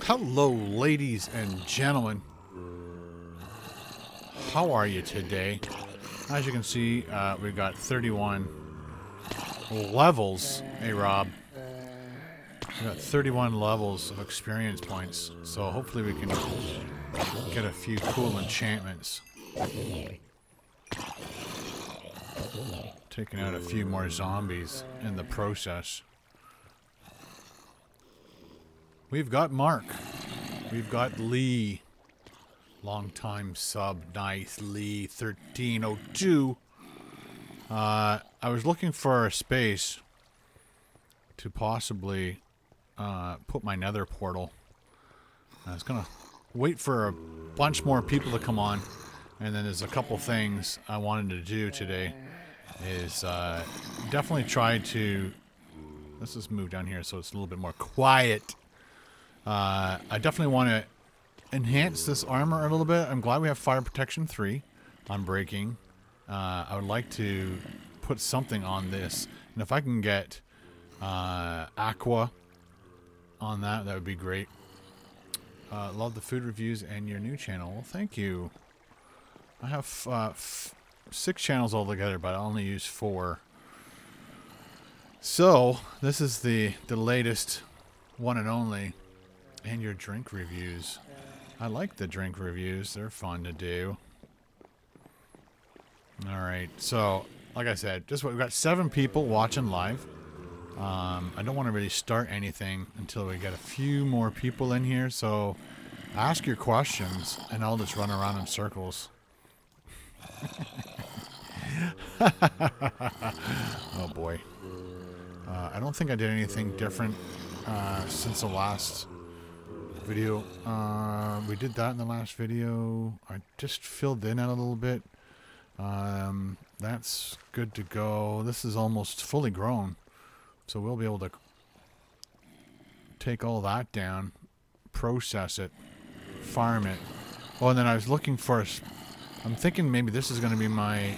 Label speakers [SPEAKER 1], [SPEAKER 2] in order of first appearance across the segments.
[SPEAKER 1] Hello, ladies and gentlemen. How are you today? As you can see, we've got 31 levels. Hey, Rob. We've got 31 levels of experience points. So hopefully we can get a few cool enchantments. Taking out a few more zombies in the process. We've got Mark. We've got Lee. Long time sub. Nice. Lee 1302. I was looking for a space to possibly put my Nether portal. I was going to wait for a bunch more people to come on. And then there's a couple things I wanted to do today. Is definitely try to... Let's just move down here so it's a little bit more quiet. I definitely want to enhance this armor a little bit. I'm glad we have Fire Protection 3 on breaking. I would like to put something on this. And if I can get Aqua on that, that would be great. Love the food reviews and your new channel. Well, thank you. I have 6 channels altogether, but I only use 4. So, this is the latest one and only. And your drink reviews. I like the drink reviews. They're fun to do. Alright, so, like I said, we've got 7 people watching live. I don't want to really start anything until we get a few more people in here, so ask your questions, and I'll just run around in circles. Oh boy. I don't think I did anything different since the last video. We did that in the last video. I just filled in a little bit. That's good to go. This is almost fully grown, so we'll be able to take all that down, process it, farm it. Oh, and then I was looking for I'm thinking maybe this is going to be my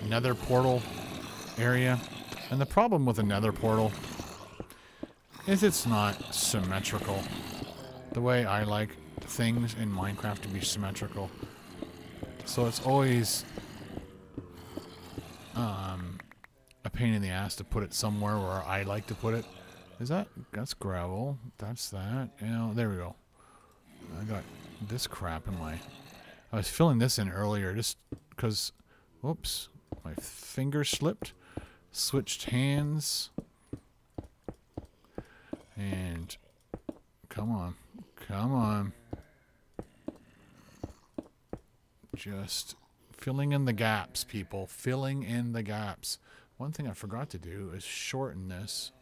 [SPEAKER 1] Nether portal area. And the problem with a Nether portal is it's not symmetrical. The way I like things in Minecraft to be symmetrical. So it's always a pain in the ass to put it somewhere where I like to put it. That's gravel. That's that. You know, there we go. I got this crap in my... I was filling this in earlier just because... Whoops. My finger slipped. Switched hands. And... Come on. Come on. Just filling in the gaps, people. Filling in the gaps. One thing I forgot to do is shorten this.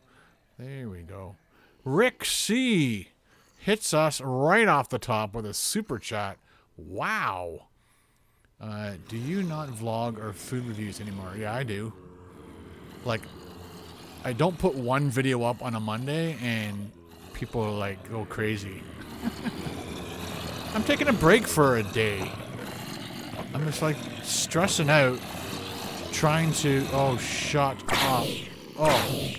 [SPEAKER 1] There we go. Rick C. hits us right off the top with a super chat. Wow. Do you not vlog or food reviews anymore? Yeah, I do. Like, I don't put one video up on a Monday and people like go crazy. I'm taking a break for a day. I'm just like stressing out, trying to... Oh, shut up. Oh.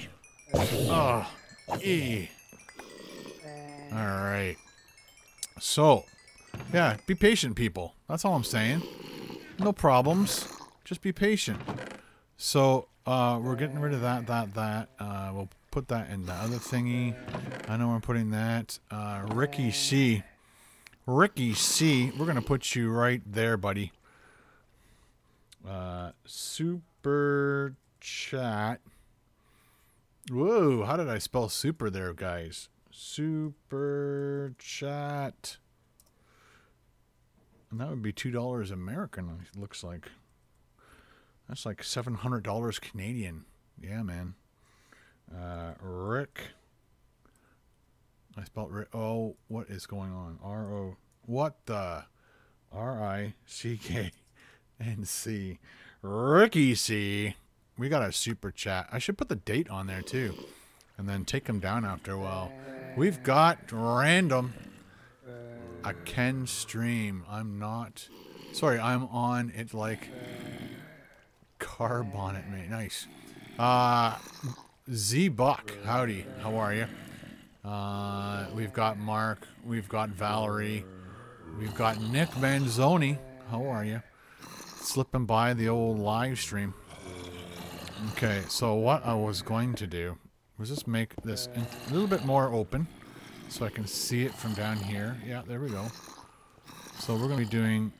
[SPEAKER 1] Oh. E. Alright. So, yeah, be patient, people. That's all I'm saying. No problems. Just be patient. So, we're getting rid of that. We'll put that in the other thingy. I know we're putting that. Ricky C. Ricky C. We're going to put you right there, buddy. Super chat. Whoa, how did I spell super there, guys? Super chat. And that would be $2 American, it looks like. That's like $700 Canadian. Yeah, man. Rick. I spelled Rick. Oh, what is going on? R-O. What the? R-I-C-K-N-C. Ricky C. We got a super chat. I should put the date on there, too. And then take them down after a while. We've got random. I can stream. I'm not... Sorry, I'm on it like... Carb on it, mate. Nice. Z-Buck. Howdy. How are you? We've got Mark. We've got Valerie. We've got Nick Manzoni. How are you? Slipping by the old live stream. Okay, so what I was going to do was just make this a little bit more open so I can see it from down here. Yeah, there we go. So we're going to be doing...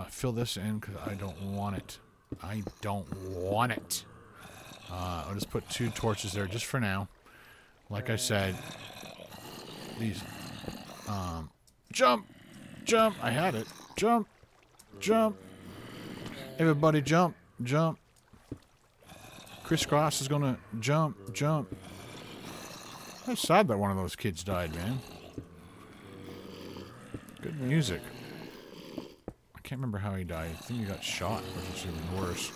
[SPEAKER 1] fill this in because I don't want it. I don't want it. I'll just put 2 torches there just for now. Like I said, these... jump! Jump! I had it. Jump! Jump! Everybody jump! Jump! Crisscross is gonna jump! Jump! That's sad that one of those kids died, man. Good music. I can't remember how he died. I think he got shot, which is even worse.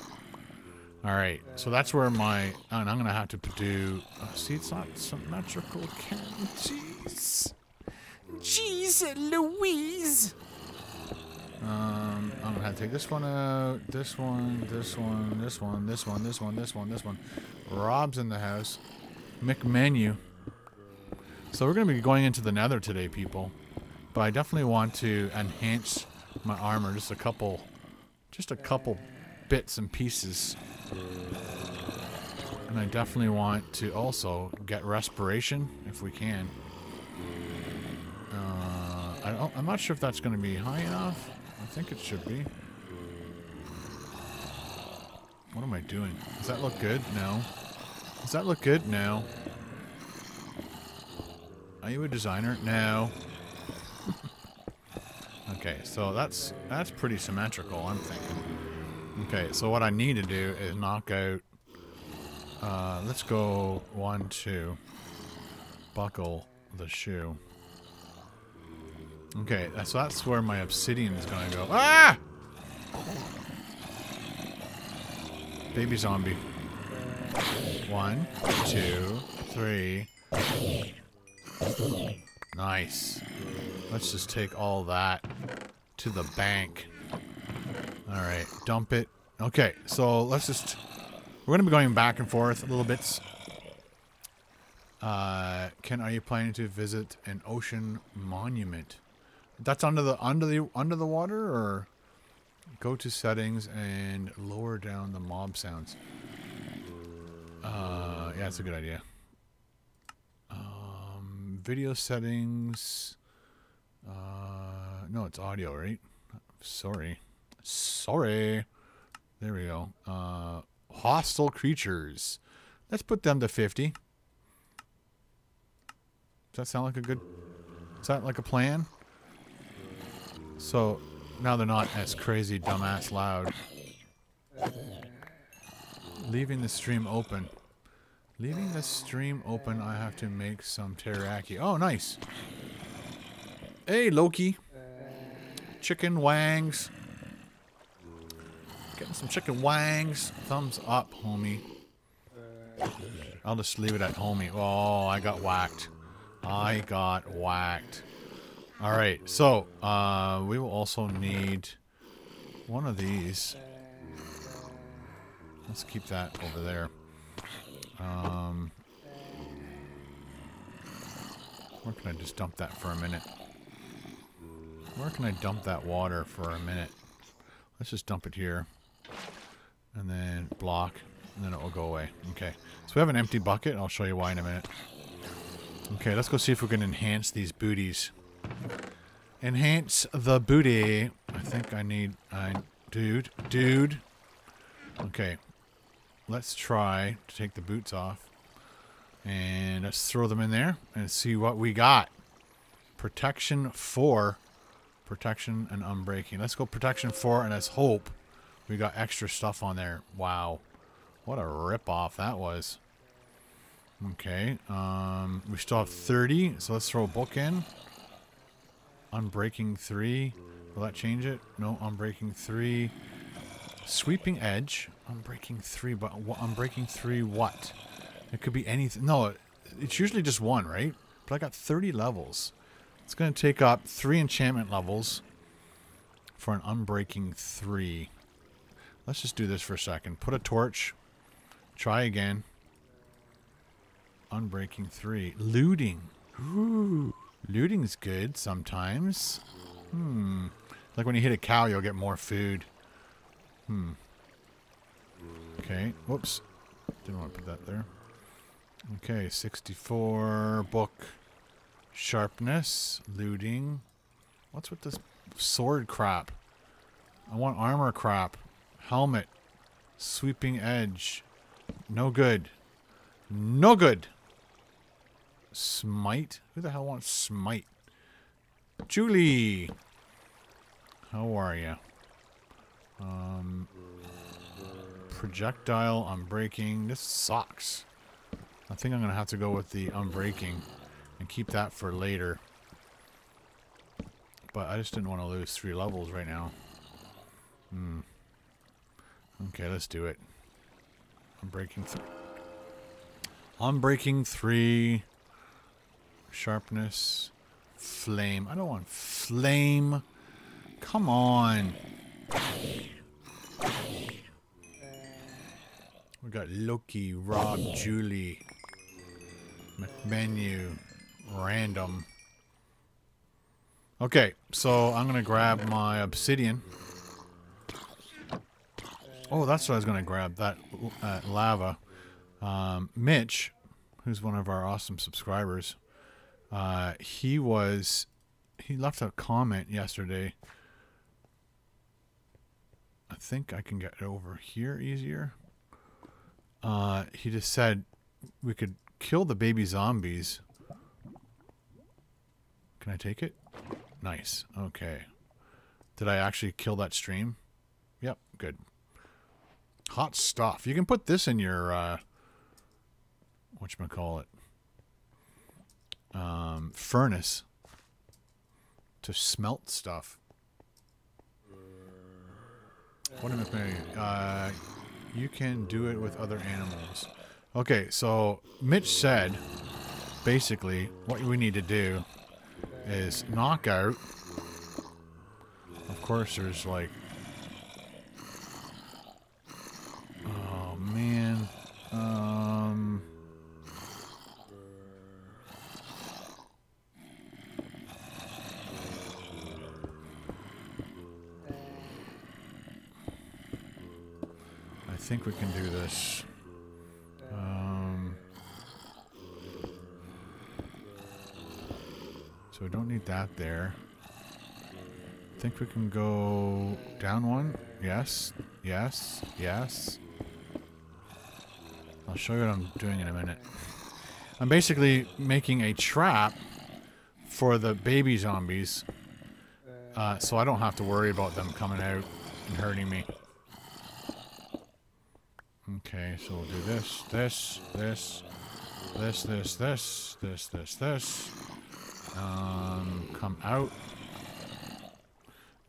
[SPEAKER 1] Alright, so that's where my... and I'm gonna have to do... see, it's not symmetrical. Jeez. Jeez Louise! I'm gonna have to take this one out, this one, this one, this one, this one, this one, this one, this one. Rob's in the house. McMenu. So we're gonna be going into the Nether today, people. But I definitely want to enhance my armor, just a couple bits and pieces. And I definitely want to also get respiration if we can. I'm not sure if that's going to be high enough. I think it should be. What am I doing? Does that look good? No. Does that look good? No. Are you a designer? No. Okay, so that's pretty symmetrical, I'm thinking. Okay, so what I need to do is knock out... let's go 1, 2. Buckle the shoe. Okay, so that's where my obsidian is going to go. Ah! Baby zombie. 1, 2, 3. Nice. Let's just take all that to the bank. Alright, dump it. Okay, so let's just... we're going to be going back and forth a little bit. Ken, are you planning to visit an ocean monument? That's under the water, or go to settings and lower down the mob sounds. Yeah, that's a good idea. Video settings. No, it's audio, right? Sorry. There we go. Hostile creatures. Let's put them to 50. Does that sound like a good... is that like a plan? So, now they're not as crazy, dumbass loud. Leaving the stream open. Leaving the stream open, I have to make some teriyaki. Oh, nice. Hey, Loki. Chicken wangs. Getting some chicken wangs. Thumbs up, homie. I'll just leave it at homie. Oh, I got whacked. I got whacked. Alright, so, we will also need one of these. Let's keep that over there. Where can I just dump that for a minute? Where can I dump that water for a minute? Let's just dump it here. And then block. And then it will go away. Okay. So we have an empty bucket. I'll show you why in a minute. Okay, let's go see if we can enhance these booties. Enhance the booty. I think I need... Dude. Okay. Let's try to take the boots off. And let's throw them in there and see what we got. Protection 4. Protection and unbreaking. Let's go protection 4 and let's hope we got extra stuff on there. Wow. What a rip-off that was. Okay. We still have 30, so let's throw a book in. Unbreaking 3. Will that change it? No, unbreaking 3. Sweeping edge. Unbreaking 3, but unbreaking 3 what? It could be anything. No, it's usually just 1, right? But I got 30 levels. It's going to take up 3 enchantment levels for an unbreaking 3. Let's just do this for a second. Put a torch. Try again. Unbreaking 3. Looting. Ooh. Looting's good sometimes. Like when you hit a cow, you'll get more food. Okay. Whoops. Didn't want to put that there. Okay. 64. Book. Sharpness. Looting. What's with this sword crap? I want armor crap. Helmet. Sweeping edge. No good. No good. Smite? Who the hell wants smite? Julie! How are you? Projectile, unbreaking. This sucks. I think I'm going to have to go with the unbreaking and keep that for later. But I just didn't want to lose 3 levels right now. Okay, let's do it. Unbreaking 3. Unbreaking 3. Sharpness. Flame. I don't want flame. Come on. We got Loki, Rob, Julie, McMenu, random. Okay, so I'm gonna grab my obsidian. Oh, that's what I was gonna grab. That lava. Mitch, who's one of our awesome subscribers, he left a comment yesterday. I think I can get it over here easier. He just said we could kill the baby zombies. Can I take it? Nice. Okay. Did I actually kill that stream? Yep. Good. Hot stuff. You can put this in your, whatchamacallit, furnace to smelt stuff. What am I saying? You can do it with other animals. Okay, so Mitch said, basically, what we need to do is knock out. Of course, there's like... Oh, man. I think we can do this. So we don't need that there. I think we can go down one. Yes, yes, yes. I'll show you what I'm doing in a minute. I'm basically making a trap for the baby zombies, so I don't have to worry about them coming out and hurting me. Okay, so we'll do this, this, this, this, this, this, this, this, this. Come out.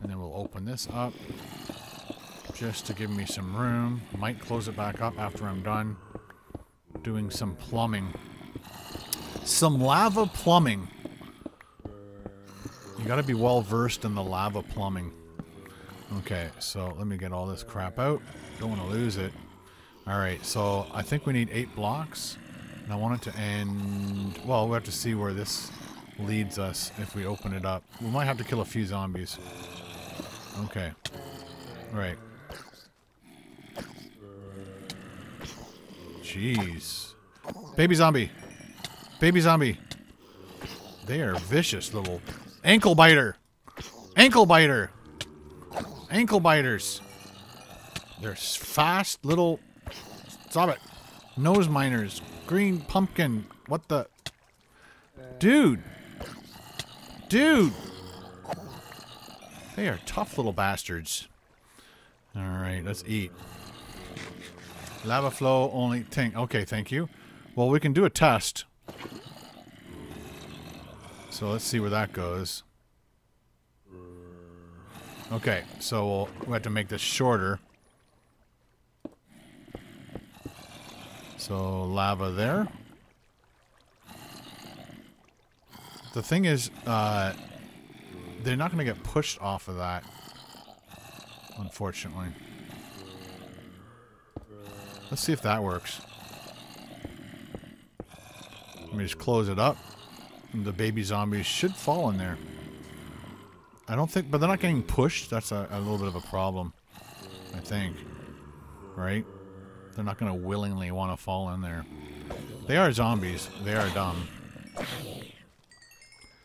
[SPEAKER 1] And then we'll open this up just to give me some room. Might close it back up after I'm done doing some plumbing. Some lava plumbing. You gotta be well versed in the lava plumbing. Okay, so let me get all this crap out. Don't want to lose it. Alright, so I think we need 8 blocks. And I want it to end... Well, we'll have to see where this leads us if we open it up. We might have to kill a few zombies. Okay. Right. Jeez. Baby zombie. Baby zombie. They are vicious little... Ankle biter. Ankle biter. Ankle biters. They're fast little... Stop it. Nose miners. Green pumpkin. What the... Dude. Dude. They are tough little bastards. Alright, let's eat. Lava flow only thing. Okay, thank you. Well, we can do a test. So let's see where that goes. Okay, so we'll have to make this shorter. So lava there. The thing is, they're not going to get pushed off of that, unfortunately. Let's see if that works. Let me just close it up. And the baby zombies should fall in there. I don't think, but they're not getting pushed. That's a little bit of a problem, I think. Right? They're not going to willingly want to fall in there. They are zombies. They are dumb.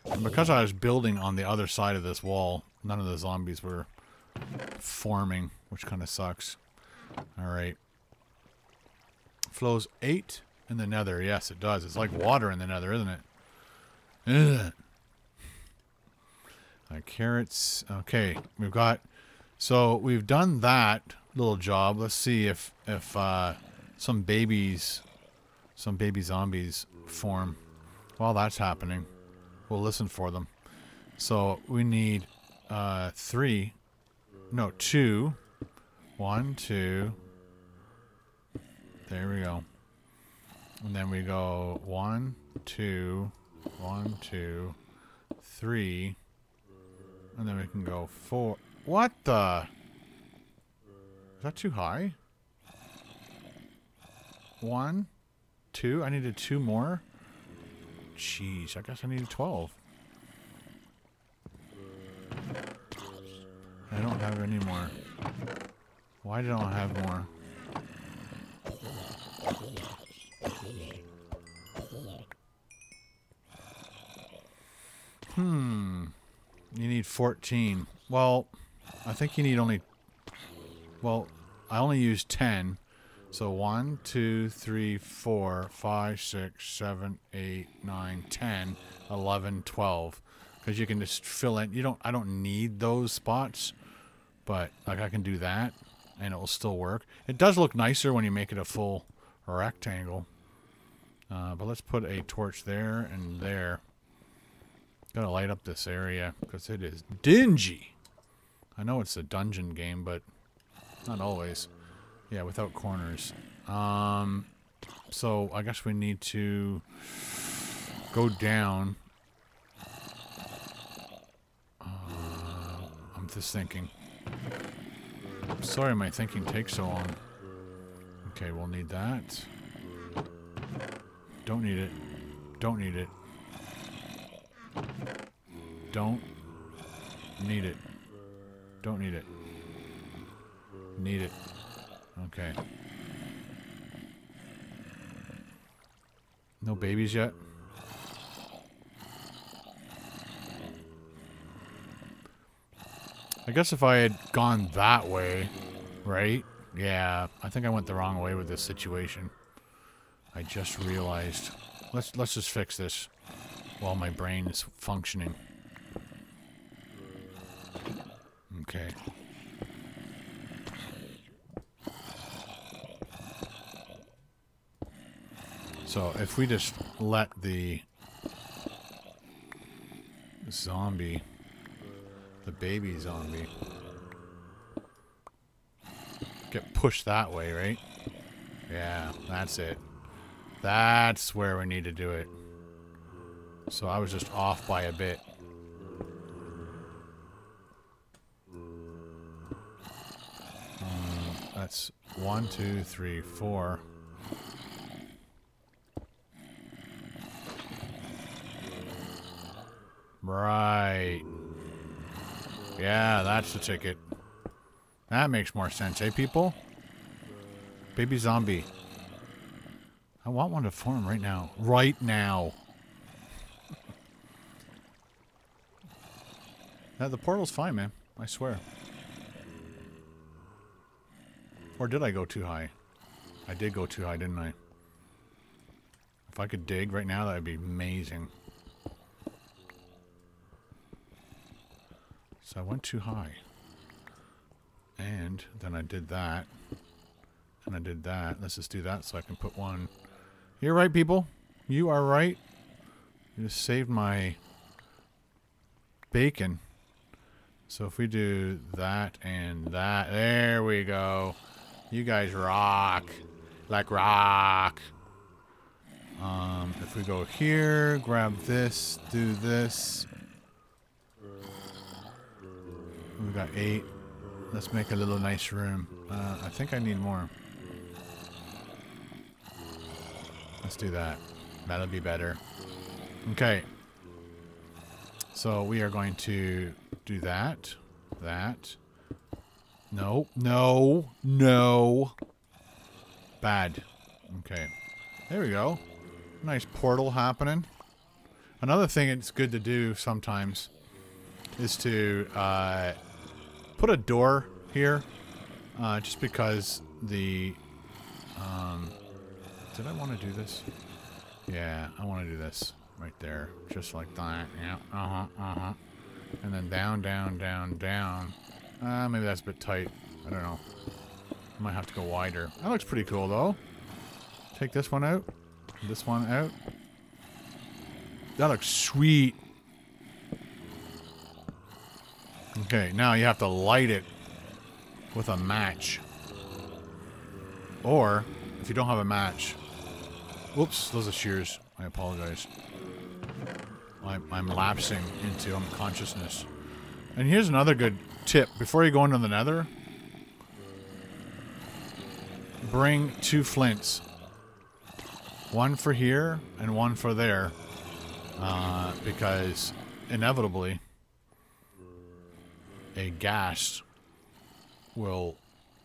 [SPEAKER 1] And because I was building on the other side of this wall, none of the zombies were forming, which kind of sucks. Alright. Flows 8 in the Nether. Yes, it does. It's like water in the Nether, isn't it? Ugh. Carrots. Okay, we've got... So, we've done that little job. Let's see if some baby zombies form. While that's happening, we'll listen for them. So, we need 2. 1, 2. There we go. And then we go 1, 2, 1, 2, 3. And then we can go 4. What the? Is that too high? 1, 2. I needed 2 more. Jeez, I guess I needed 12. I don't have any more. Why don't I have more? You need 14. Well, I think you need only... Well, I only used 10. So 1, 2, 3, 4, 5, 6, 7, 8, 9, 10, 11, 12. Because you can just fill in... I don't need those spots. But, like, I can do that. And it will still work. It does look nicer when you make it a full rectangle. But let's put a torch there and there. Gotta light up this area because it is dingy. I know it's a dungeon game, but not always. Yeah, without corners. So I guess we need to go down. I'm just thinking. Sorry, my thinking takes so long. Okay, we'll need that. Don't need it. Don't need it. Don't need it. Don't need it. Need it. Okay. No babies yet? I guess if I had gone that way, right? Yeah, I think I went the wrong way with this situation. I just realized. Let's just fix this while my brain is functioning. Okay. So if we just let the zombie, the baby zombie, get pushed that way, right? Yeah, that's it. That's where we need to do it. So I was just off by a bit. That's 1, 2, 3, 4. Right. Yeah, that's the ticket. That makes more sense, eh, people? Baby zombie. I want one to form right now. Right now. Yeah, the portal's fine, man. I swear. Or did I go too high? I did go too high, didn't I? If I could dig right now, that would be amazing. So I went too high. And then I did that. And I did that. Let's just do that so I can put one. You're right, people. You are right. You just saved my bacon. So if we do that and that. There we go. You guys rock. Like rock. If we go here, grab this, do this. We've got 8. Let's make a little nice room. I think I need more. Let's do that. That'll be better. Okay. So we are going to do that. That. No. No. No. Bad. Okay. There we go. Nice portal happening. Another thing it's good to do sometimes is to put a door here. Just because the... did I want to do this? Yeah, I want to do this. Right there. Just like that. Yeah. And then down, down, down, down. Maybe that's a bit tight. I don't know. I might have to go wider. That looks pretty cool, though. Take this one out. This one out. That looks sweet. Okay, now you have to light it with a match. Or, if you don't have a match... Whoops, those are shears. I apologize. I'm lapsing into unconsciousness. And here's another good tip. Before you go into the Nether, bring 2 flints. One for here and one for there. Because inevitably a ghast will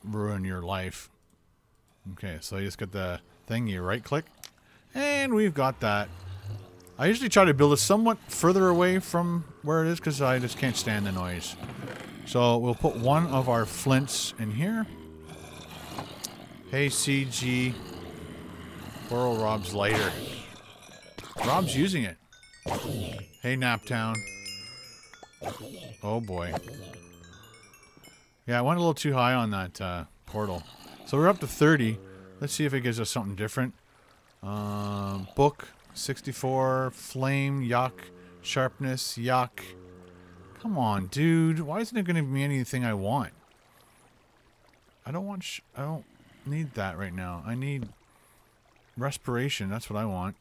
[SPEAKER 1] ruin your life. Okay, so you just get the thing, you right click, and we've got that. I usually try to build it somewhat further away from where it is because I just can't stand the noise. So we'll put one of our flints in here. Hey CG, borrow Rob's lighter. Rob's using it. Hey Naptown. Oh boy. Yeah, I went a little too high on that portal. So we're up to 30. Let's see if it gives us something different. Book, 64, flame, yuck, sharpness, yuck. Come on, dude. Why isn't it going to give me anything I want? I don't need that right now. I need respiration. That's what I want.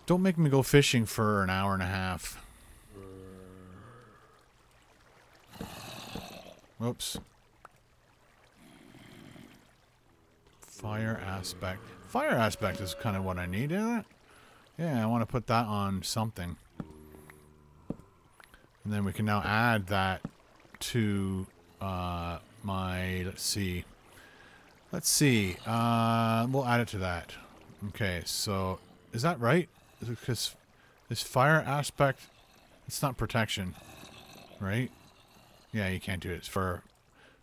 [SPEAKER 1] Don't make me go fishing for an hour and a half. Whoops. Fire aspect. Fire aspect is kind of what I need, isn't it? Yeah, I want to put that on something. And then we can now add that to my, let's see. We'll add it to that. Okay, so is that right? Because this fire aspect, it's not protection, right? Yeah, you can't do it. It's for a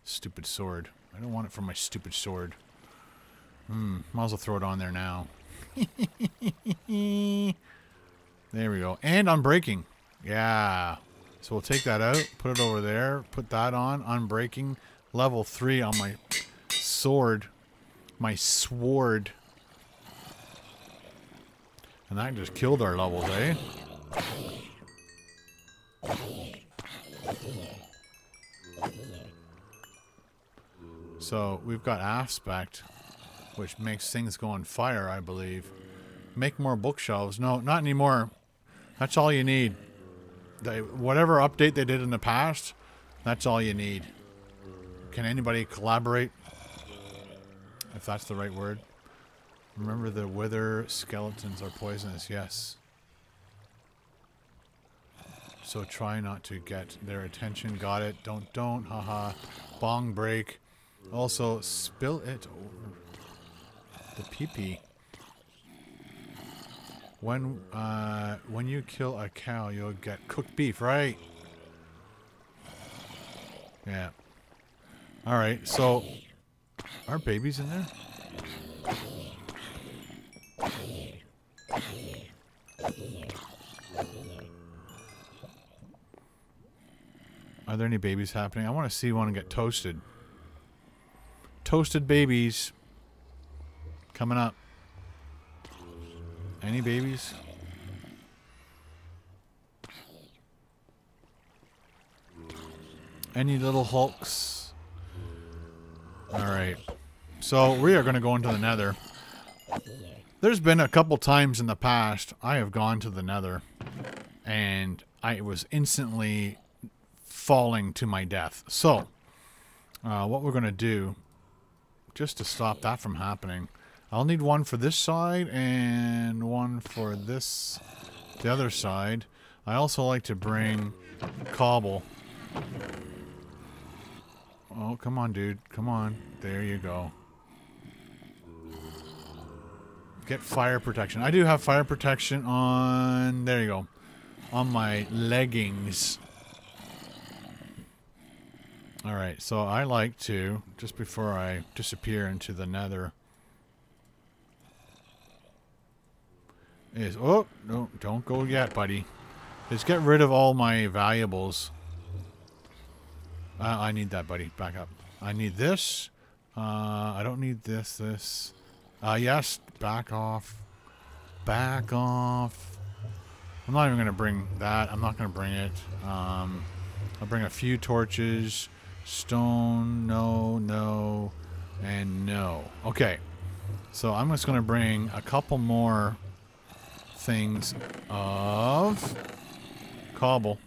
[SPEAKER 1] stupid sword. I don't want it for my stupid sword. Might as well throw it on there now. There we go. And unbreaking. Yeah. So we'll take that out, put it over there, put that on, unbreaking, level 3 on my sword. My sword. And that just killed our levels, eh? So we've got aspect, which makes things go on fire, I believe. Make more bookshelves. No, not anymore. That's all you need. Whatever update they did in the past, that's all you need. Can anybody collaborate? If that's the right word. Remember the wither skeletons are poisonous. Yes. So try not to get their attention. Got it. Don't. Haha. Bong break. Also, spill it over the pee-pee. When you kill a cow, you'll get cooked beef, right? Yeah. Alright, so... Are babies in there? Are there any babies happening? I want to see one get toasted. Toasted babies. Coming up. Any babies? Any little hulks? Alright. So we are going to go into the Nether. There's been a couple times in the past I have gone to the Nether and I was instantly falling to my death. So what we're going to do just to stop that from happening. I'll need one for this side and one for this, the other side. I also like to bring cobble. Oh, come on, dude. Come on. There you go. Get fire protection. I do have fire protection on... There you go. On my leggings. Alright, so I like to, just before I disappear into the nether... Oh, no, don't go yet, buddy. Just get rid of all my valuables. I need that, buddy. Back up. I need this. I don't need this. Yes, back off. Back off. I'm not even going to bring that. I'm not going to bring it. I'll bring a few torches. Stone, no, and no. Okay. So I'm just going to bring a couple more things of cobble,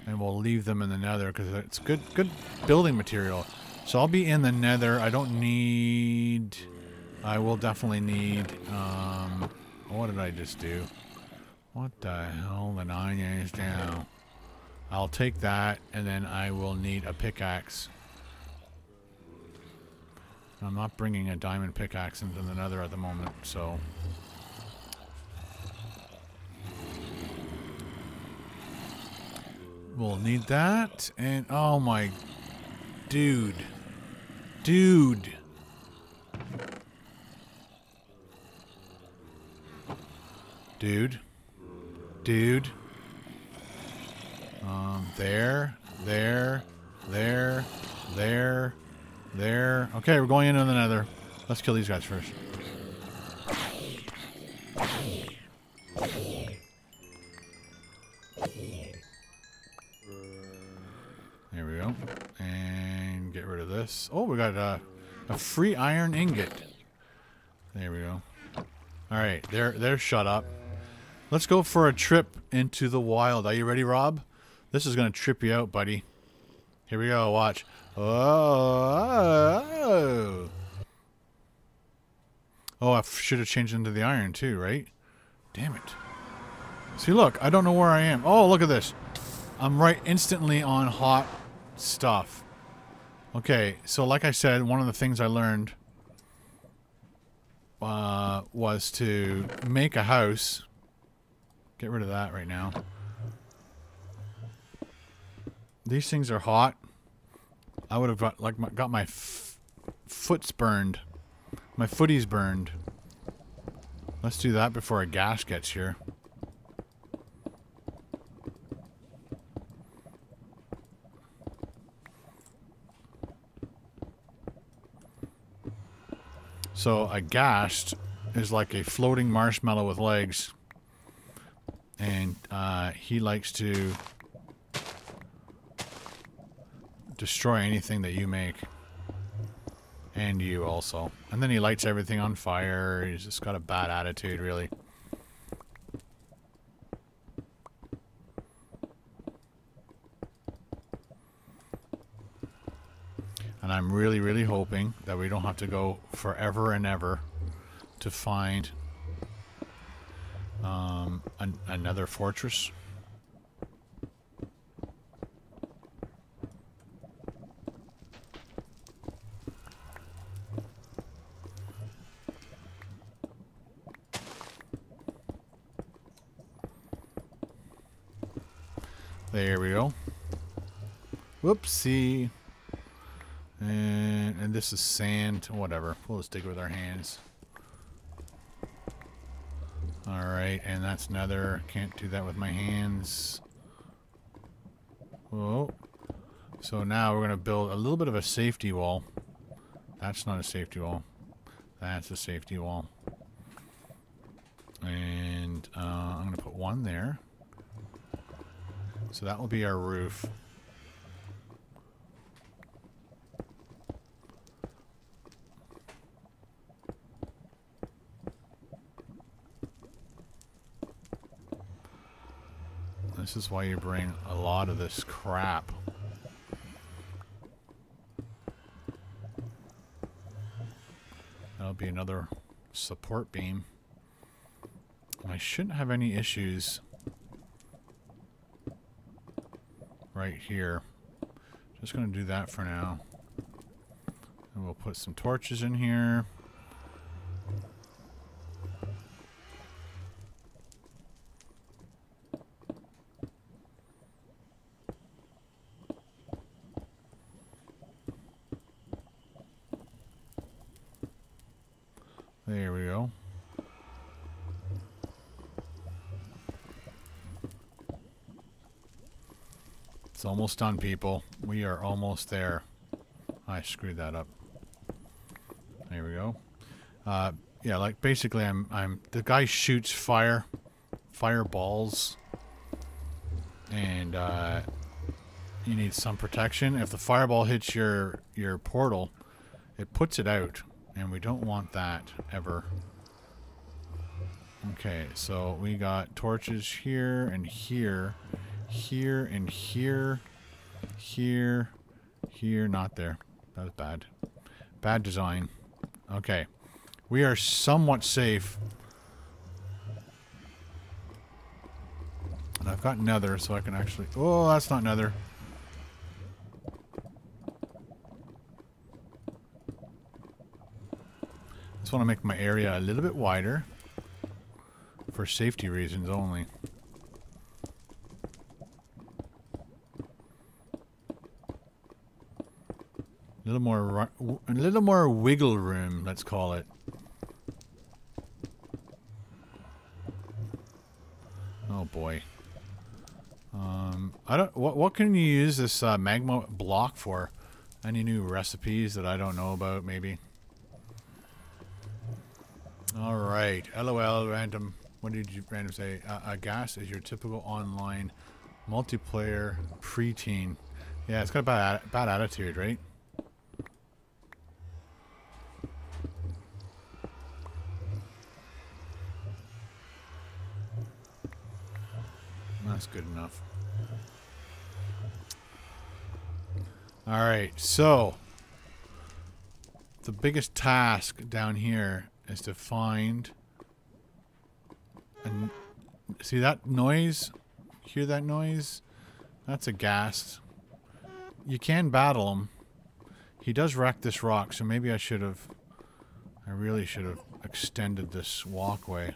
[SPEAKER 1] and we'll leave them in the nether because it's good building material. So I'll be in the nether. I will definitely need what did I just do? What the hell did I just do? I'll take that, and then I will need a pickaxe. I'm not bringing a diamond pickaxe into the nether at the moment, so we'll need that. And oh my dude. There. Okay, we're going into the nether. Let's kill these guys first. There we go. And get rid of this. Oh, we got a free iron ingot. There we go. Alright, they're shut up. Let's go for a trip into the wild. Are you ready, Rob? This is going to trip you out, buddy. Here we go, watch. Oh, I should have changed into the iron too, right? Damn it. See, look, I don't know where I am. Oh, look at this. I'm right instantly on hot stuff. Okay, so like I said, one of the things I learned was to make a house. Get rid of that right now. These things are hot. I would have got my foots burned. My footies burned. Let's do that before a gas gets here. So a ghast is like a floating marshmallow with legs. And he likes to destroy anything that you make. And you also. And then he lights everything on fire. He's just got a bad attitude, really. And I'm really, really hoping that we don't have to go forever and ever to find another fortress. There we go. Whoopsie. And this is sand. Whatever. We'll just dig with our hands. Alright, and that's nether. Can't do that with my hands. Whoa. So now we're going to build a little bit of a safety wall. That's not a safety wall. That's a safety wall. And I'm going to put one there. So that will be our roof. This is why you bring a lot of this crap. That'll be another support beam. And I shouldn't have any issues right here. Just going to do that for now. And we'll put some torches in here. There we go. It's almost done, people. We are almost there. I screwed that up. There we go. Yeah, like basically I'm the guy shoots fireballs, and you need some protection. If the fireball hits your portal, it puts it out. And we don't want that ever. Okay, so we got torches here and here, here and here, here, here, not there. That was bad. Bad design. Okay. We are somewhat safe. And I've got Nether, so I can actually... Oh, that's not Nether. Just want to make my area a little bit wider for safety reasons only. A little more wiggle room, let's call it. Oh boy. I don't. What can you use this magma block for? Any new recipes that I don't know about? Maybe. All right. LOL. Random. What did you random say? Gas is your typical online multiplayer preteen. Yeah, it's got a bad attitude, right? That's good enough. All right, so the biggest task down here is to find and see that noise? Hear that noise? That's a ghast. You can battle him. He does wreck this rock, so maybe I really should have extended this walkway.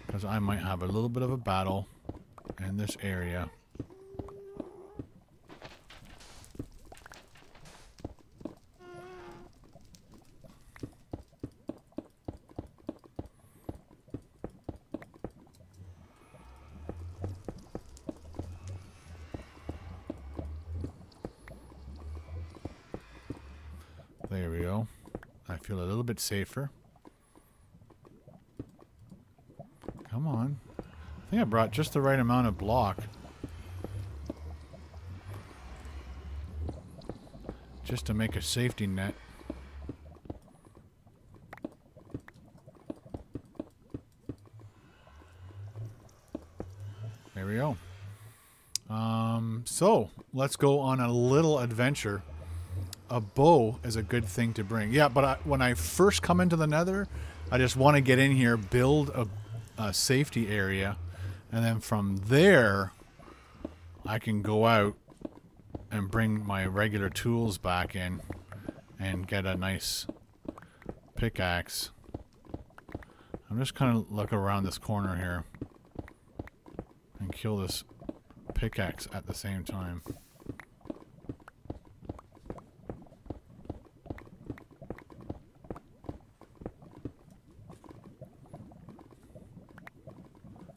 [SPEAKER 1] Because I might have a little bit of a battle in this area. There we go. I feel a little bit safer. Come on. I think I brought just the right amount of block. Just to make a safety net. There we go. So, let's go on a little adventure. A bow is a good thing to bring. Yeah, but when I first come into the Nether, I just want to get in here, build a safety area, and then from there I can go out and bring my regular tools back in and get a nice pickaxe. I'm just kind of look around this corner here and kill this pickaxe at the same time.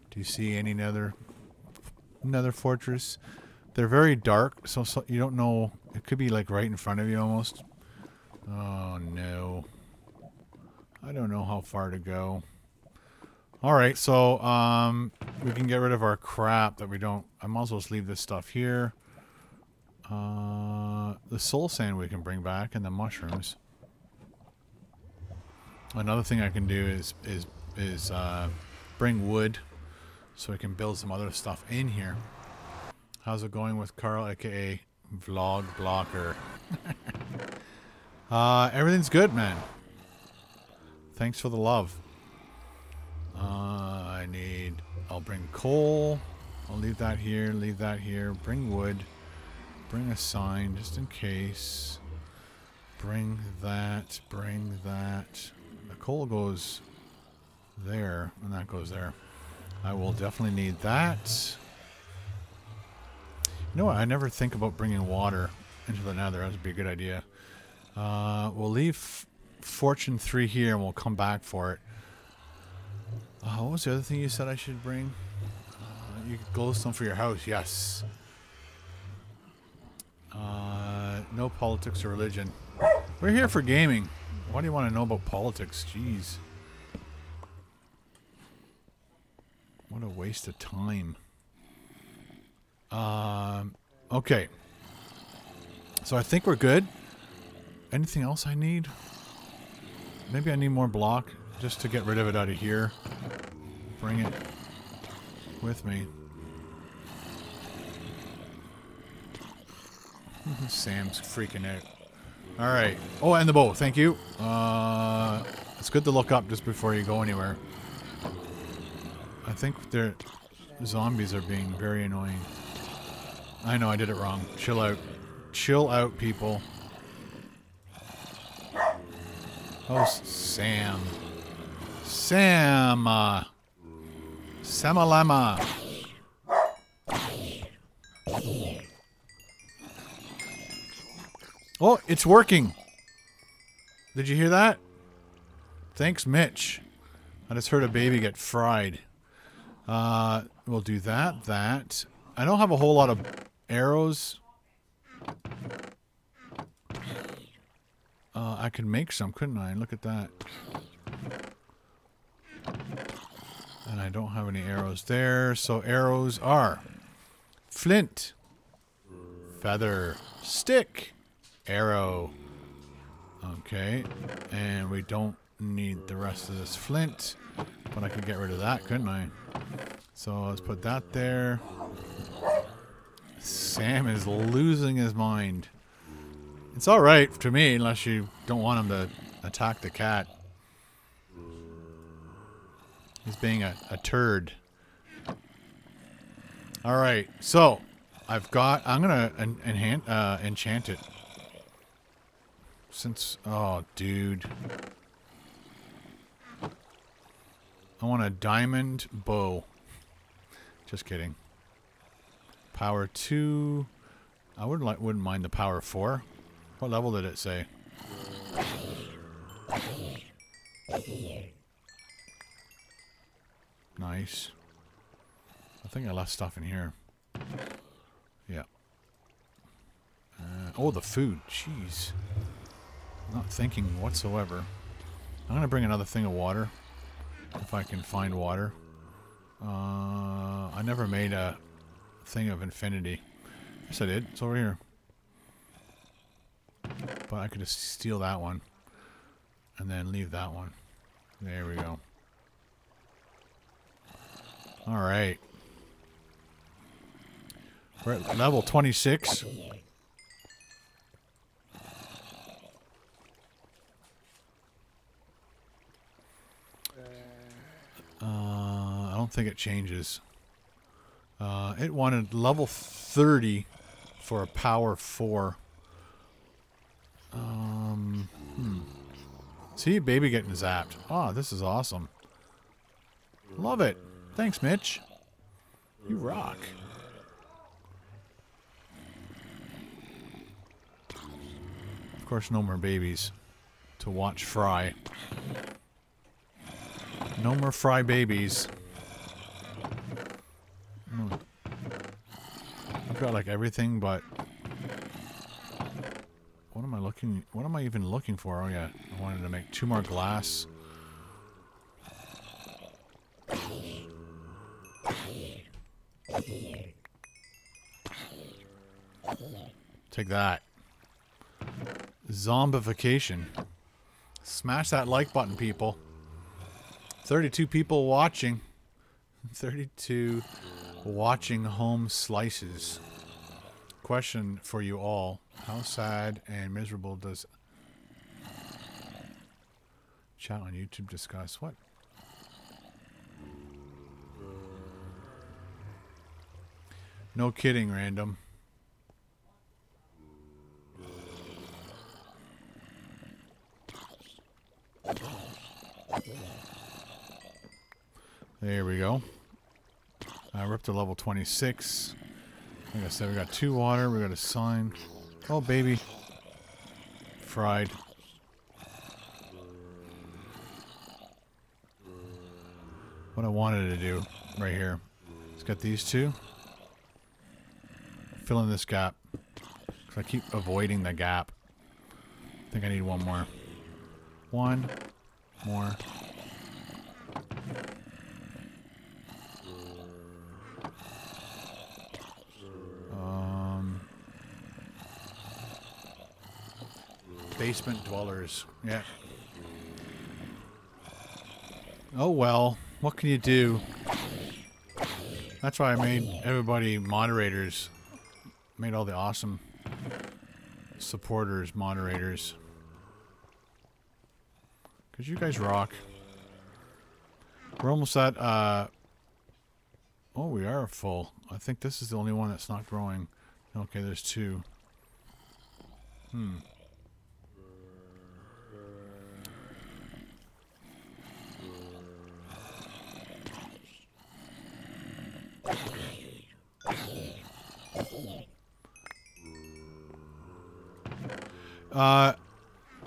[SPEAKER 1] Do you see any Nether fortress? They're very dark, so you don't know. It could be like right in front of you almost. Oh no. I don't know how far to go. Alright, so we can get rid of our crap that we don't. I might as well just leave this stuff here. The soul sand we can bring back and the mushrooms. Another thing I can do is bring wood. So we can build some other stuff in here. How's it going with Carl, aka Vlog blocker. Everything's good, man. Thanks for the love. I'll bring coal. I'll leave that here, leave that here. Bring wood. Bring a sign just in case. Bring that, bring that. The coal goes there, and that goes there. I will definitely need that. You know what? I never think about bringing water into the Nether. That would be a good idea. We'll leave Fortune 3 here, and we'll come back for it. What was the other thing you said I should bring? You get glowstone for your house. Yes. No politics or religion. We're here for gaming. Why do you want to know about politics? Jeez. What a waste of time. Okay. So I think we're good. Anything else I need? Maybe I need more block just to get rid of it out of here. Bring it with me. Sam's freaking out. Alright. Oh, and the bow. Thank you. It's good to look up just before you go anywhere. I think their zombies are being very annoying. I know I did it wrong. Chill out. Chill out, people. Oh, Sam. Sam! Samalama! Oh, it's working! Did you hear that? Thanks, Mitch. I just heard a baby get fried. We'll do that. I don't have a whole lot of arrows. I could make some, couldn't I? Look at that. And I don't have any arrows there, so arrows are flint, feather, stick, arrow. Okay, and we don't need the rest of this flint, but I could get rid of that, couldn't I? So let's put that there. Sam is losing his mind. It's alright to me, unless you don't want him to attack the cat. He's being a turd. Alright, so I'm gonna enchant it. Since, oh dude. I want a diamond bow. Just kidding. Power 2. I wouldn't mind the power 4. What level did it say? Nice. I think I left stuff in here. Yeah. Oh, the food. Jeez. Not thinking whatsoever. I'm gonna bring another thing of water. If I can find water. I never made a thing of infinity. Yes, I did. It's over here. But I could just steal that one. And then leave that one. There we go. Alright. We're at level 26. I don't think it changes. It wanted level 30 for a power 4. See, baby getting zapped. Oh, this is awesome. Love it. Thanks, Mitch. You rock. Of course, no more babies to watch fry. No more fry babies. I've got like everything but what am I even looking for? Oh yeah, I wanted to make 2 more glass. Take that. Zombification. Smash that like button, people. 32 people watching. 32 watching home slices. question for you all. How sad and miserable does chat on YouTube discuss? What? No kidding, random. There we go. We're up to level 26. Like I said, we got 2 water. We got a sign. Oh, baby. Fried. What I wanted to do right here. Let's get these 2. Fill in this gap. Because I keep avoiding the gap. I think I need 1 more. 1 more. Basement dwellers. Yeah. Oh well. What can you do? That's why I made everybody moderators. Made all the awesome supporters moderators. Because you guys rock. We're almost at, oh, we are full. I think this is the only one that's not growing. Okay, there's 2.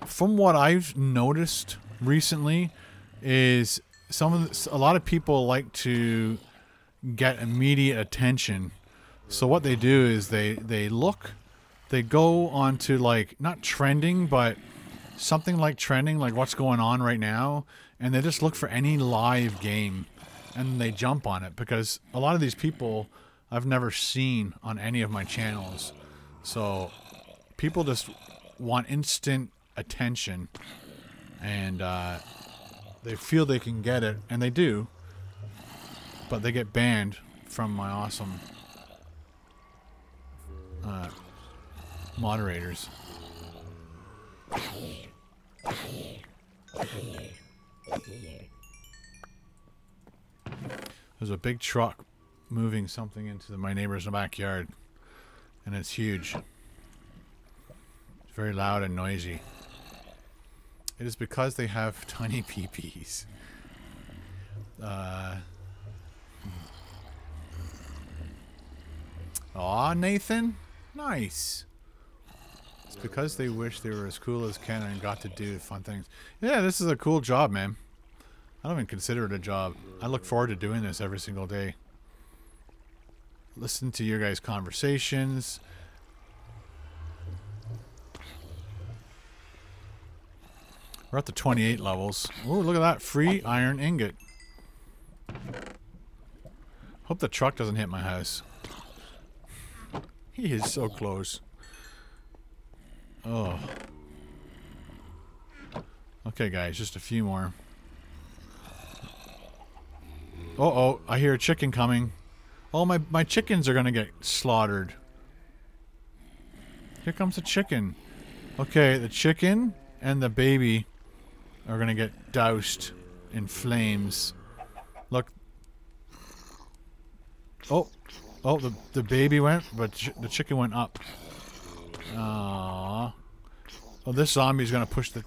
[SPEAKER 1] From what I've noticed recently is a lot of people like to get immediate attention. So what they do is they go onto, like, not trending, but something like trending, like what's going on right now, and they just look for any live game and they jump on it, because a lot of these people I've never seen on any of my channels. So people just want instant attention, and they feel they can get it, and they do, but they get banned from my awesome moderators. There's a big truck moving something into my neighbor's backyard, and it's huge. It's very loud and noisy. It is because they have tiny peepees. Aw, Nathan? Nice. It's because they wish they were as cool as Ken and got to do fun things. Yeah, this is a cool job, man. I don't even consider it a job. I look forward to doing this every single day. Listen to your guys' conversations. We're up to 28 levels. Oh, look at that. Free iron ingot. Hope the truck doesn't hit my house. He is so close. Oh. Okay, guys. Just a few more. Uh-oh. I hear a chicken coming. Oh, my chickens are going to get slaughtered. Here comes the chicken. Okay, the chicken and the baby are going to get doused in flames. Look. Oh. Oh, the baby went, but the chicken went up. Aww. Oh, this zombie's going to push the...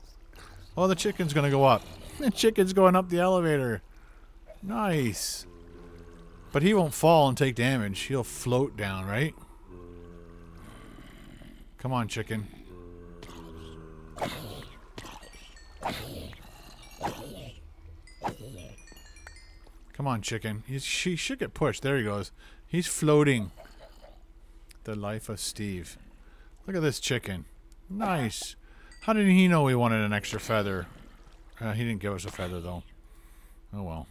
[SPEAKER 1] Oh, the chicken's going to go up. The chicken's going up the elevator. Nice. But he won't fall and take damage. He'll float down, right? Come on, chicken. Come on, chicken. She should get pushed. There he goes. He's floating. The life of Steve. Look at this chicken. Nice. How did he know we wanted an extra feather? He didn't give us a feather, though. Oh, well.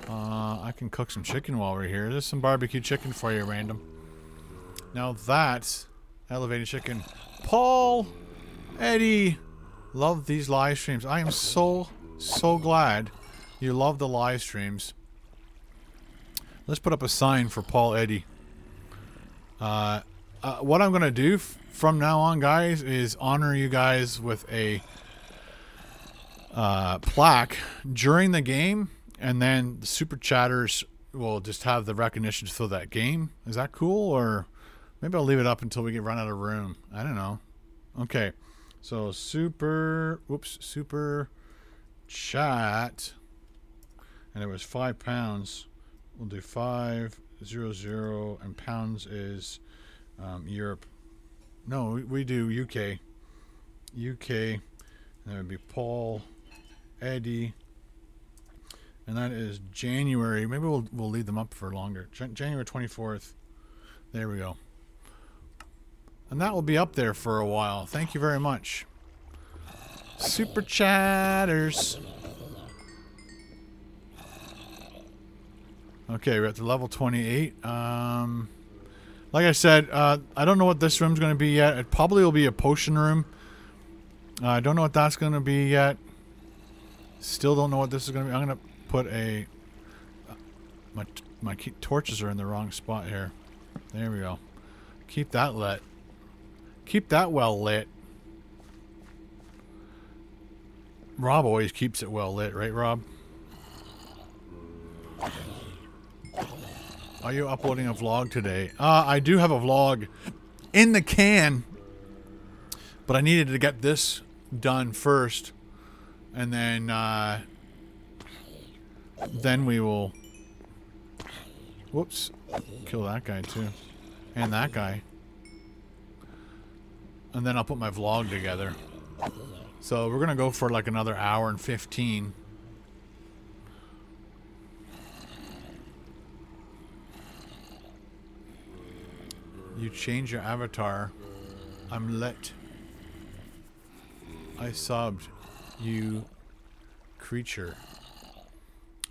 [SPEAKER 1] I can cook some chicken while we're here. There's some barbecue chicken for you, random. Now that's elevated chicken. Paul! Eddie! Love these live streams. I am so glad you love the live streams. Let's put up a sign for Paul Eddy. what I'm gonna do from now on, guys, is honor you guys with a plaque during the game, and then the super chatters will just have the recognition to throw that game. Is that cool? Or maybe I'll leave it up until we run out of room. I don't know. Okay, so super chat, and it was £5. We'll do 500, and pounds is Europe. No, we do UK. And that would be Paul, Eddie, and that is January. Maybe we'll leave them up for longer. January 24th. There we go. And that will be up there for a while. Thank you very much. Super chatters. Okay, we're at the level 28. Like I said, I don't know what this room's going to be yet. It probably will be a potion room. I don't know what that's going to be yet. Still don't know what this is going to be. I'm going to put a... My torches are in the wrong spot here. There we go. Keep that lit. Keep that well lit. Rob always keeps it well lit, right, Rob? Are you uploading a vlog today? I do have a vlog in the can, but I needed to get this done first, and then we will... Whoops. Kill that guy too. And that guy. And then I'll put my vlog together. So we're gonna go for like another hour and 15. You change your avatar. I'm lit. I subbed you, creature.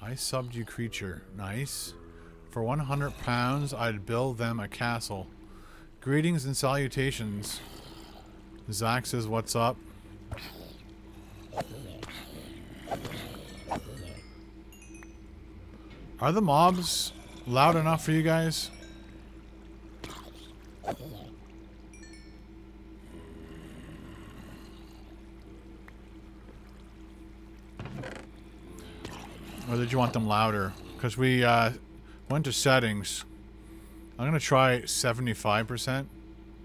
[SPEAKER 1] I subbed you, creature. Nice. For £100, I'd build them a castle. Greetings and salutations. Zach says, what's up? Are the mobs loud enough for you guys? Or did you want them louder? Because we went to settings. I'm going to try 75%.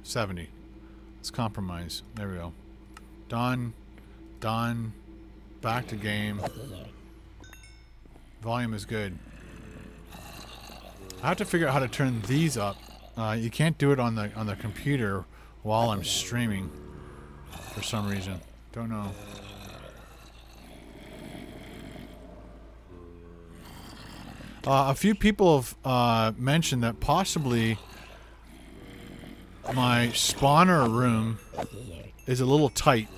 [SPEAKER 1] 70. Let's compromise. There we go. Done. Done. Back to game. Volume is good. I have to figure out how to turn these up. You can't do it on the computer while I'm streaming for some reason. Don't know. A few people have mentioned that possibly my spawner room is a little tight.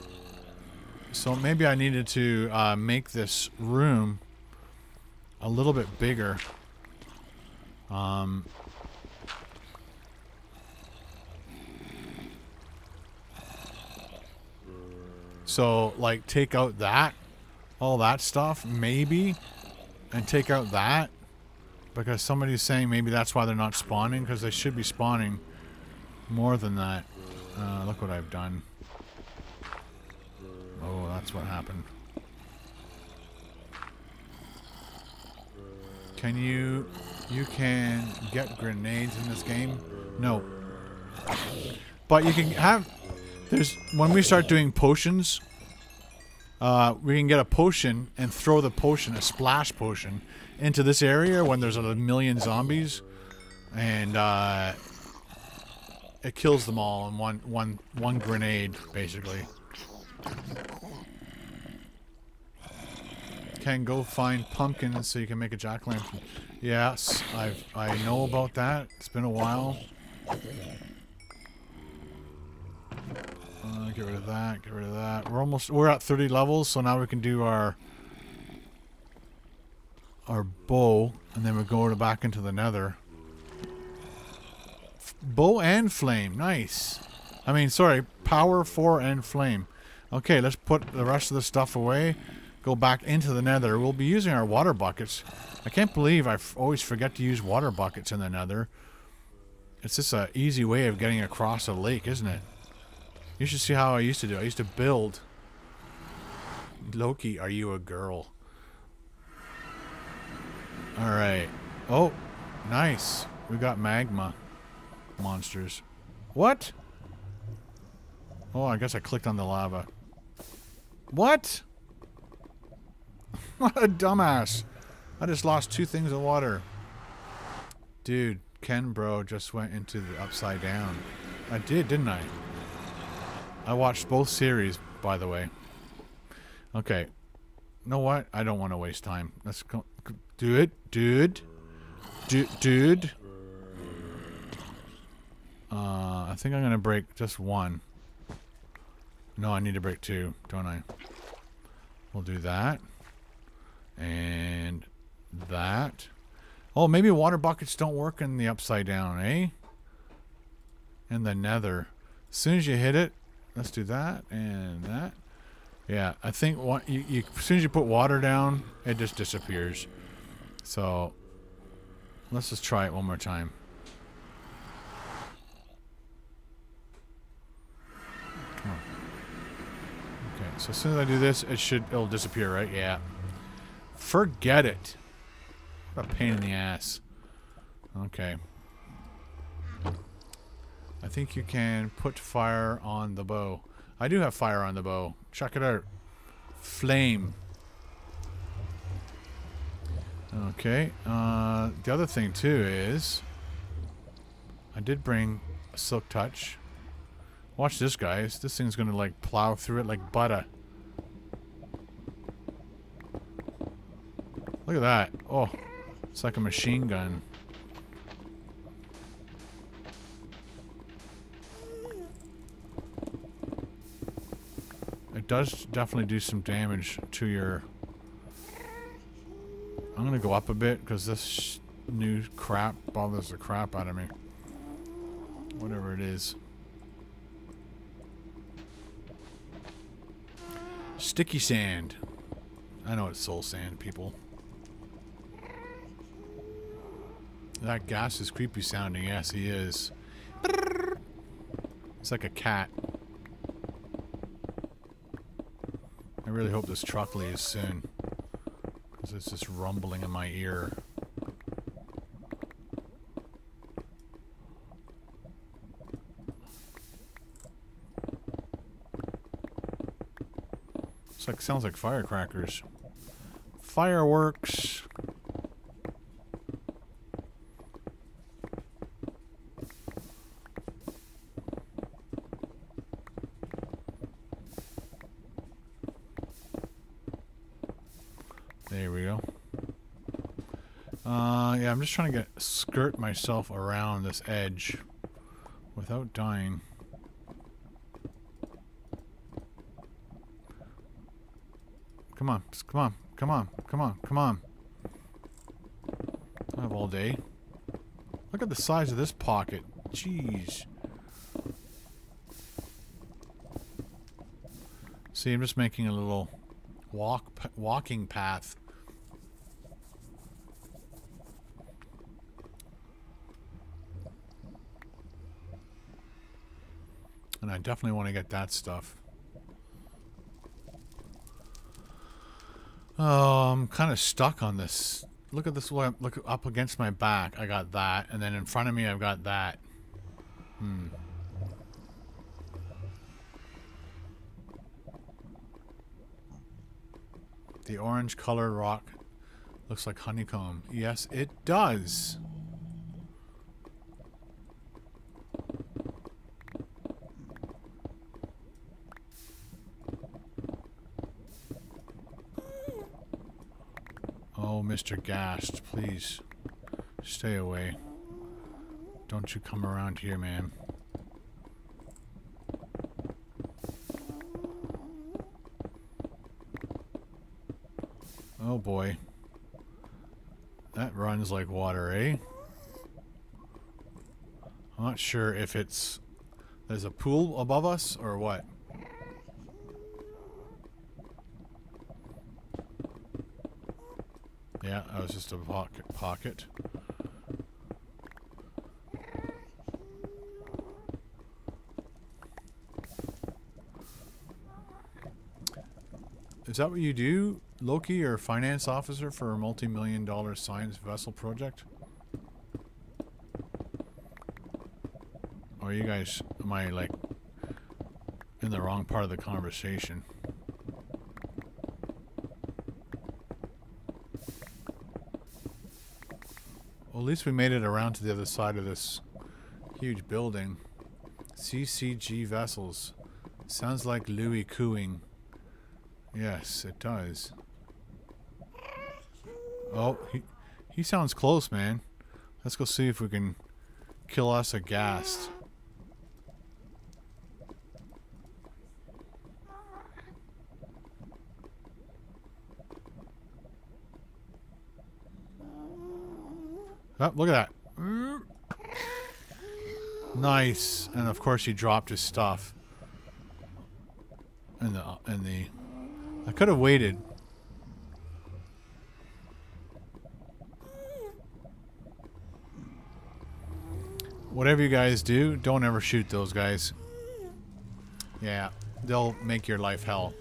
[SPEAKER 1] So maybe I needed to make this room a little bit bigger. So, like, take out that, all that stuff, maybe, and take out that, because somebody's saying maybe that's why they're not spawning, because they should be spawning more than that. Look what I've done. Oh, that's what happened. Can you can get grenades in this game? No. But you can have, when we start doing potions, we can get a potion and throw the potion, a splash potion, into this area when there's a million zombies, and it kills them all in one grenade, basically. Can go find pumpkins so you can make a jack-o'-lantern. Yes, I know about that. It's been a while. Get rid of that. Get rid of that. We're at 30 levels, so now we can do our bow, and then we go back into the Nether. Bow and flame, nice. I mean, sorry, power 4 and flame. Okay, let's put the rest of the stuff away. Go back into the Nether. We'll be using our water buckets. I can't believe I always forget to use water buckets in the Nether. It's just an easy way of getting across a lake, isn't it? You should see how I used to do. I used to build. Loki, are you a girl? Alright. Oh, nice. We got magma monsters. What? Oh, I guess I clicked on the lava. What? What a dumbass. I just lost 2 things of water. Dude, Ken bro just went into the upside down. I did, didn't I? I watched both series, by the way. Okay. You know what? I don't want to waste time. Let's go. Dude. I think I'm going to break just 1. No, I need to break 2, don't I? We'll do that. And that. Oh, maybe water buckets don't work in the upside down, eh? And the nether. As soon as you hit it, let's do that and that. Yeah, I think as soon as you put water down, it just disappears. So, let's just try it one more time. Come on. Okay, so as soon as I do this, it'll disappear, right? Yeah. Forget it. What a pain in the ass. Okay. I think you can put fire on the bow. I do have fire on the bow. Check it out. Flame. Okay. The other thing too is I did bring a silk touch. Watch this, guys. This thing's gonna like plow through it like butter. Look at that. Oh, it's like a machine gun. It does definitely do some damage to your... I'm gonna go up a bit because this new crap bothers the crap out of me. Whatever it is. Sticky sand. I know it's soul sand, people. That gas is creepy sounding. Yes, he is. It's like a cat. I really hope this truck leaves soon, because it's just rumbling in my ear. It's like, sounds like firecrackers. Fireworks. There we go. Yeah, I'm just trying to skirt myself around this edge without dying. Come on, come on, come on, come on, come on. I have all day. Look at the size of this pocket. Jeez. See, I'm just making a little walking path. And I definitely want to get that stuff. Oh, I'm kind of stuck on this. Look at this way. Look up against my back. I got that. And then in front of me, I've got that. The orange colored rock looks like honeycomb. Yes, it does. Oh, Mr. Gast, please stay away. Don't you come around here, man. Oh boy. That runs like water, eh? I'm not sure if there's a pool above us or what. Yeah, that was just a pocket. Is that what you do, Loki, or finance officer for a multi-million-dollar science vessel project? Or you guys, am I like in the wrong part of the conversation? Well, at least we made it around to the other side of this huge building. CCG vessels. Sounds like Louis cooing. Yes, it does. Oh, he sounds close, man. Let's go see if we can kill us a ghast. Oh, look at that. Nice. And of course he dropped his stuff. And I could have waited. Whatever you guys do, don't ever shoot those guys. Yeah, they'll make your life hell.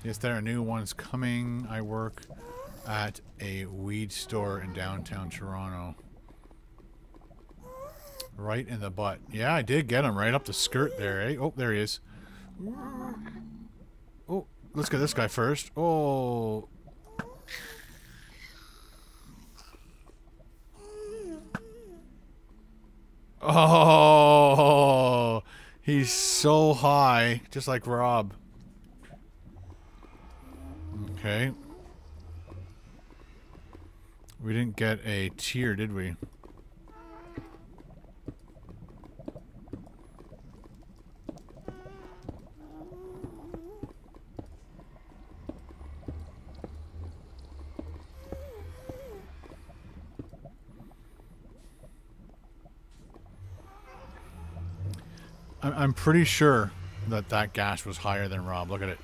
[SPEAKER 1] Yes, there are new ones coming. I work at a weed store in downtown Toronto. Right in the butt. Yeah, I did get him right up the skirt there, eh? Oh, there he is. Oh, let's get this guy first. Oh. Oh, he's so high, just like Rob. Okay. We didn't get a tier, did we? I'm pretty sure that that gas was higher than Rob. Look at it.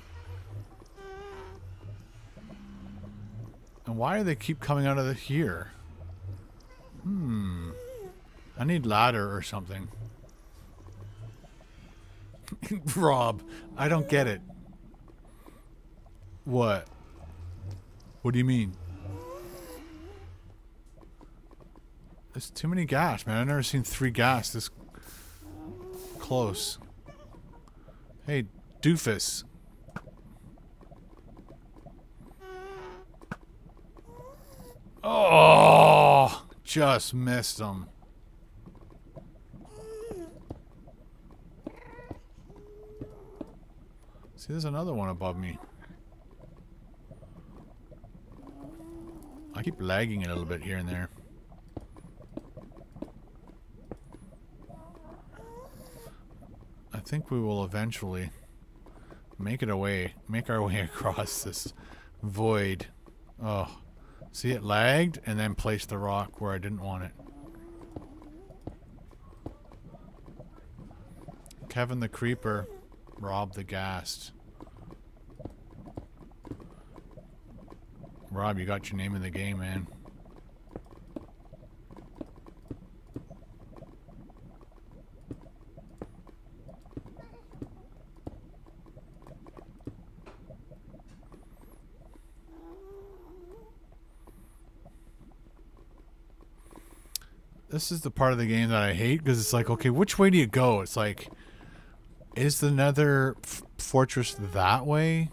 [SPEAKER 1] And why do they keep coming out of here? I need ladder or something. Rob, I don't get it. What? What do you mean? There's too many gas, man. I've never seen 3 gas this close. Hey, doofus. Oh, just missed him. See, there's another one above me. I keep lagging a little bit here and there. I think we will eventually make our way across this void. Oh, see, it lagged and then placed the rock where I didn't want it. Kevin the Creeper, Rob the Ghast. Rob, you got your name in the game, man. This is the part of the game that I hate, because it's like, okay, which way do you go? It's like, is the Nether fortress that way?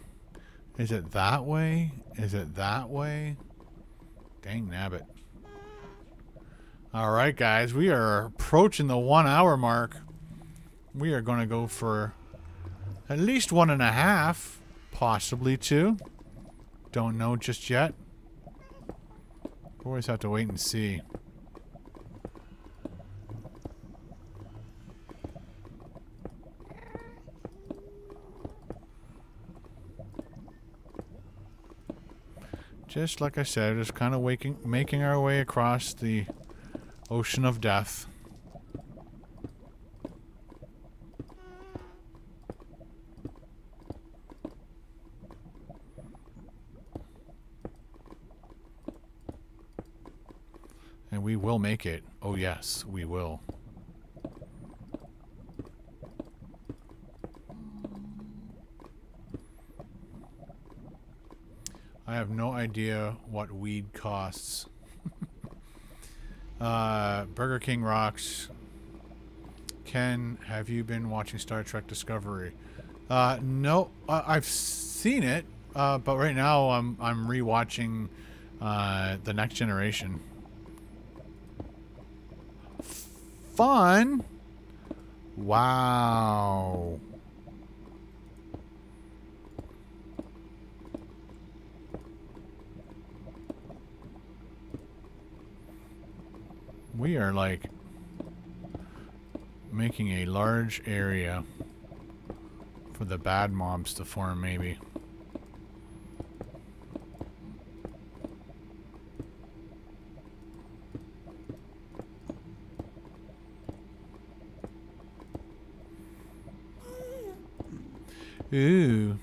[SPEAKER 1] Is it that way? Is it that way? Dang nabbit. Alright, guys, we are approaching the 1 hour mark. We are going to go for at least 1.5, possibly 2. Don't know just yet. Always have to wait and see. Just like I said, just kind of making our way across the ocean of death. And we will make it. Oh yes, we will. I have no idea what weed costs. Burger King rocks. Ken, have you been watching Star Trek Discovery? No, I've seen it, but right now I'm rewatching The Next Generation. Fun. Wow. We are like making a large area for the bad mobs to form, maybe. Ooh.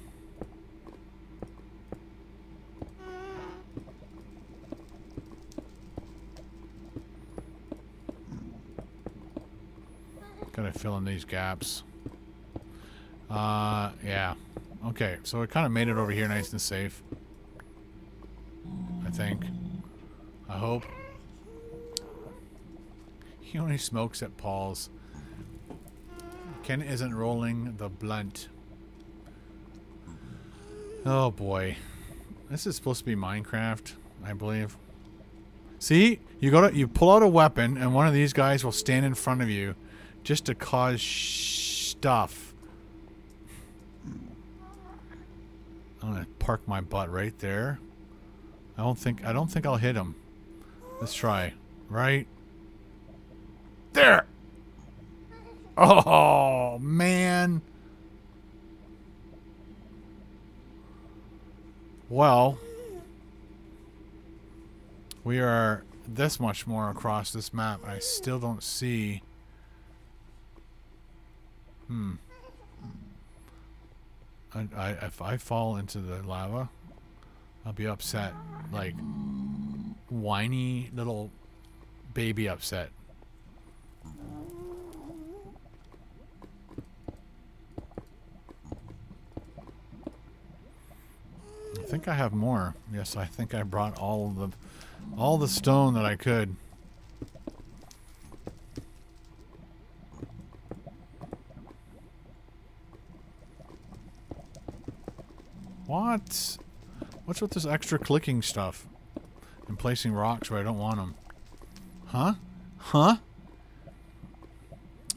[SPEAKER 1] Gotta fill in these gaps. Yeah. Okay, so it kind of made it over here nice and safe. I think. I hope. He only smokes at Paul's. Ken isn't rolling the blunt. Oh boy. This is supposed to be Minecraft, I believe. See? You pull out a weapon and one of these guys will stand in front of you just to cause stuff. I'm gonna park my butt right there. I don't think I'll hit him. Let's try. Right there. Oh man. Well, we are this much more across this map. I still don't see. If I fall into the lava, I'll be upset. Like, whiny little baby upset. I think I have more. Yes, I think I brought all the stone that I could. What? What's with this extra clicking stuff? And placing rocks where I don't want them. Huh? Huh?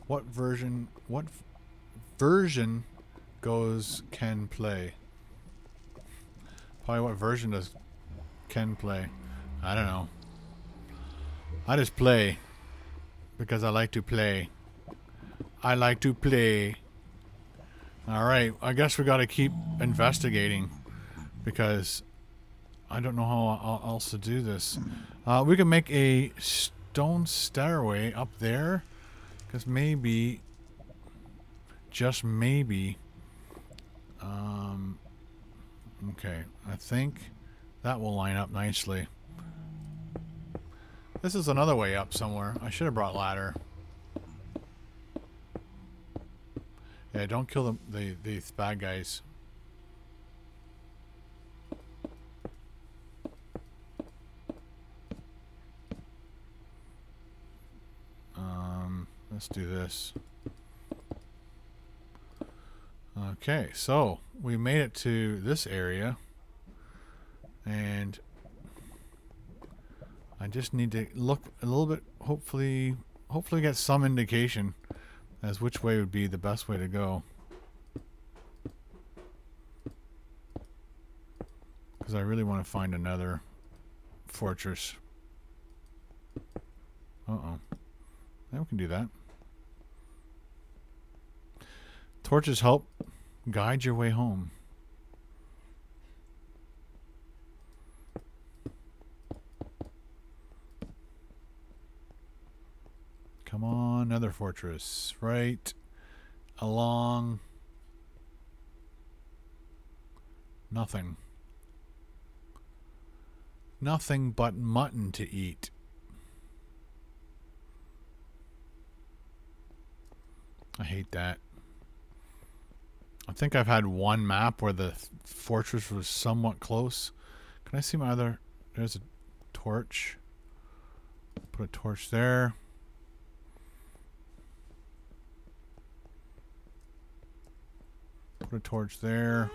[SPEAKER 1] What version goes Ken play? Probably what version does Ken play? I don't know. I just play because I like to play. I like to play. Alright, I guess we gotta keep investigating because I don't know how else to do this. We can make a stone stairway up there because maybe, just maybe, okay, I think that will line up nicely. This is another way up somewhere. I should have brought ladder. Yeah, don't kill these bad guys. Let's do this. Okay, so we made it to this area, and I just need to look a little bit. Hopefully get some indication as which way would be the best way to go. Because I really want to find another fortress. Uh-oh. Yeah, we can do that. Torches help guide your way home. Come on, another fortress. Right along. Nothing. Nothing but mutton to eat. I hate that. I think I've had one map where the fortress was somewhat close. Can I see my other... There's a torch. Put a torch there. Put a torch there.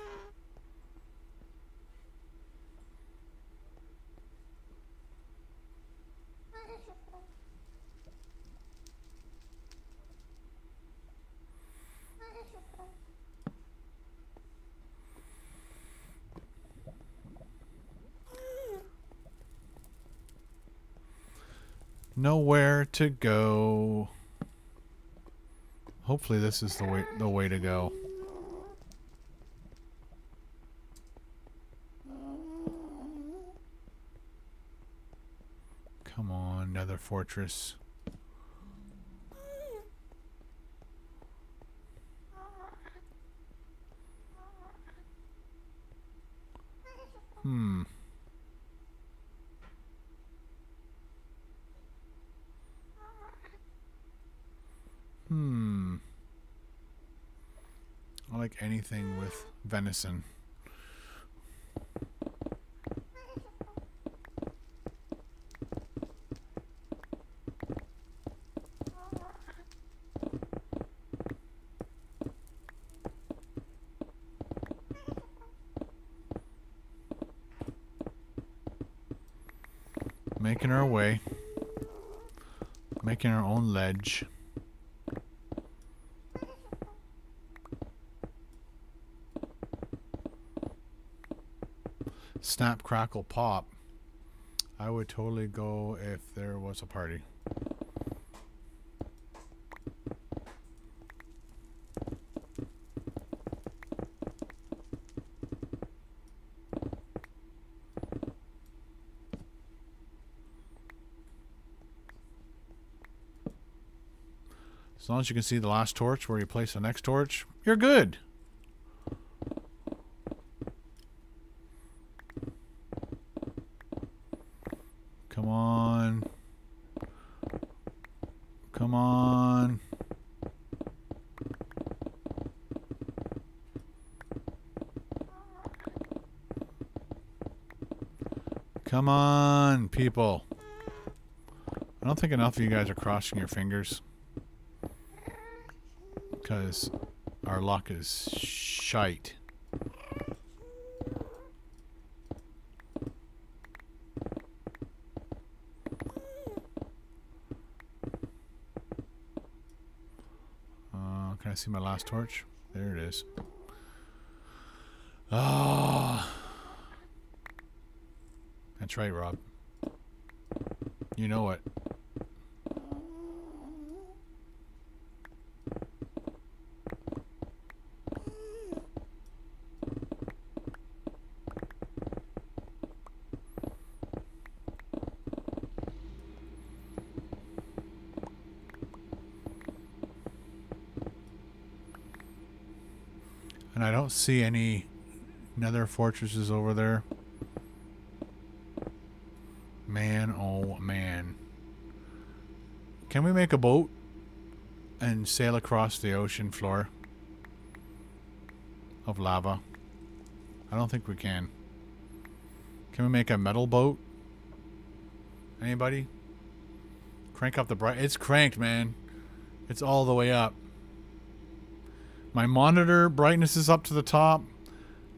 [SPEAKER 1] Nowhere to go. Hopefully this is the way to go. Come on, Nether Fortress. I like anything with venison. Making our way. Making our own ledge. Snap, crackle, pop. I would totally go if there was a party. As long as you can see the last torch where you place the next torch, you're good. Come on. Come on. Come on, people. I don't think enough of you guys are crossing your fingers. Because our luck is shite. Can I see my last torch? There it is. Ah, that's right, Rob. You know it. And I don't see any nether fortresses over there. Man, oh man. Can we make a boat and sail across the ocean floor of lava? I don't think we can. Can we make a metal boat? Anybody? Crank up the bright. It's cranked, man. It's all the way up. My monitor brightness is up to the top.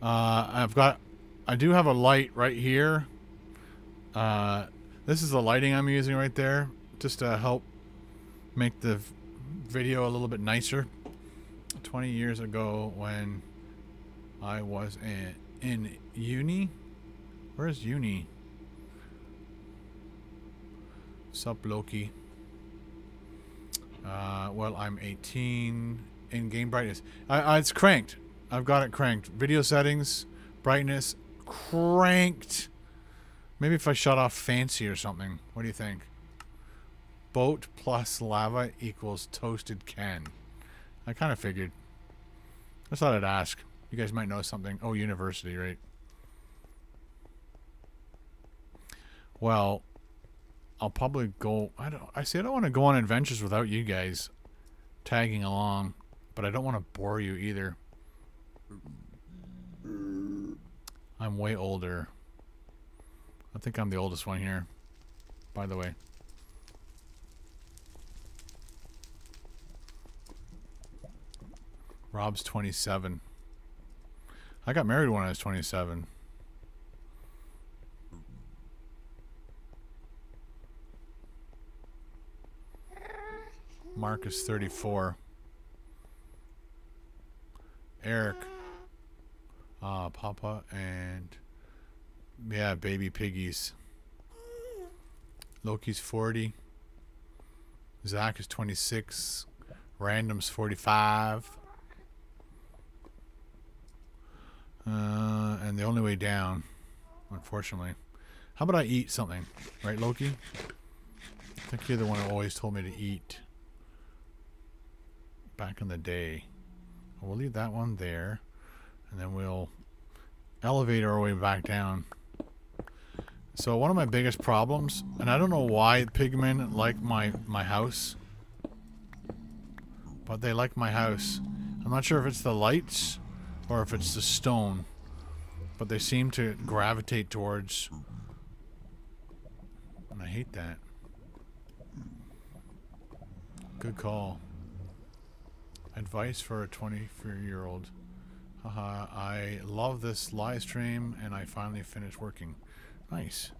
[SPEAKER 1] I do have a light right here. This is the lighting I'm using right there, just to help make the video a little bit nicer. 20 years ago when I was in uni. Where's uni? Sup, Loki? Well, I'm 18. In-game brightness. It's cranked. I've got it cranked. Video settings, brightness, cranked. Maybe if I shut off fancy or something. What do you think? Boat plus lava equals toasted can. I kind of figured. I thought I'd ask. You guys might know something. Oh, university, right? Well, I'll probably go. I don't want to go on adventures without you guys tagging along. But I don't want to bore you either. I'm way older. I think I'm the oldest one here, by the way. Rob's 27. I got married when I was 27. Mark is 34. Eric. Papa and... yeah, baby piggies. Loki's 40. Zach is 26. Random's 45. And the only way down, unfortunately. How about I eat something? Right, Loki? I think you're the one who always told me to eat. Back in the day. We'll leave that one there. And then we'll elevate our way back down. So one of my biggest problems, and I don't know why pigmen like my house, but they like my house. I'm not sure if it's the lights or if it's the stone, but they seem to gravitate towards, and I hate that. Good call. Advice for a 24-year-old. Haha, I love this live stream and I finally finished working. Nice.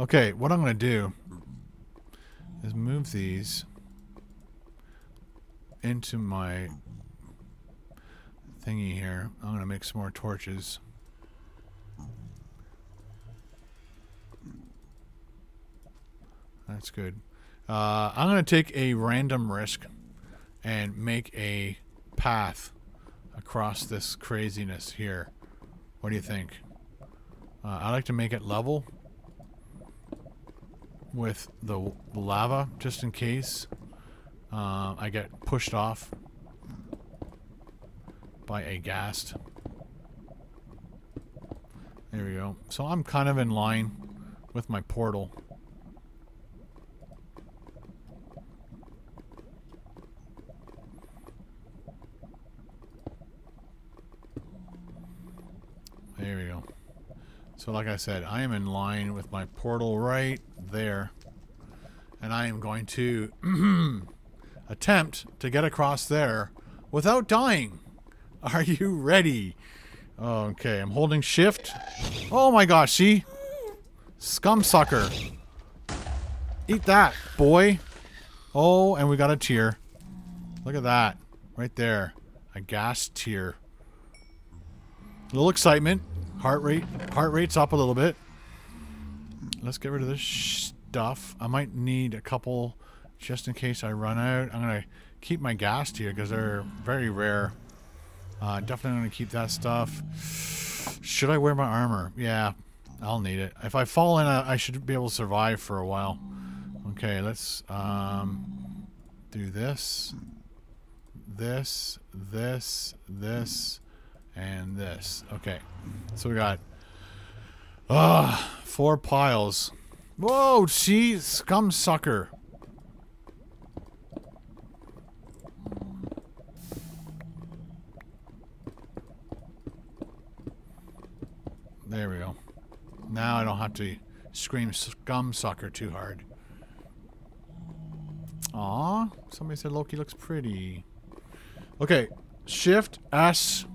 [SPEAKER 1] Okay, what I'm going to do is move these into my thingy here. I'm going to make some more torches. That's good. I'm going to take a random risk and make a path across this craziness here. What do you think? I like to make it level with the lava, just in case I get pushed off by a ghast. There we go. So I'm kind of in line with my portal. There we go. So like I said, I am in line with my portal right there. And I am going to attempt to get across there without dying. Are you ready? Okay, I'm holding shift. Oh my gosh, see? Scum sucker. Eat that, boy. Oh, and we got a tear. Look at that. Right there. A gas tear. A little excitement. Heart rate's up a little bit. Let's get rid of this stuff. I might need a couple just in case I run out. I'm going to keep my gas tear because they're very rare. Definitely going to keep that stuff. Should I wear my armor? Yeah, I'll need it. If I fall in, I should be able to survive for a while. Okay, let's do this, and this. Okay, so we got 4 piles. Whoa, see, scum sucker. There we go. Now I don't have to scream scum sucker too hard. Aw, somebody said Loki looks pretty. Okay, Shift S.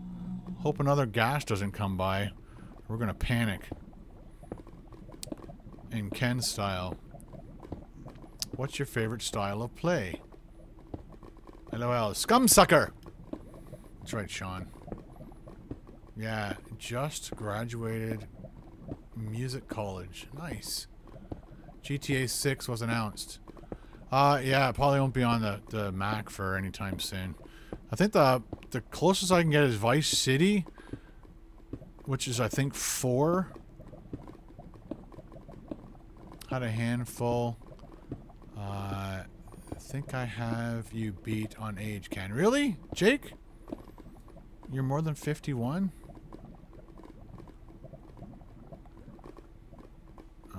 [SPEAKER 1] Hope another gas doesn't come by. We're gonna panic. In Ken style. What's your favorite style of play? LOL. Scum sucker! That's right, Sean. Yeah, just graduated music college. Nice. GTA 6 was announced. Yeah, it probably won't be on the Mac for any time soon. I think the closest I can get is Vice City, which is I think 4. Had a handful. I think I have you beat on age, Ken. Really? Jake? You're more than 51?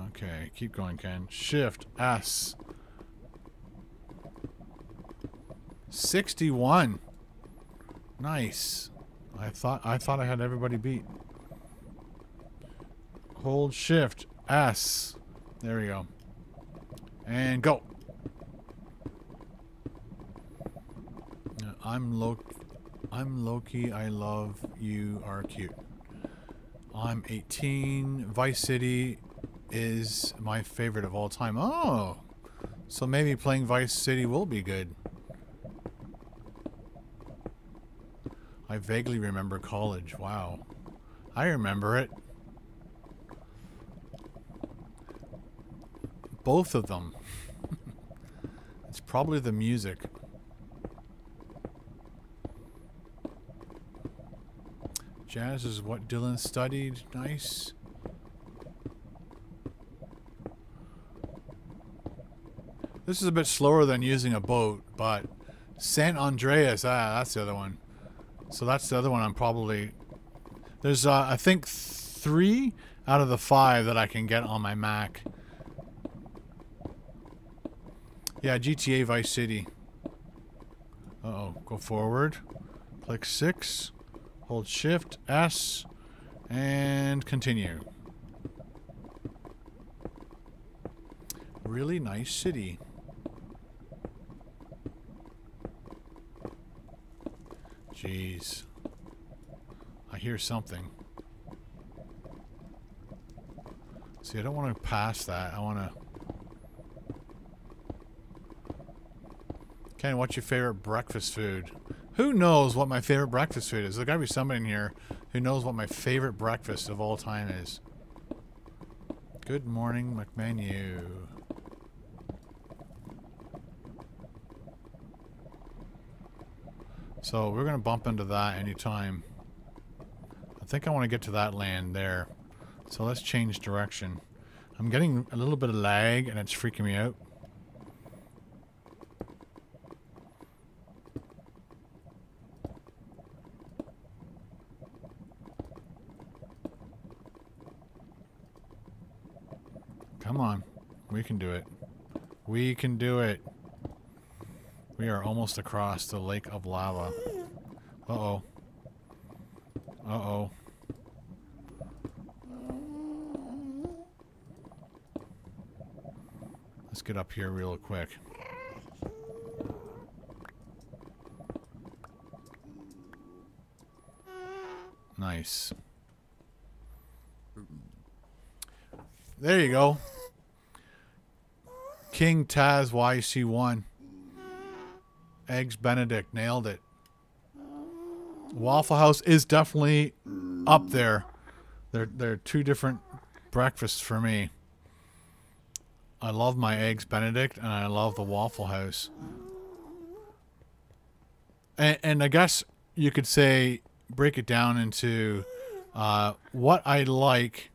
[SPEAKER 1] Okay, keep going, Ken. Shift S. 61. Nice. I thought I had everybody beat. Hold Shift S. There we go. And go. I'm Loki. I love you. Are cute. I'm 18. Vice City is my favorite of all time. Oh, so maybe playing Vice City will be good. I vaguely remember college. Wow. I remember it. Both of them. It's probably the music. Jazz is what Dylan studied. Nice. This is a bit slower than using a boat, but San Andreas, that's the other one. So that's the other one I'm probably... There's, I think, 3 out of the 5 that I can get on my Mac. Yeah, GTA Vice City. Uh-oh. Go forward. Click 6. Hold Shift, S, and continue. Really nice city. Jeez. I hear something. See, I don't want to pass that. I want to... Ken, what's your favorite breakfast food? Who knows what my favorite breakfast food is? There's got to be somebody in here who knows what my favorite breakfast of all time is. Good morning, McMenu. So we're going to bump into that anytime. I think I want to get to that land there. So let's change direction. I'm getting a little bit of lag and it's freaking me out. Come on. We can do it. We can do it. We are almost across the lake of lava. Uh-oh. Uh-oh. Let's get up here real quick. Nice. There you go. King Taz YC1. Eggs Benedict. Nailed it. Waffle House is definitely up there. They're 2 different breakfasts for me. I love my Eggs Benedict and I love the Waffle House. And I guess you could say, break it down into what I like.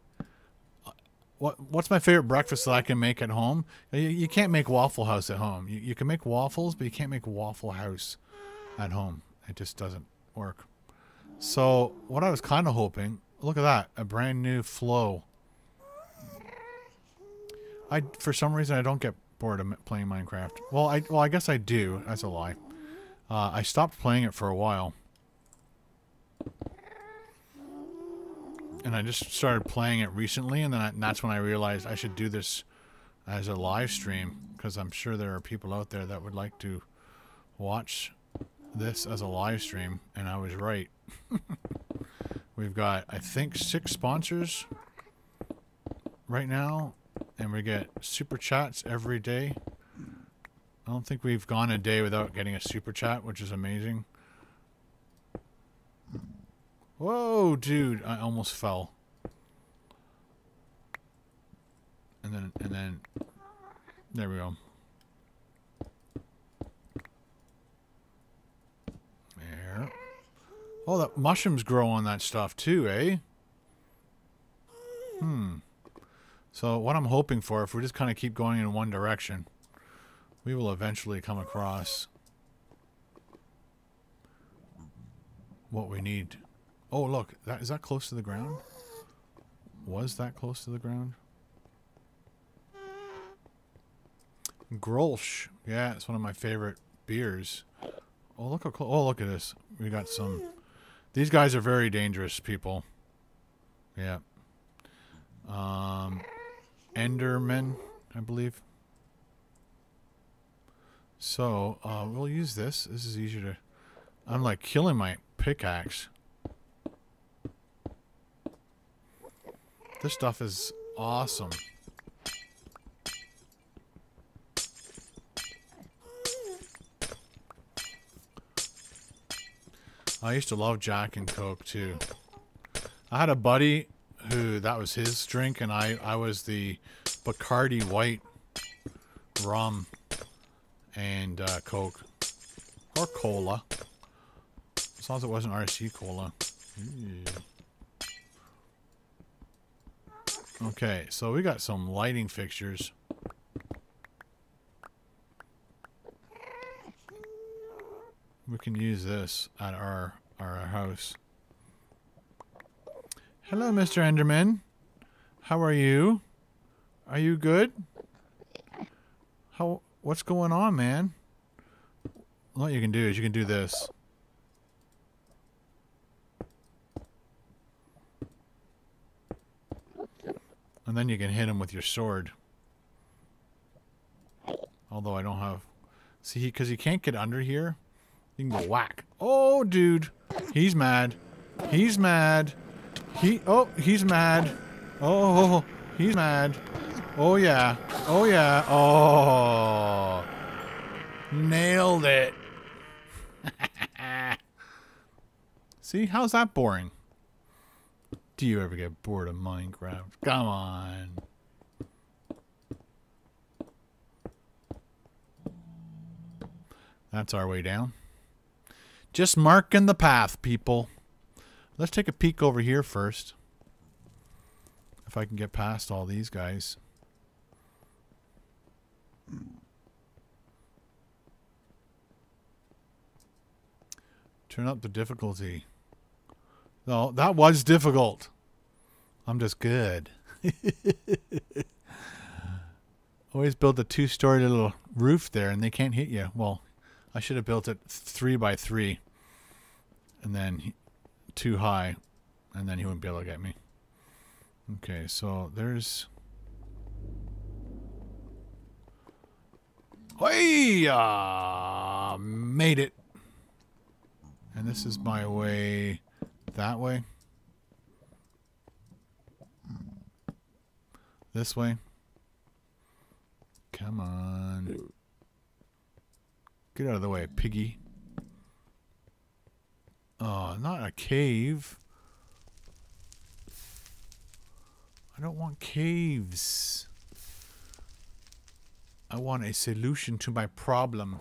[SPEAKER 1] What's my favorite breakfast that I can make at home? You can't make Waffle House at home. You can make waffles, but you can't make Waffle House at home. It just doesn't work. So what I was kind of hoping, look at that, a brand new flow. For some reason I don't get bored of playing Minecraft. Well, I guess I do. That's a lie. I stopped playing it for a while. And I just started playing it recently, and then that's when I realized I should do this as a live stream, because I'm sure there are people out there that would like to watch this as a live stream, and I was right. We've got, I think, 6 sponsors right now, and we get super chats every day. I don't think we've gone a day without getting a super chat, which is amazing. Whoa, dude, I almost fell. And then, there we go. There. Oh, that mushrooms grow on that stuff too, eh? So what I'm hoping for, if we just kind of keep going in one direction, we will eventually come across what we need. Oh, look, is that close to the ground? Was that close to the ground? Grolsch. Yeah, it's one of my favorite beers. Oh, look how close. Oh, look at this. We got some. These guys are very dangerous people. Yeah. Endermen, I believe. So, we'll use this. This is easier to... I'm like killing my pickaxe. This stuff is awesome. I used to love Jack and Coke too. I had a buddy who that was his drink, and I was the Bacardi white rum and Coke or cola, as long as it wasn't RC cola. Okay, so we got some lighting fixtures. We can use this at our house. Hello, Mr. Enderman. How are you? Are you good? What's going on, man? What you can do is you can do this. And then you can hit him with your sword. Although I don't have... See, because he can't get under here. You can go whack. Oh, dude. He's mad. He's mad. He's mad. Oh, he's mad. Oh, yeah. Oh, yeah. Oh. Nailed it. See, how's that boring? Do you ever get bored of Minecraft? Come on. That's our way down. Just marking the path, people. Let's take a peek over here first. If I can get past all these guys. Turn up the difficulty. No, that was difficult. I'm just good. Always build a 2-story little roof there and they can't hit you. Well, I should have built it 3 by 3 and then too high, and then he wouldn't be able to get me. Okay, so there's... Hey! Made it. And this is my way that way. This way. Come on. Get out of the way, piggy. Oh, not a cave. I don't want caves. I want a solution to my problem.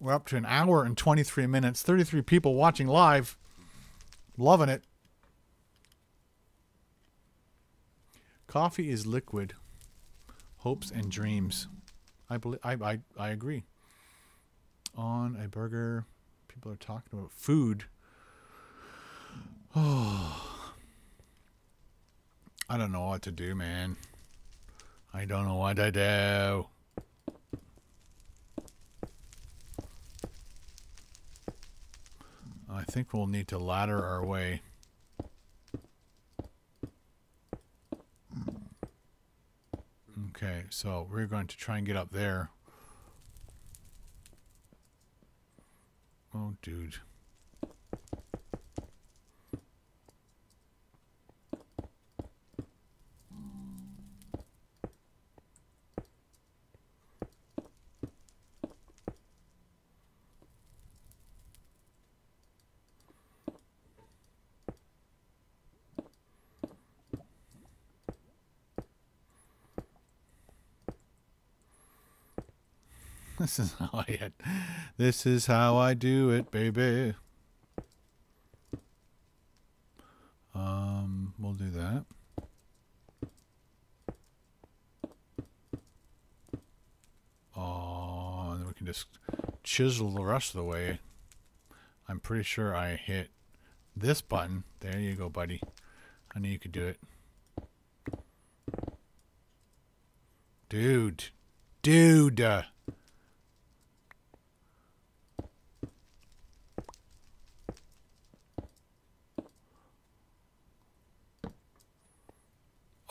[SPEAKER 1] We're up to 1 hour and 23 minutes. 33 people watching live. Loving it. Coffee is liquid. Hopes and dreams. I agree. On a burger. People are talking about food. Oh. I don't know what to do, man. I don't know what to do. I think we'll need to ladder our way. Okay, so we're going to try and get up there. Oh, dude. This is how I do it, baby. We'll do that. Oh, and then we can just chisel the rest of the way. I'm pretty sure I hit this button. There you go, buddy. I knew you could do it. Dude. Dude.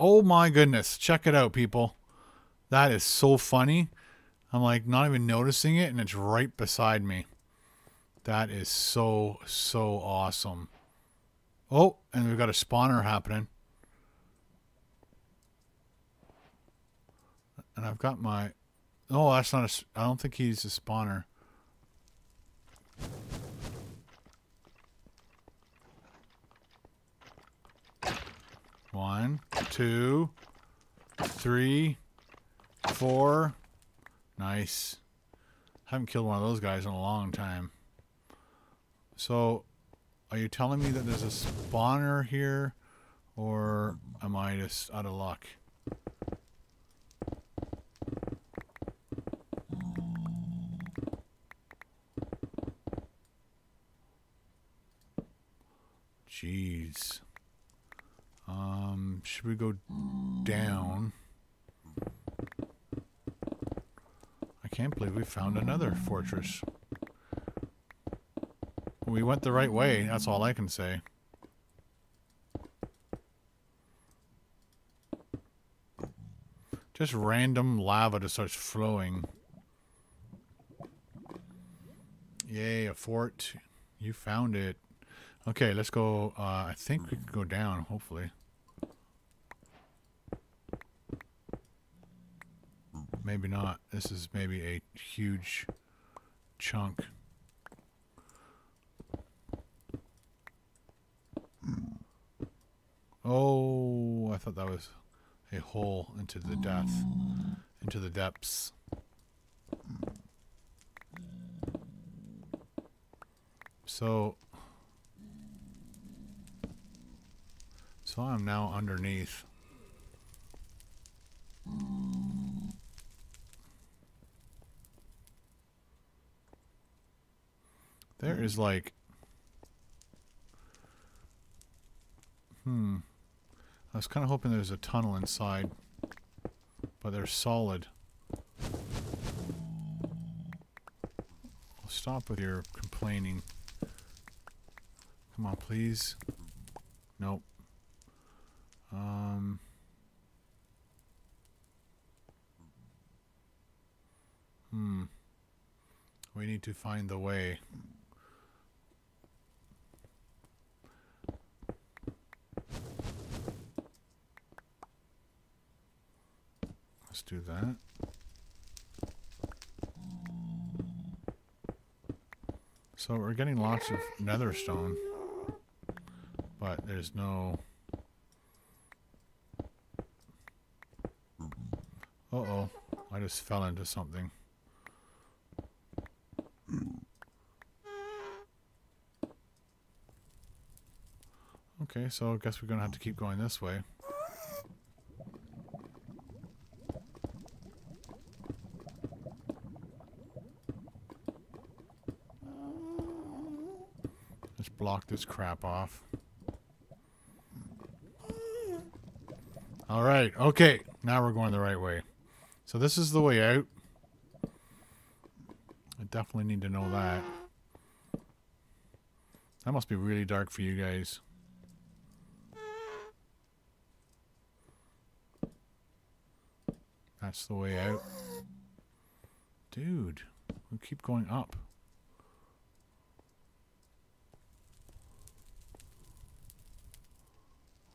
[SPEAKER 1] Oh my goodness. Check it out, people. That is so funny. I'm like not even noticing it, and it's right beside me. That is so, so awesome. Oh, and we've got a spawner happening. And I've got my... Oh, that's not a... I don't think he's a spawner. One, two, three, four. Nice. Haven't killed one of those guys in a long time. So, are you telling me that there's a spawner here? Or am I just out of luck? Jeez. Should we go down? I can't believe we found another fortress. We went the right way, that's all I can say. Just random lava just starts flowing. Yay, a fort. You found it. Okay, let's go. I think we can go down, hopefully. Maybe not. This is maybe a huge chunk. Oh, I thought that was a hole into the depths. So I'm now underneath. There is like... I was kind of hoping there's a tunnel inside, but they're solid. I'll stop with your complaining. Come on, please. Nope. We need to find the way. Let's do that. So we're getting lots of nether stone, but there's no... Uh-oh, I just fell into something. Okay, so I guess we're gonna have to keep going this way. Let's block this crap off. Alright, okay, now we're going the right way. So this is the way out. I definitely need to know that. That must be really dark for you guys. That's the way out. Dude, we keep going up.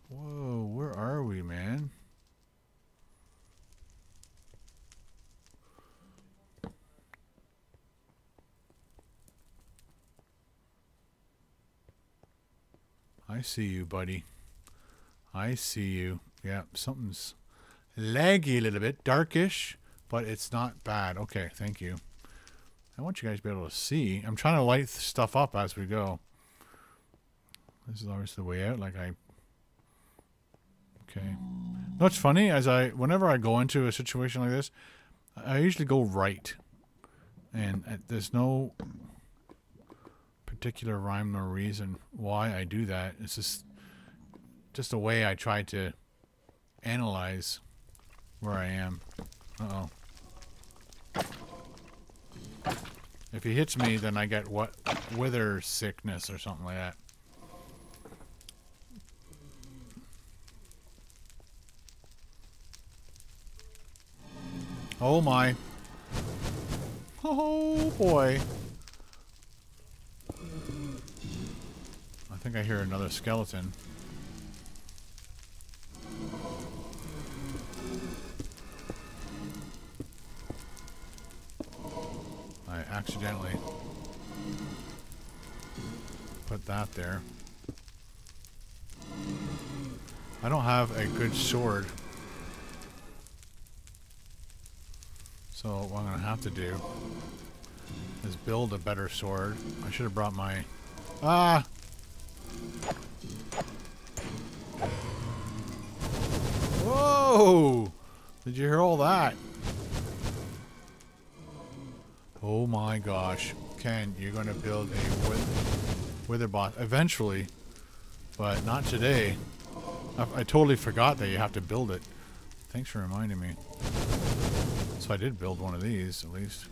[SPEAKER 1] Whoa, where are we, man? I see you, buddy. I see you. Yeah, something's laggy a little bit, darkish, but it's not bad. Okay, thank you. I want you guys to be able to see. I'm trying to light stuff up as we go. This is always the way out, like I... Okay. You know what's funny? Whenever I go into a situation like this, I usually go right. And there's no particular rhyme or reason why I do that. It's just a way I try to analyze where I am. Uh-oh. If he hits me, then I get wither sickness or something like that. Oh my. Oh boy. I think I hear another skeleton. I accidentally put that there. I don't have a good sword. So what I'm going to have to do is build a better sword. I should have brought my... Ah! Whoa! Did you hear all that? Oh my gosh. Ken, you're going to build a wither boss eventually, but not today. I totally forgot that you have to build it. Thanks for reminding me. So I did build one of these, at least.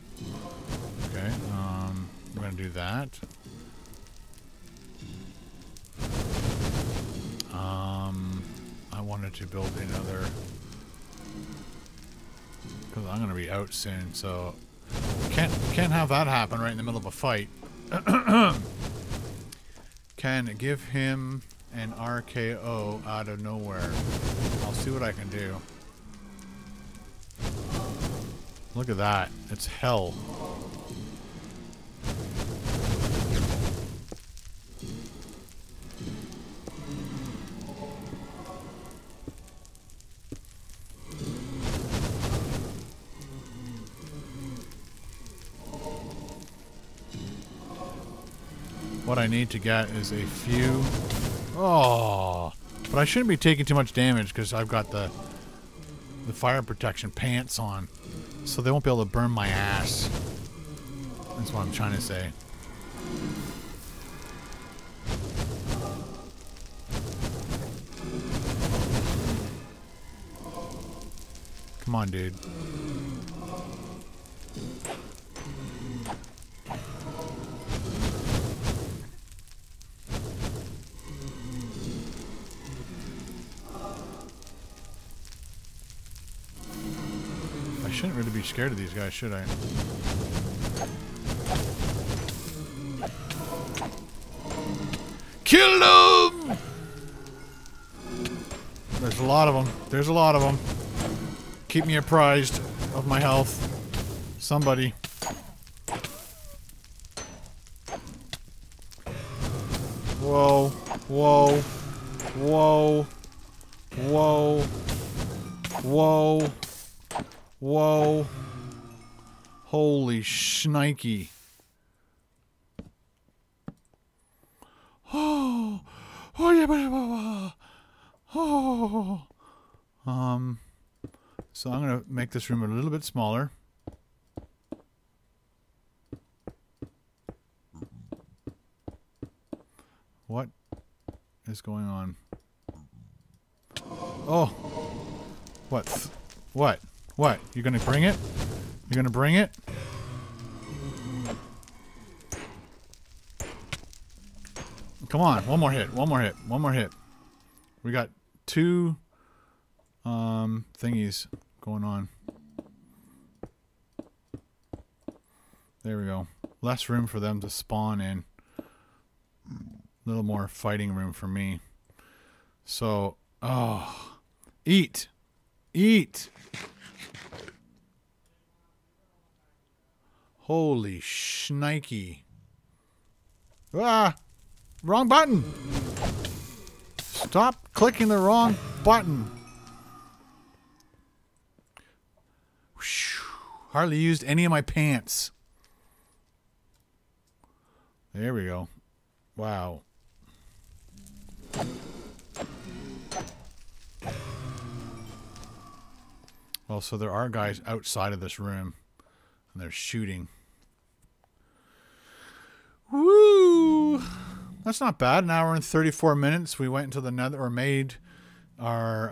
[SPEAKER 1] Okay, we're going to do that. I wanted to build another, because I'm going to be out soon, so can't have that happen right in the middle of a fight. Can give him an RKO out of nowhere. I'll see what I can do. Look at that. It's hell. What I need to get is a few... Oh! But I shouldn't be taking too much damage because I've got the fire protection pants on. So they won't be able to burn my ass. That's what I'm trying to say. Come on, dude. I shouldn't really be scared of these guys, should I? Kill them! There's a lot of them. There's a lot of them. Keep me apprised of my health. Somebody. Whoa. Whoa. Whoa. Whoa. Whoa. Whoa. Holy shnikey. Oh. Oh yeah. Oh. So I'm going to make this room a little bit smaller. What is going on? Oh. What? What? What? You're going to bring it? You're going to bring it? Come on. One more hit. One more hit. One more hit. We got two thingies going on. There we go. Less room for them to spawn in. A little more fighting room for me. So, oh. Eat. Eat. Holy shnikey. Ah! Wrong button! Stop clicking the wrong button. Hardly used any of my pants. There we go. Wow. Well, so there are guys outside of this room, and they're shooting. Woo! That's not bad. An hour and 34 minutes. We went into the Nether, or made our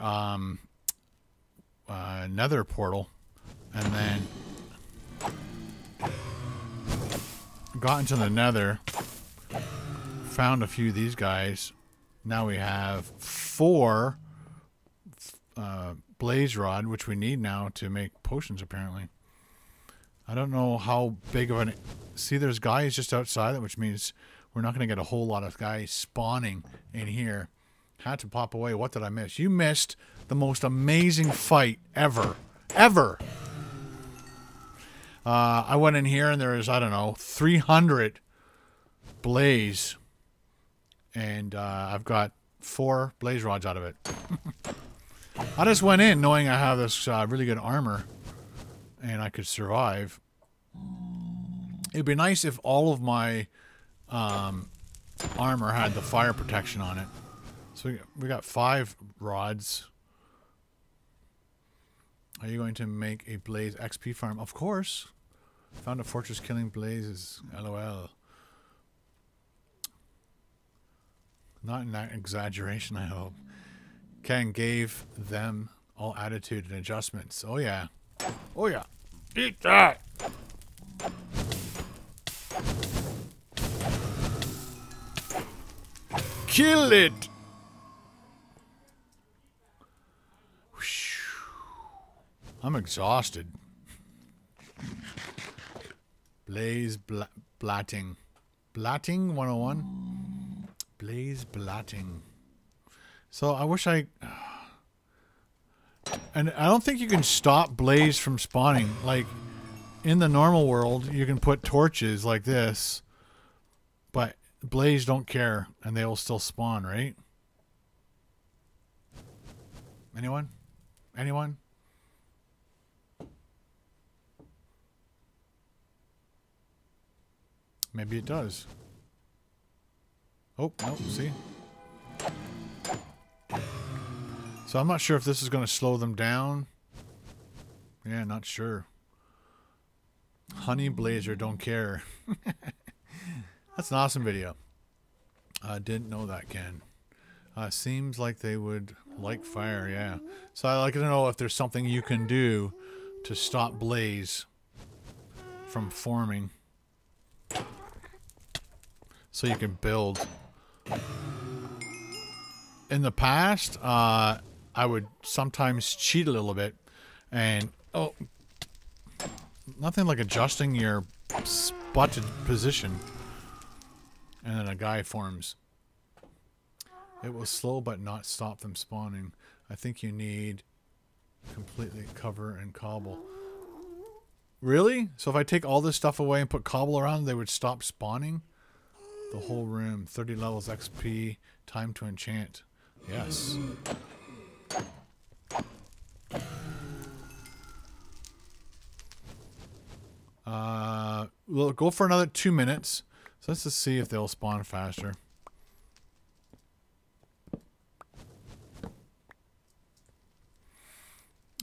[SPEAKER 1] Nether portal, and then got into the Nether, found a few of these guys. Now we have 4 blaze rod, which we need now to make potions, apparently. I don't know how big of an... See, there's guys just outside, which means we're not going to get a whole lot of guys spawning in here. Had to pop away. What did I miss? You missed the most amazing fight ever. Ever! I went in here and there was, I don't know, 300 blaze. And I've got 4 blaze rods out of it. I just went in knowing I have this really good armor and I could survive. It'd be nice if all of my armor had the fire protection on it. So we got 5 rods. Are you going to make a blaze XP farm? Of course. Found a fortress killing blazes. LOL. Not in that exaggeration, I hope. Ken gave them all attitude and adjustments. Oh yeah. Oh yeah. Eat that! Kill it! I'm exhausted. Blaze blatting. Blatting 101? Blaze blatting. So I wish I... And I don't think you can stop blaze from spawning. Like, in the normal world, you can put torches like this. But blaze don't care, and they will still spawn, right? Anyone? Anyone? Maybe it does. Oh, no, see? So I'm not sure if this is going to slow them down. Yeah, not sure. Honey Blazer, don't care. That's an awesome video. I didn't know that, Ken. Seems like they would like fire, yeah. So I'd like to know if there's something you can do to stop blaze from forming. So you can build. In the past, I would sometimes cheat a little bit. And, oh, nothing like adjusting your spotted position. And then a guy forms. It will slow but not stop them spawning. I think you need completely cover and cobble. Really? So if I take all this stuff away and put cobble around, they would stop spawning? The whole room. 30 levels XP. Time to enchant. Yes. We'll go for another 2 minutes. So let's just see if they'll spawn faster.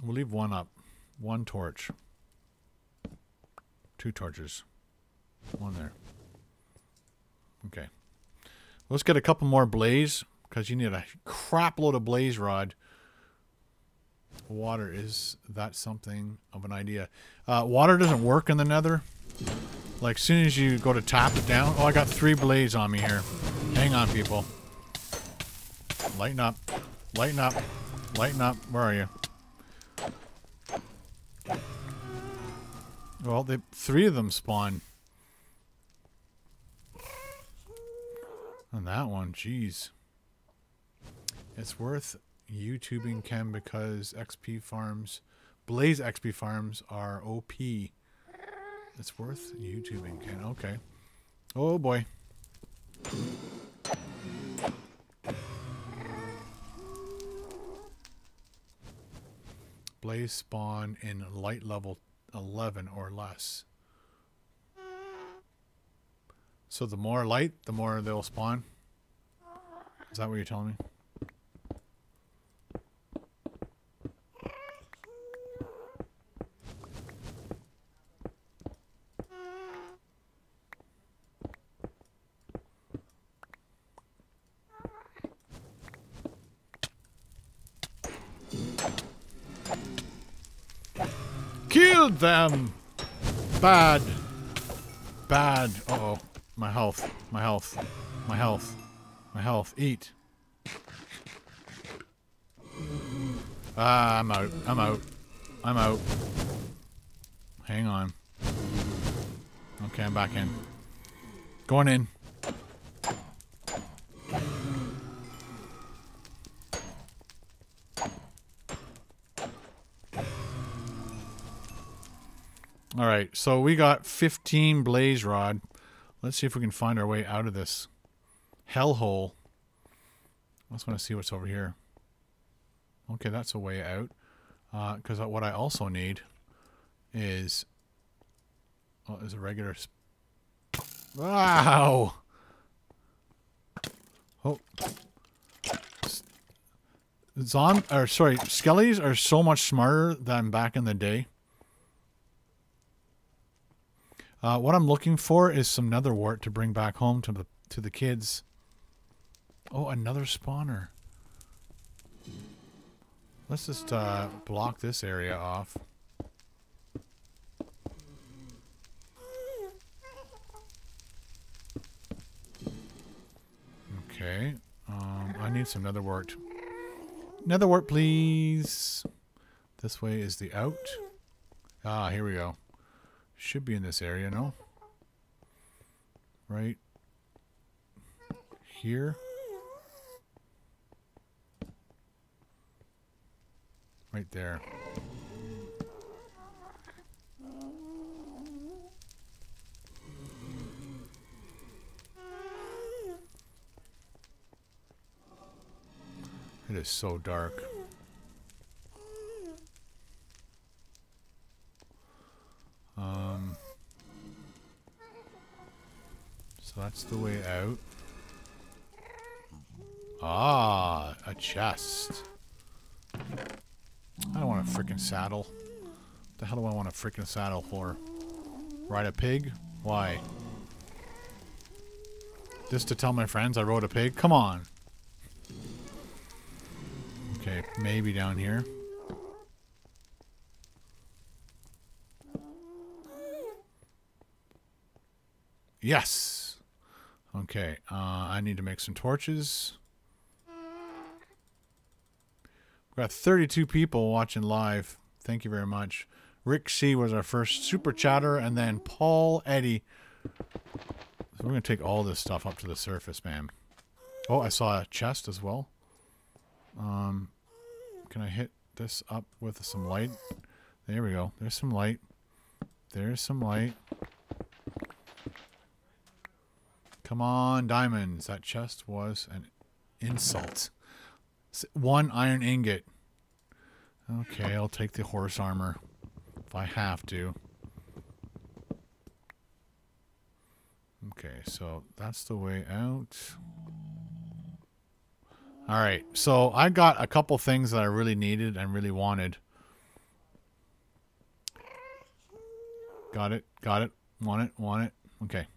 [SPEAKER 1] We'll leave one up. 1 torch. 2 torches. 1 there. Okay. Let's get a couple more blaze, because you need a crap load of blaze rod. Water, is that something of an idea? Water doesn't work in the Nether. Like, as soon as you go to tap it down... Oh, I got 3 blaze on me here. Hang on, people. Lighten up. Lighten up. Lighten up. Where are you? Well, 3 of them spawn. And that one, jeez. It's worth YouTubing, Ken, because XP farms, Blaze XP farms are OP. It's worth YouTubing, Ken. Okay. Oh boy. Blaze spawn in light level 11 or less. So the more light, the more they'll spawn? Is that what you're telling me? Killed them! Bad. Bad. Uh-oh. My health. My health. My health. My health. Eat. I'm out. I'm out. I'm out. Hang on. Okay, I'm back in. Going in. Alright, so we got 15 blaze rod. Let's see if we can find our way out of this hellhole. I just want to see what's over here. Okay, that's a way out. Because what I also need is... Oh, is a regular... Wow! Oh. Skellies are so much smarter than back in the day. What I'm looking for is some nether wart to bring back home to the kids. Oh, another spawner. Let's just block this area off. Okay. I need some nether wart. Nether wart, please. This way is the out. Ah, here we go. Should be in this area, no? Right here. Right there. It is so dark. So that's the way out. Ah, a chest. I don't want a freaking saddle. What the hell do I want a freaking saddle for? Ride a pig? Why? Just to tell my friends I rode a pig? Come on. Okay, maybe down here. Yes! Okay, I need to make some torches. We've got 32 people watching live. Thank you very much. Rick C was our first super chatter, and then Paul Eddy. So we're going to take all this stuff up to the surface, man. Oh, I saw a chest as well. Can I hit this up with some light? There we go. There's some light. There's some light. Come on, diamonds. That chest was an insult. 1 iron ingot. Okay, I'll take the horse armor if I have to. Okay, so that's the way out. Alright, so I got a couple things that I really needed and really wanted. Got it, got it. Want it, want it. Okay.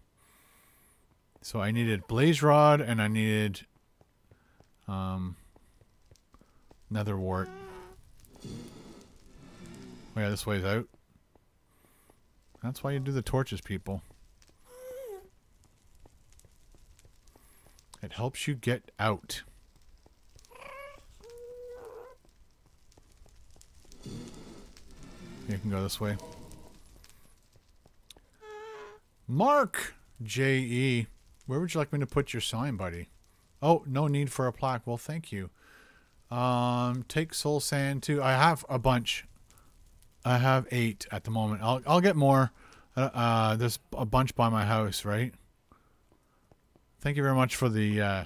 [SPEAKER 1] So I needed blaze rod and I needed nether wart. Oh yeah, this way's out. That's why you do the torches, people. It helps you get out. You can go this way. Mark J.E. Where would you like me to put your sign, buddy? Oh, no need for a plaque. Well, thank you. Take soul sand too. I have a bunch. I have 8 at the moment. I'll get more. There's a bunch by my house, right? Thank you very much for the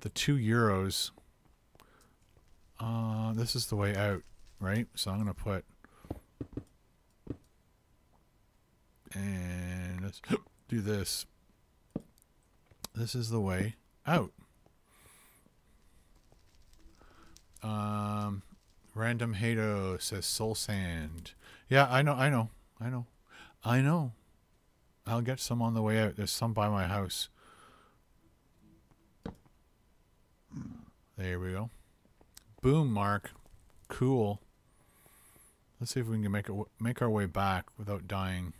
[SPEAKER 1] €2. This is the way out, right? So I'm gonna put, and let's do this. This is the way out. Random Hato says soul sand. Yeah, I know. I'll get some on the way out. There's some by my house. There we go. Boom, Mark. Cool. Let's see if we can make our way back without dying.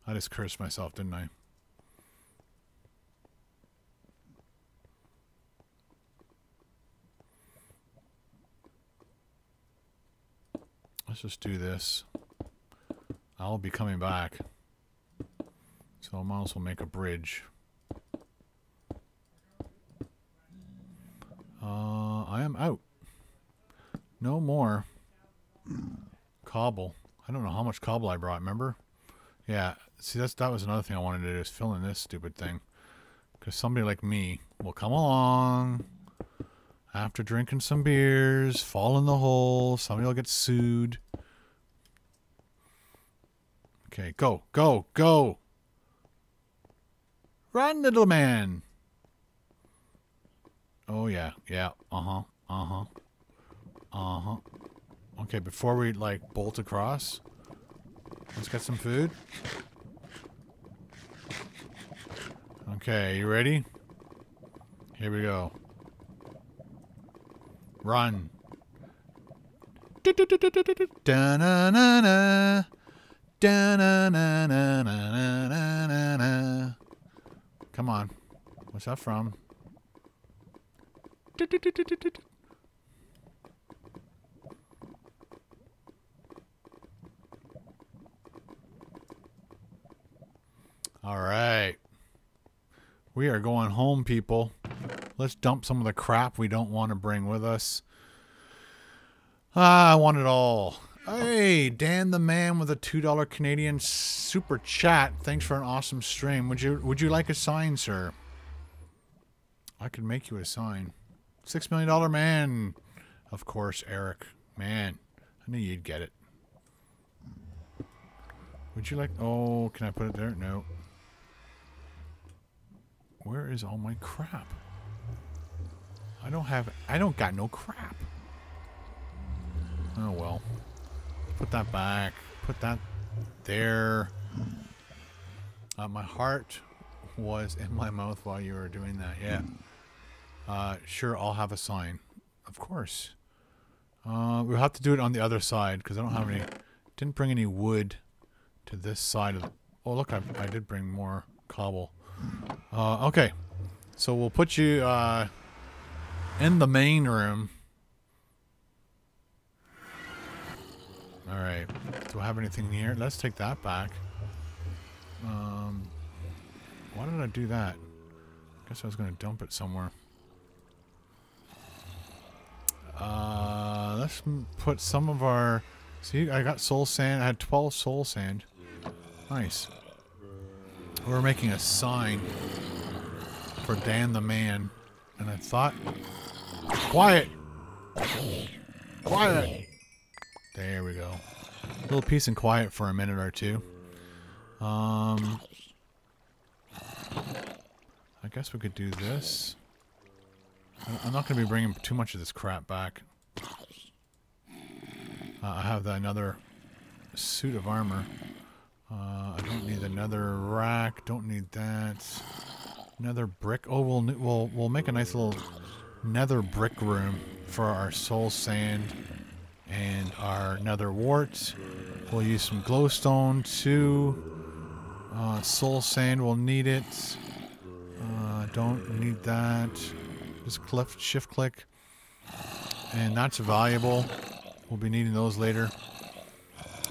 [SPEAKER 1] I just cursed myself, didn't I? Let's just do this. I'll be coming back. So I might as well make a bridge. I am out. No more cobble. I don't know how much cobble I brought, remember? Yeah, see, that was another thing I wanted to do, is fill in this stupid thing. Because somebody like me will come along after drinking some beers, fall in the hole, somebody will get sued. Okay, go, go, go! Run, little man! Oh, yeah, yeah, uh-huh, uh-huh, uh-huh. Okay, before we, like, bolt across, let's get some food. Okay, you ready? Here we go. Run. Da-na-na-na. Da-na-na-na-na-na-na-na. Come on. What's that from? All right. We are going home, people. Let's dump some of the crap we don't want to bring with us. I want it all. Hey, Dan the Man with a $2 Canadian super chat. Thanks for an awesome stream. Would you like a sign, sir? I could make you a sign. $6 million man. Of course, Eric. Man, I knew you'd get it. Would you like... Oh, can I put it there? No. Where is all my crap? I don't got no crap. Oh well. Put that back. Put that there. My heart was in my mouth while you were doing that. Yeah. Sure, I'll have a sign. Of course. We'll have to do it on the other side because I don't have any... Didn't bring any wood to this side of the... Oh, look, I did bring more cobble. Okay. So we'll put you in the main room. Alright. Do I have anything here? Let's take that back. Why did I do that? I guess I was going to dump it somewhere. Let's put some of our... See, I got soul sand. I had 12 soul sand. Nice. We're making a sign for Dan the Man. And I thought... Quiet! Quiet! There we go. A little peace and quiet for a minute or two. I guess we could do this. I'm not going to be bringing too much of this crap back. I have another suit of armor. I don't need another rack. Don't need that. Another brick. Oh, we'll make a nice little nether brick room for our soul sand and our nether wart. We'll use some glowstone too. Soul sand, we'll need it. Don't need that. Just shift click. And that's valuable. We'll be needing those later.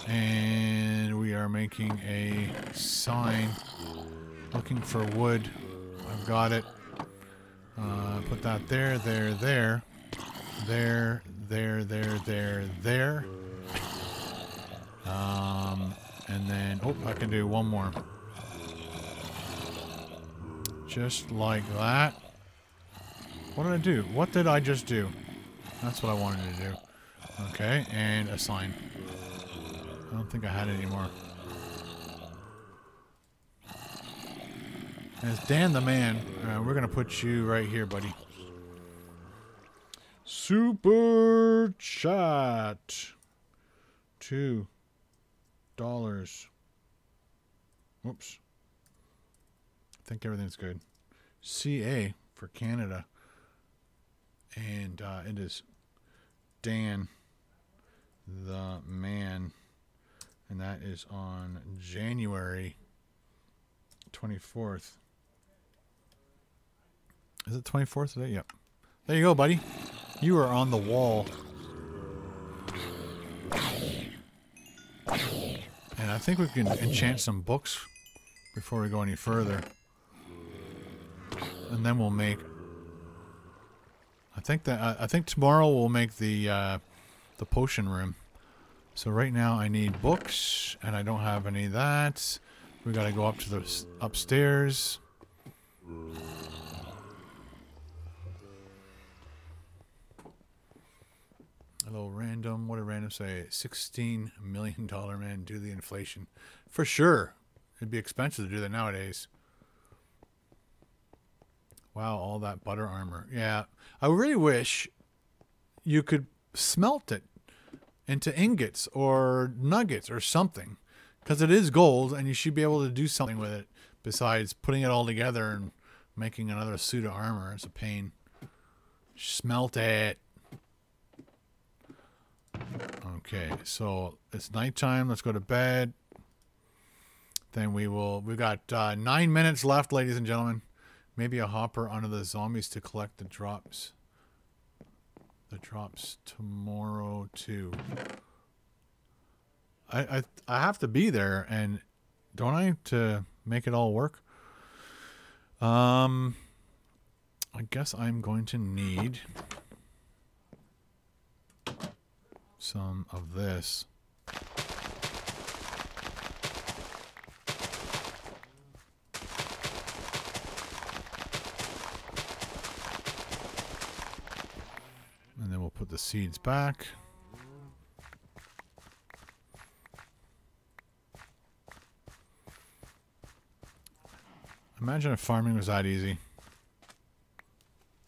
[SPEAKER 1] And we are making a sign. Looking for wood. I've got it. Put that there, there, there. There, there, there, there, there. And then, oh, I can do one more. Just like that. What did I do? What did I just do? That's what I wanted to do. Okay, and a sign. I don't think I had it anymore. As Dan the Man, we're going to put you right here, buddy. Super chat. $2. Whoops. I think everything's good. CA for Canada. And it is Dan the Man. And that is on January 24th. Is it 24th today? Yep. There you go, buddy. You are on the wall. And I think we can enchant some books before we go any further. And then we'll make... I think tomorrow we'll make the potion room. So right now I need books, and I don't have any of that. We gotta go up to the upstairs. Hello, random. What did random say? $16 million man, due to the inflation. For sure. It'd be expensive to do that nowadays. Wow, all that butter armor. Yeah. I really wish you could smelt it into ingots or nuggets or something. Because it is gold, and you should be able to do something with it besides putting it all together and making another suit of armor. It's a pain. Smelt it. Okay, so it's nighttime. Let's go to bed. Then we've got 9 minutes left, ladies and gentlemen. Maybe a hopper onto the zombies to collect the drops. The drops tomorrow too. I have to be there, and don't I, to make it all work? I guess I'm going to need some of this. And then we'll put the seeds back. Imagine if farming was that easy.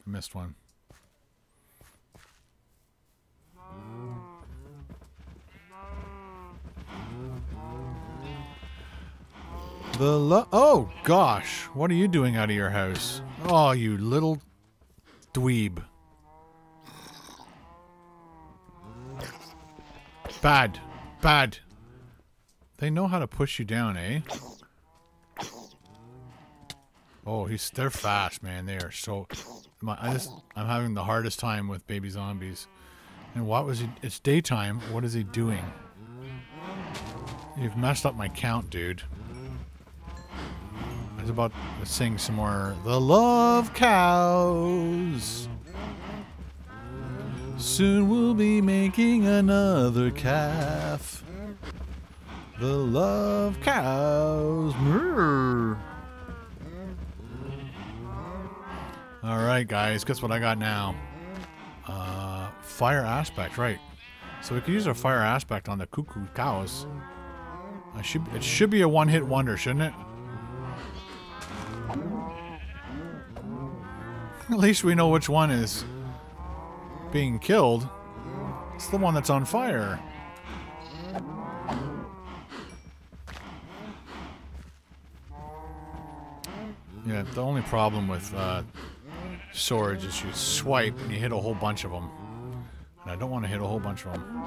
[SPEAKER 1] I missed one. Oh gosh, what are you doing out of your house? Oh, you little dweeb. Bad. Bad. They know how to push you down, eh? Oh, they're fast, man. They are so... I'm having the hardest time with baby zombies. And what was he... It's daytime. What is he doing? You've messed up my count, dude. I was about to sing some more... The love cows. Soon we'll be making another calf. The love cows. Murr. Alright guys, guess what I got now? Fire aspect, right. So we could use our fire aspect on the cuckoo cows. It should be a one-hit wonder, shouldn't it? At least we know which one is being killed. It's the one that's on fire. Yeah, the only problem with swords is you swipe and you hit a whole bunch of them. And I don't want to hit a whole bunch of them.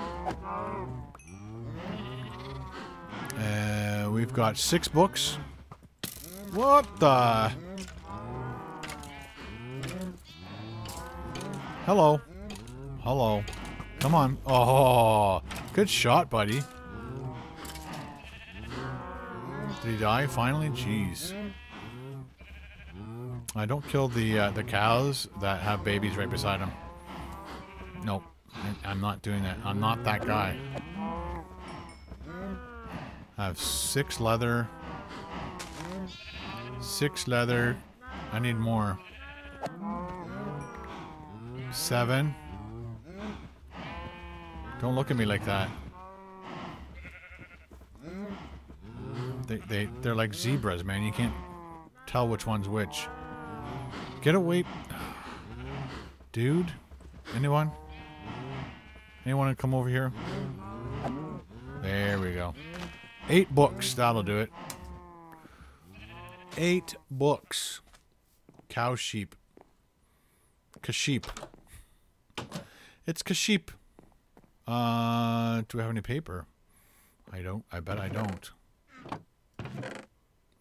[SPEAKER 1] We've got 6 books. What the? Hello. Hello. Come on. Oh, good shot, buddy. Did he die finally? Jeez. I don't kill the cows that have babies right beside them. Nope. I'm not doing that. I'm not that guy. I have 6 leather. 6 leather. I need more. 7. Don't look at me like that. They're like zebras, man. You can't tell which one's which. Get away. Dude? Anyone? Anyone come over here? There we go. 8 books. That'll do it. 8 books. Cow sheep. Kasheep. It's Kasheep. Do we have any paper? I don't. I bet I don't.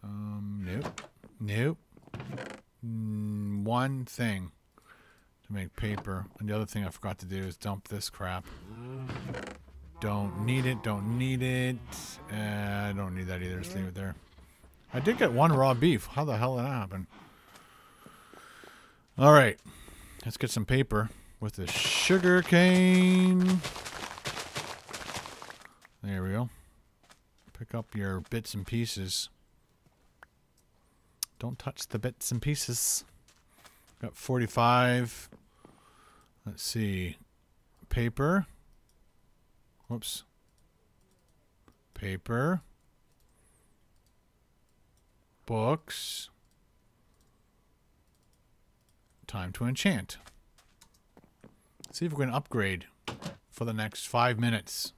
[SPEAKER 1] Nope. Nope. One thing to make paper. And the other thing I forgot to do is dump this crap. Don't need it. Don't need it. I don't need that either. Just leave it there. I did get one raw beef. How the hell did that happen? Alright. Let's get some paper with the sugar cane. There we go. Pick up your bits and pieces. Don't touch the bits and pieces. Got 45. Let's see. Paper. Whoops. Paper. Books. Time to enchant. See if we can upgrade for the next 5 minutes.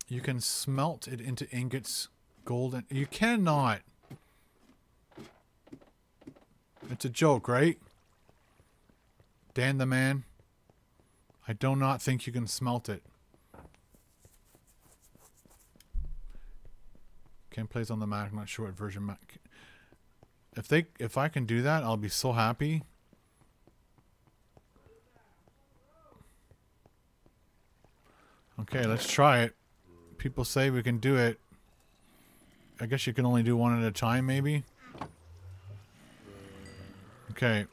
[SPEAKER 1] You can smelt it into ingots, golden. You cannot. It's a joke, right? Dan the man. I do not think you can smelt it. Ken plays on the Mac. I'm not sure what version Mac. If I can do that, I'll be so happy. Okay, let's try it. People say we can do it. I guess you can only do one at a time, maybe. Okay.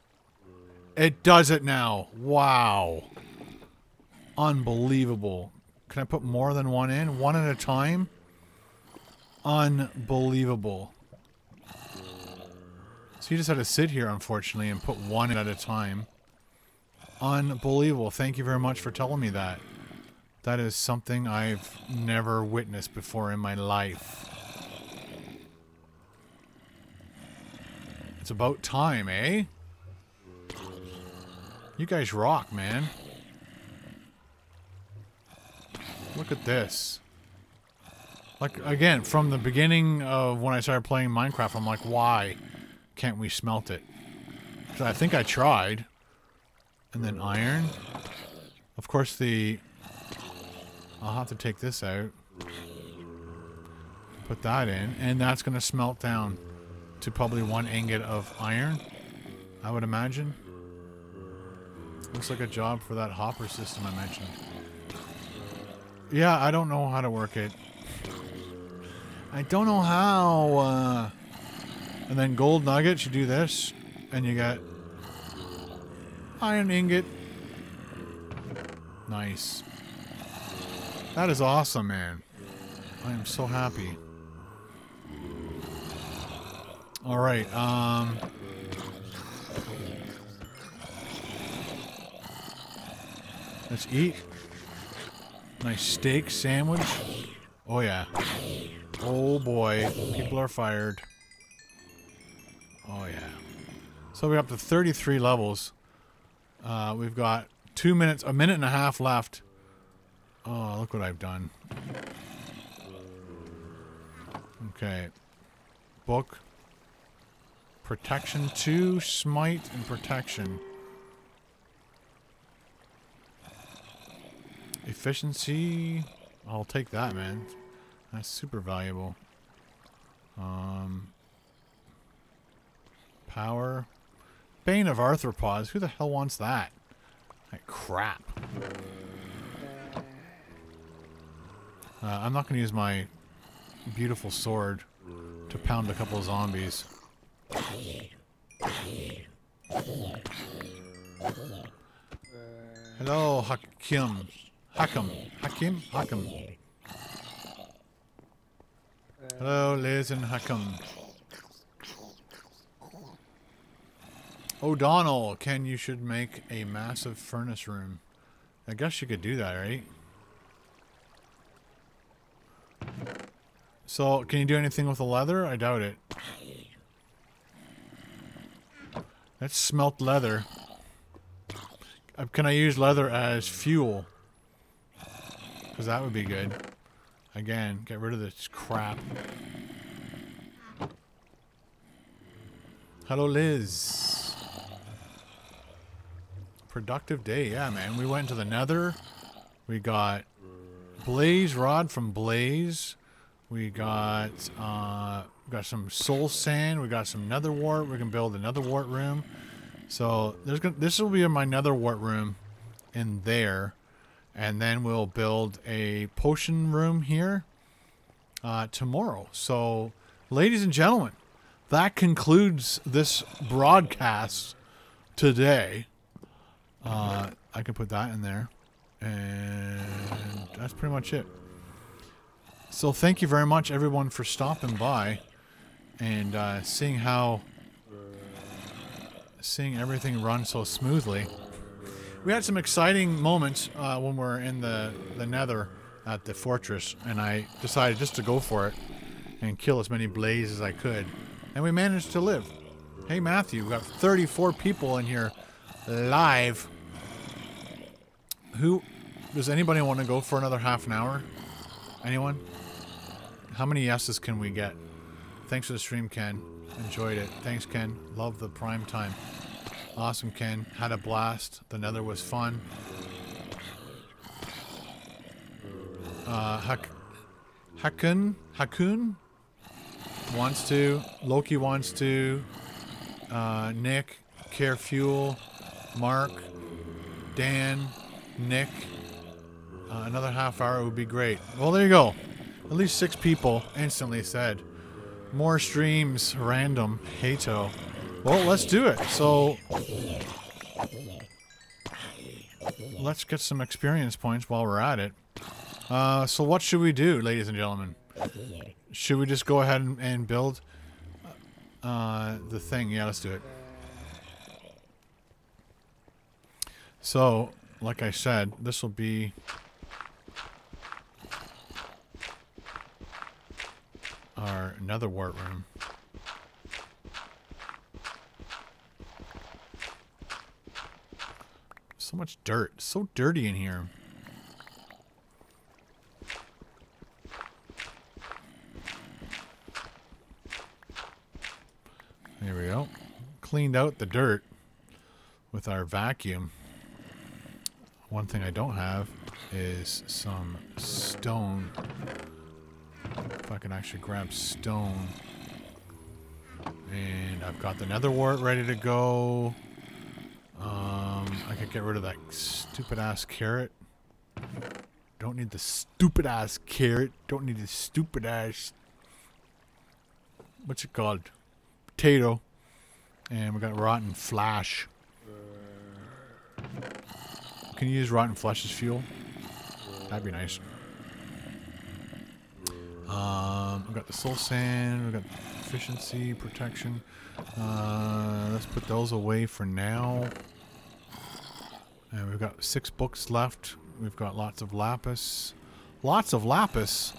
[SPEAKER 1] It does it now. Wow. Unbelievable. Can I put more than one in? One at a time? Unbelievable. So you just had to sit here, unfortunately, and put one in at a time. Unbelievable. Thank you very much for telling me that. That is something I've never witnessed before in my life. It's about time, eh? You guys rock, man. Look at this. Like, again, from the beginning of when I started playing Minecraft, I'm like, why can't we smelt it? 'Cause I think I tried. And then iron. Of course, I'll have to take this out. Put that in. And that's going to smelt down to probably 1 ingot of iron, I would imagine. Looks like a job for that hopper system I mentioned. Yeah, I don't know how to work it. I don't know how. And then gold nuggets, you do this, and you get iron ingot. Nice. That is awesome, man. I am so happy. All right. Let's eat. Nice steak sandwich. Oh, yeah. Oh, boy. People are fired. Oh, yeah. So we're up to 33 levels. We've got 2 minutes, a minute and a half left. Oh, look what I've done. Okay. Book. Protection 2, smite, and protection. Efficiency. I'll take that, man. That's super valuable. Power. Bane of arthropods. Who the hell wants that? Like crap. I'm not going to use my beautiful sword to pound a couple of zombies. Hello, Hakim. Hakim? Hello, Liz and Hakim. O'Donnell, Ken, you should make a massive furnace room. I guess you could do that, right? So, can you do anything with the leather? I doubt it. Let's smelt leather. Can I use leather as fuel? Because that would be good. Again, get rid of this crap. Hello, Liz. Productive day. Yeah, man. We went to the Nether. We got Blaze Rod from Blaze. We got some soul sand. We got some nether wart. We can build another wart room. So this will be my nether wart room in there. And then we'll build a potion room here tomorrow. So, ladies and gentlemen, that concludes this broadcast today. I can put that in there. And that's pretty much it. So thank you very much, everyone, for stopping by and seeing everything run so smoothly. We had some exciting moments when we were in the Nether at the fortress, and I decided just to go for it and kill as many blazes as I could, and we managed to live. Hey Matthew, we got 34 people in here live. Does anybody want to go for another half an hour? Anyone? How many yeses can we get? Thanks for the stream, Ken. Enjoyed it. Thanks, Ken. Love the prime time. Awesome, Ken. Had a blast. The Nether was fun. Hakun wants to. Loki wants to. Nick, Carefuel, Mark, Dan, Nick. Another half hour would be great. Well, there you go. At least 6 people instantly said. More streams, random, Hato. Well, let's do it. So, let's get some experience points while we're at it. So what should we do, ladies and gentlemen? Should we just go ahead and build the thing? Yeah, let's do it. So, like I said, this will be... our nether wart room. So much dirt. It's so dirty in here. There we go. Cleaned out the dirt with our vacuum. One thing I don't have is some stone. If I can actually grab stone. And I've got the nether wart ready to go. I could get rid of that stupid ass carrot. Don't need the stupid ass carrot. Don't need the stupid ass... what's it called? Potato. And we got rotten flesh. Can you use rotten flesh as fuel? That'd be nice. We've got the soul sand, we've got efficiency, protection. Let's put those away for now. And we've got 6 books left. We've got lots of lapis. Lots of lapis!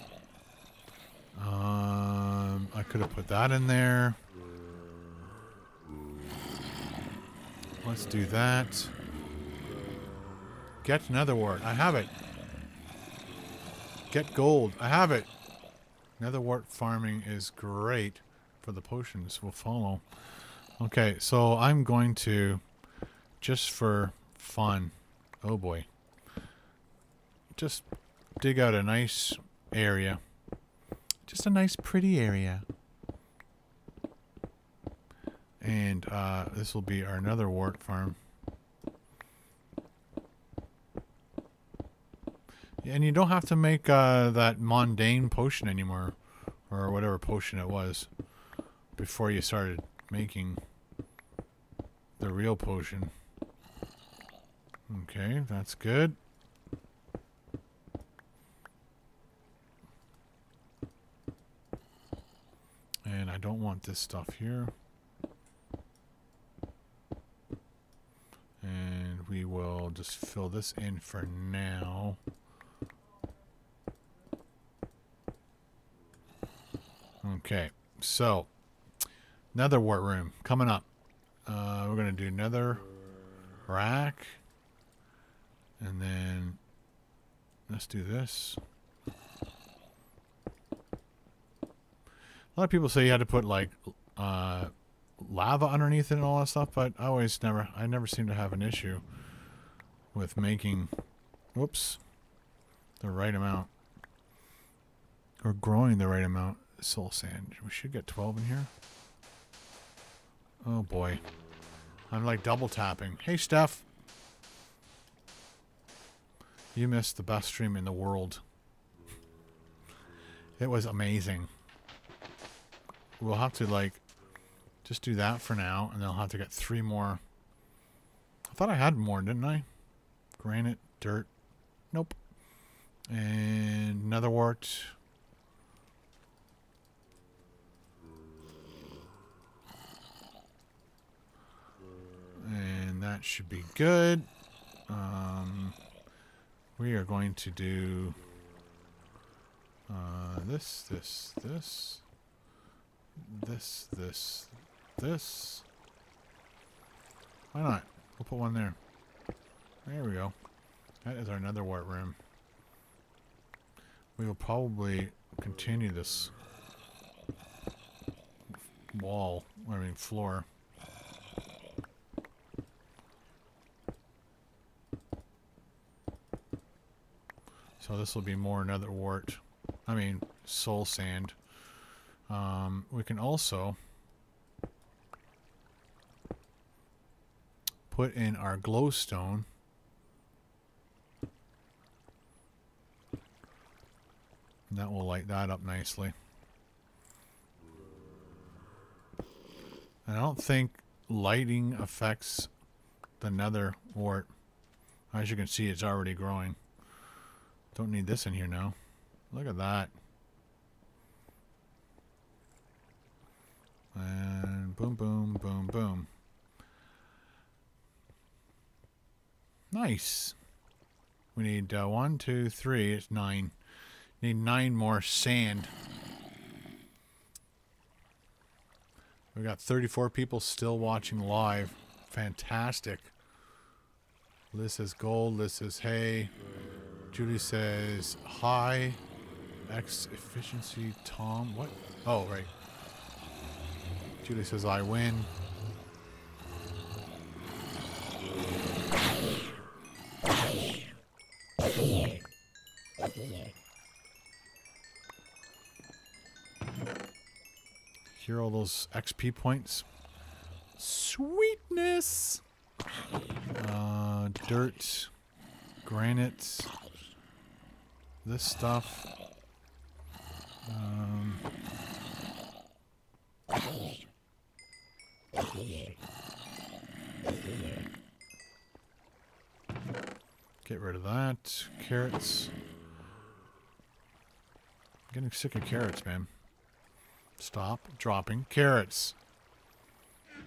[SPEAKER 1] I could have put that in there. Let's do that. Get nether wart. I have it. Get gold. I have it. Nether wart farming is great for the potions. We'll follow. Okay, so I'm going to, just for fun, oh boy, just dig out a nice area. Just a nice pretty area. And this will be our nether wart farm. And you don't have to make that mundane potion anymore, or whatever potion it was, before you started making the real potion. Okay, that's good. And I don't want this stuff here. And we will just fill this in for now. Okay, so nether wart room coming up. We're gonna do nether rack, and then let's do this. A lot of people say you had to put like lava underneath it and all that stuff, but I never seem to have an issue with making, whoops, the right amount, or growing the right amount. Soul sand. We should get 12 in here. Oh boy. I'm like double tapping. Hey Steph. You missed the best stream in the world. It was amazing. We'll have to, like, just do that for now, and then I'll have to get 3 more. I thought I had more, didn't I? Granite, dirt. Nope. And nether wart. And that should be good. We are going to do this. Why not? We'll put one there. There we go. That is our nether wart room. We will probably continue this floor. So this will be more nether wart. I mean, soul sand. We can also put in our glowstone. And that will light that up nicely. And I don't think lighting affects the nether wart. As you can see, it's already growing. Don't need this in here now. Look at that. And boom, boom, boom, boom. Nice. We need 1, 2, 3. It's 9. Need 9 more sand. We got 34 people still watching live. Fantastic. Liz says gold. Liz says hey. Julie says hi. X efficiency Tom. What? Oh, right. Julie says I win. Here are all those XP points. Sweetness. Dirt. Granite. This stuff. Get rid of that. Carrots. I'm getting sick of carrots, man. Stop dropping carrots.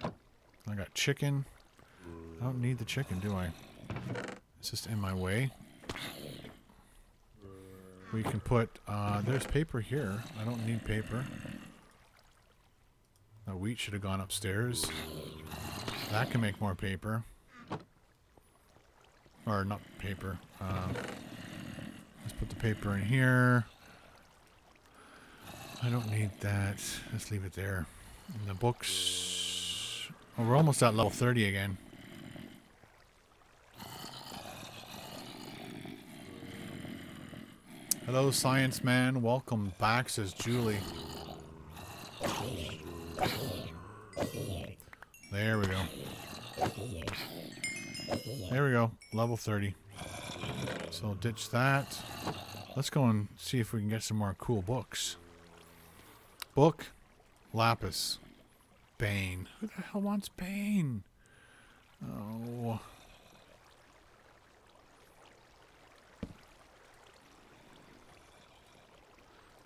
[SPEAKER 1] I got chicken. I don't need the chicken, do I? It's just in my way. We can put, there's paper here. I don't need paper. That wheat should have gone upstairs. That can make more paper. Or not paper. Let's put the paper in here. I don't need that. Let's leave it there. And the books. Oh, we're almost at level 30 again. Hello, Science Man. Welcome back, says Julie. There we go. There we go. Level 30. So ditch that. Let's go and see if we can get some more cool books. Book. Lapis. Bane. Who the hell wants Bane? Oh.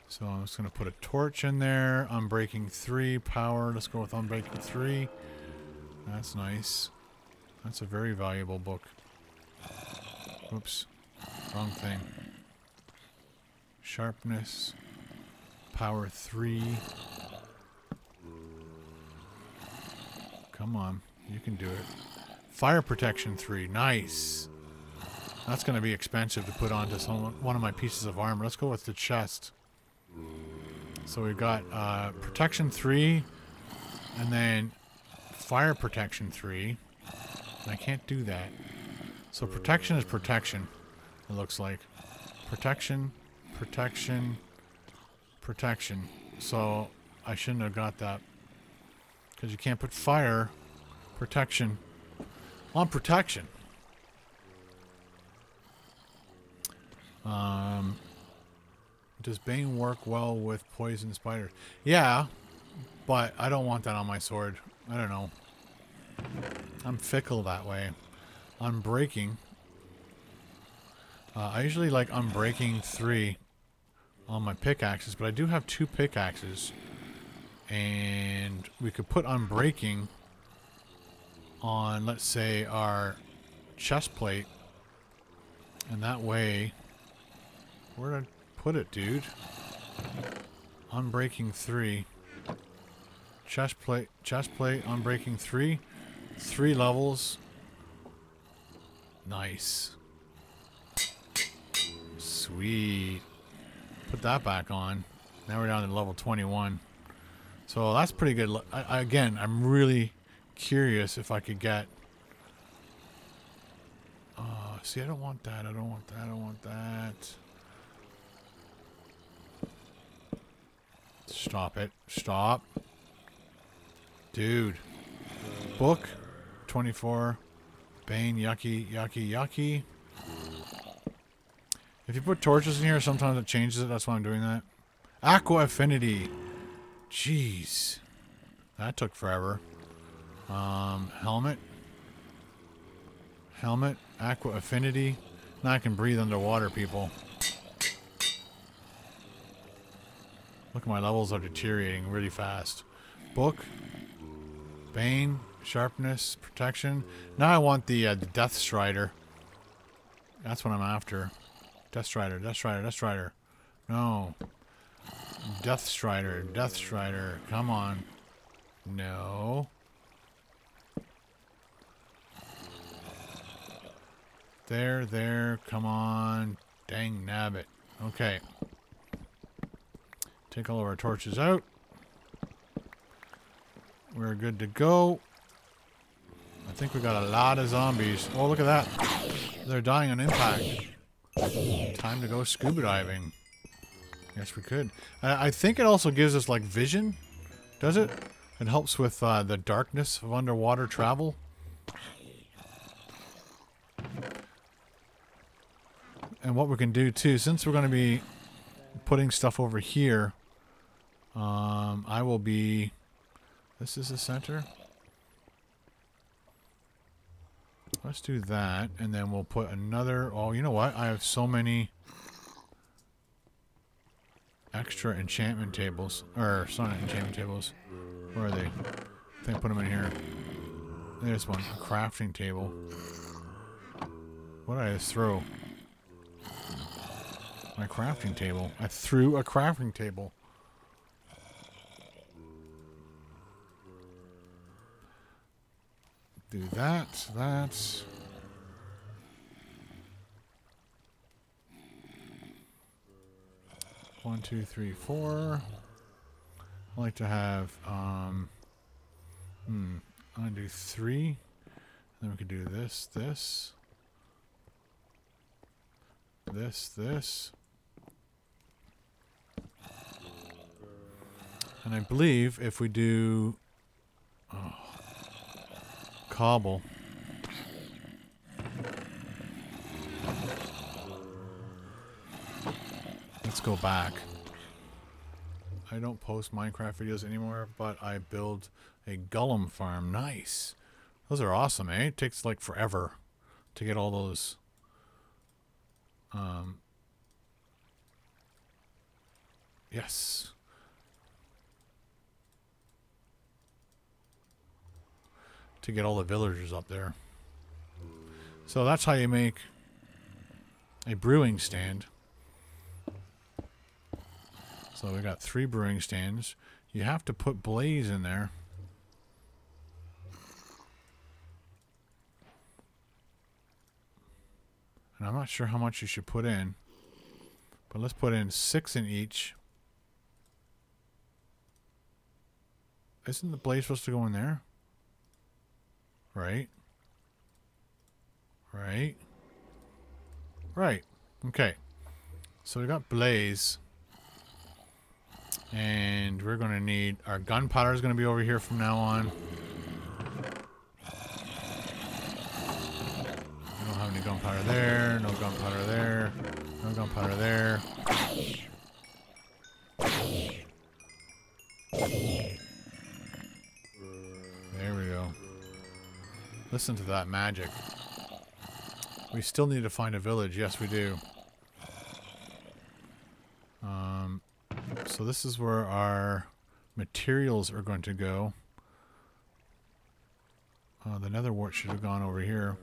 [SPEAKER 1] So I'm just going to put a torch in there. Unbreaking 3. Power. Let's go with Unbreaking 3. That's nice. That's a very valuable book. Oops. Wrong thing. Sharpness. Power 3. Come on. You can do it. Fire protection 3. Nice. That's going to be expensive to put onto one of my pieces of armor. Let's go with the chest. So we've got protection 3 and then fire protection 3. And I can't do that. So protection is protection, it looks like. Protection, protection, protection. So I shouldn't have got that. Because you can't put fire protection on protection. Does Bane work well with poison spiders? Yeah, but I don't want that on my sword. I don't know. I'm fickle that way. Unbreaking. I usually like unbreaking 3 on my pickaxes, but I do have 2 pickaxes. And we could put unbreaking on, let's say, our chest plate. And that way... Where did I put it, dude? Unbreaking 3. Chest plate, unbreaking 3. 3 levels. Nice. Sweet. Put that back on. Now we're down to level 21. So that's pretty good. Again, I'm really curious if I could get... see, I don't want that. I don't want that. I don't want that. Stop it. Stop. Dude. Book. 24. Bane. Yucky. Yucky. Yucky. If you put torches in here, sometimes it changes it. That's why I'm doing that. Aqua Affinity. Jeez. That took forever. Helmet. Helmet. Aqua Affinity. Now I can breathe underwater, people. Look at my levels are deteriorating really fast. Book. Bane. Sharpness. Protection. Now I want the Death Strider. That's what I'm after. Death Strider. Death Strider. Death Strider. No. Death Strider. Death Strider. Come on. No. There. Come on. Dang nabbit. Okay. Take all of our torches out. We're good to go. I think we got a lot of zombies. Oh, look at that. They're dying on impact. Time to go scuba diving. Yes, we could. I think it also gives us, like, vision. Does it? It helps with the darkness of underwater travel. And what we can do, too, since we're going to be putting stuff over here, I will be... This is the center. Let's do that, and then we'll put another... Oh, you know what? I have so many extra enchantment tables. Or, it's not enchantment tables. Where are they? I think I put them in here. There's one. A crafting table. What did I just throw? My crafting table. I threw a crafting table. Do that. That's... One, two, three, four. I like to have, I'm gonna do 3. Then we could do this. And I believe if we do cobble. Let's go back. I don't post Minecraft videos anymore, but I build a Golem farm. Nice. Those are awesome, eh? It takes like forever to get all those yes. To get all the villagers up there. So that's how you make a brewing stand. So we got 3 brewing stands. You have to put blaze in there. And I'm not sure how much you should put in. But let's put in 6 in each. Isn't the blaze supposed to go in there? Right. Okay. So we got blaze. And we're going to need... Our gunpowder is going to be over here from now on. I don't have any gunpowder there. No gunpowder there. No gunpowder Jump out of there. There we go. Listen to that magic. We still need to find a village. Yes, we do. So this is where our materials are going to go. The nether wart should have gone over here.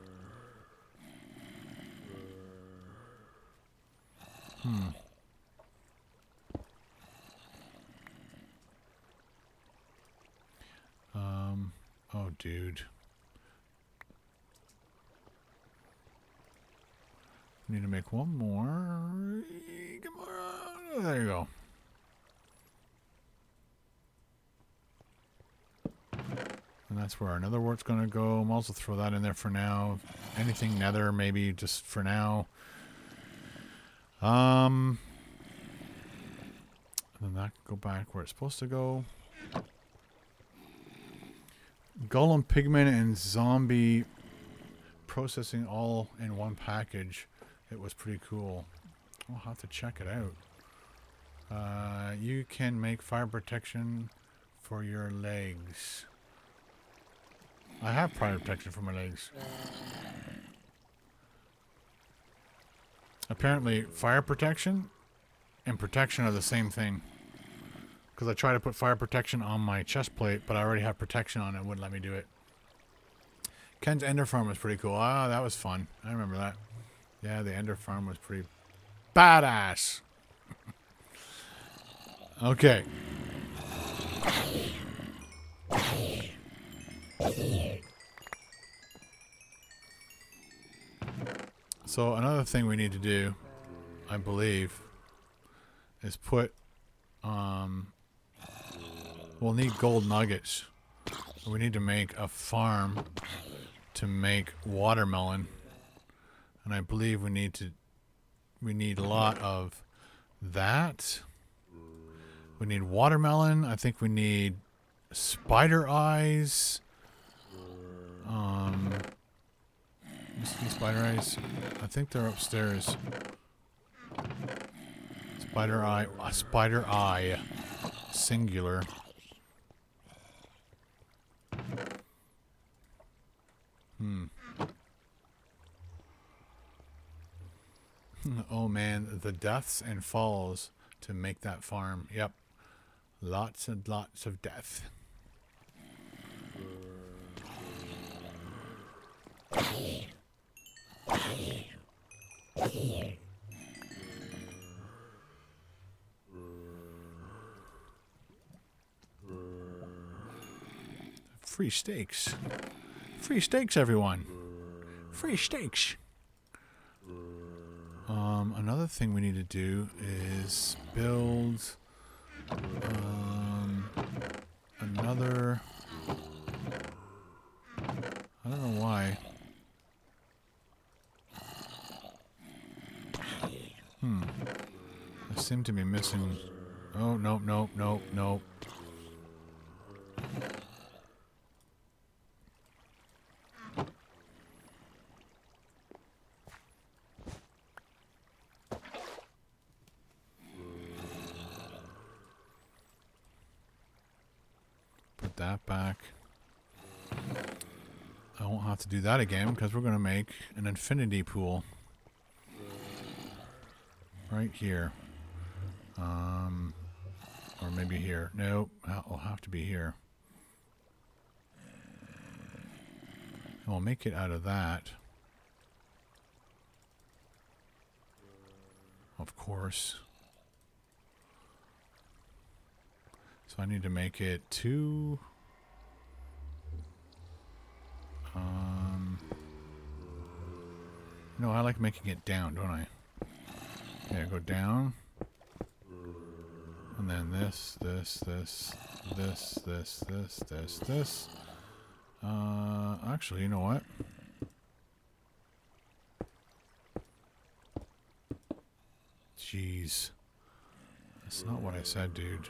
[SPEAKER 1] Oh, dude. We need to make one more. Come on. There you go. And that's where our nether wart's going to go. I'll also throw that in there for now. Anything nether, maybe just for now. And then that can go back where it's supposed to go. Golem, pigment, and zombie processing all in one package. It was pretty cool. I'll have to check it out. You can make fire protection for your legs. I have fire protection for my legs. Apparently, fire protection and protection are the same thing. Because I tried to put fire protection on my chest plate, but I already have protection on it. It wouldn't let me do it. Ken's Ender Farm was pretty cool. Ah, that was fun. I remember that. Yeah, the Ender Farm was pretty badass. Okay. So another thing we need to do, I believe, is put, we'll need gold nuggets. We need to make a farm to make watermelon. And I believe we need a lot of that. We need watermelon. I think we need spider eyes. You see spider eyes? I think they're upstairs. Spider eye, singular. Oh man, the deaths and falls to make that farm. Yep. Lots and lots of death. Free steaks. Free steaks, everyone. Free steaks. Another thing we need to do is build another. I don't know why. I seem to be missing. Oh, nope, nope, nope, nope. Put that back. I won't have to do that again because we're going to make an infinity pool. Right here. Or maybe here. Nope. It'll have to be here. And we'll make it out of that. Of course. So I need to make it 2. No, I like making it down, don't I? Yeah, go down. And then this. Actually, you know what? Jeez. That's not what I said, dude.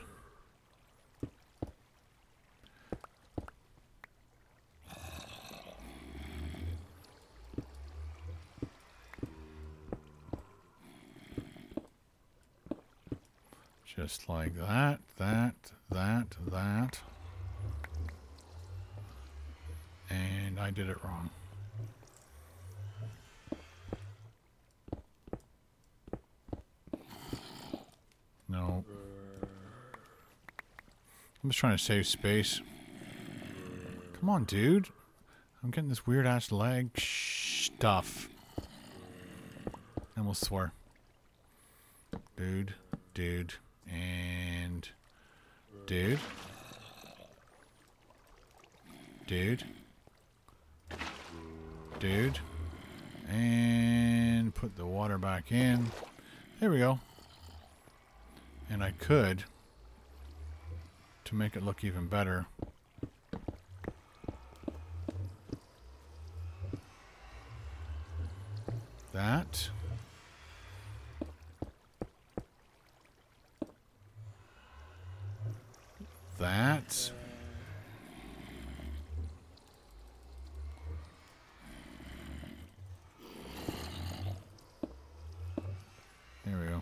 [SPEAKER 1] Just like that, that. And I did it wrong. No. I'm just trying to save space. Come on, dude. I'm getting this weird ass lag stuff. And we'll swear. Dude, and dude. And put the water back in. There we go. And I could, to make it look even better, that. That. There we go.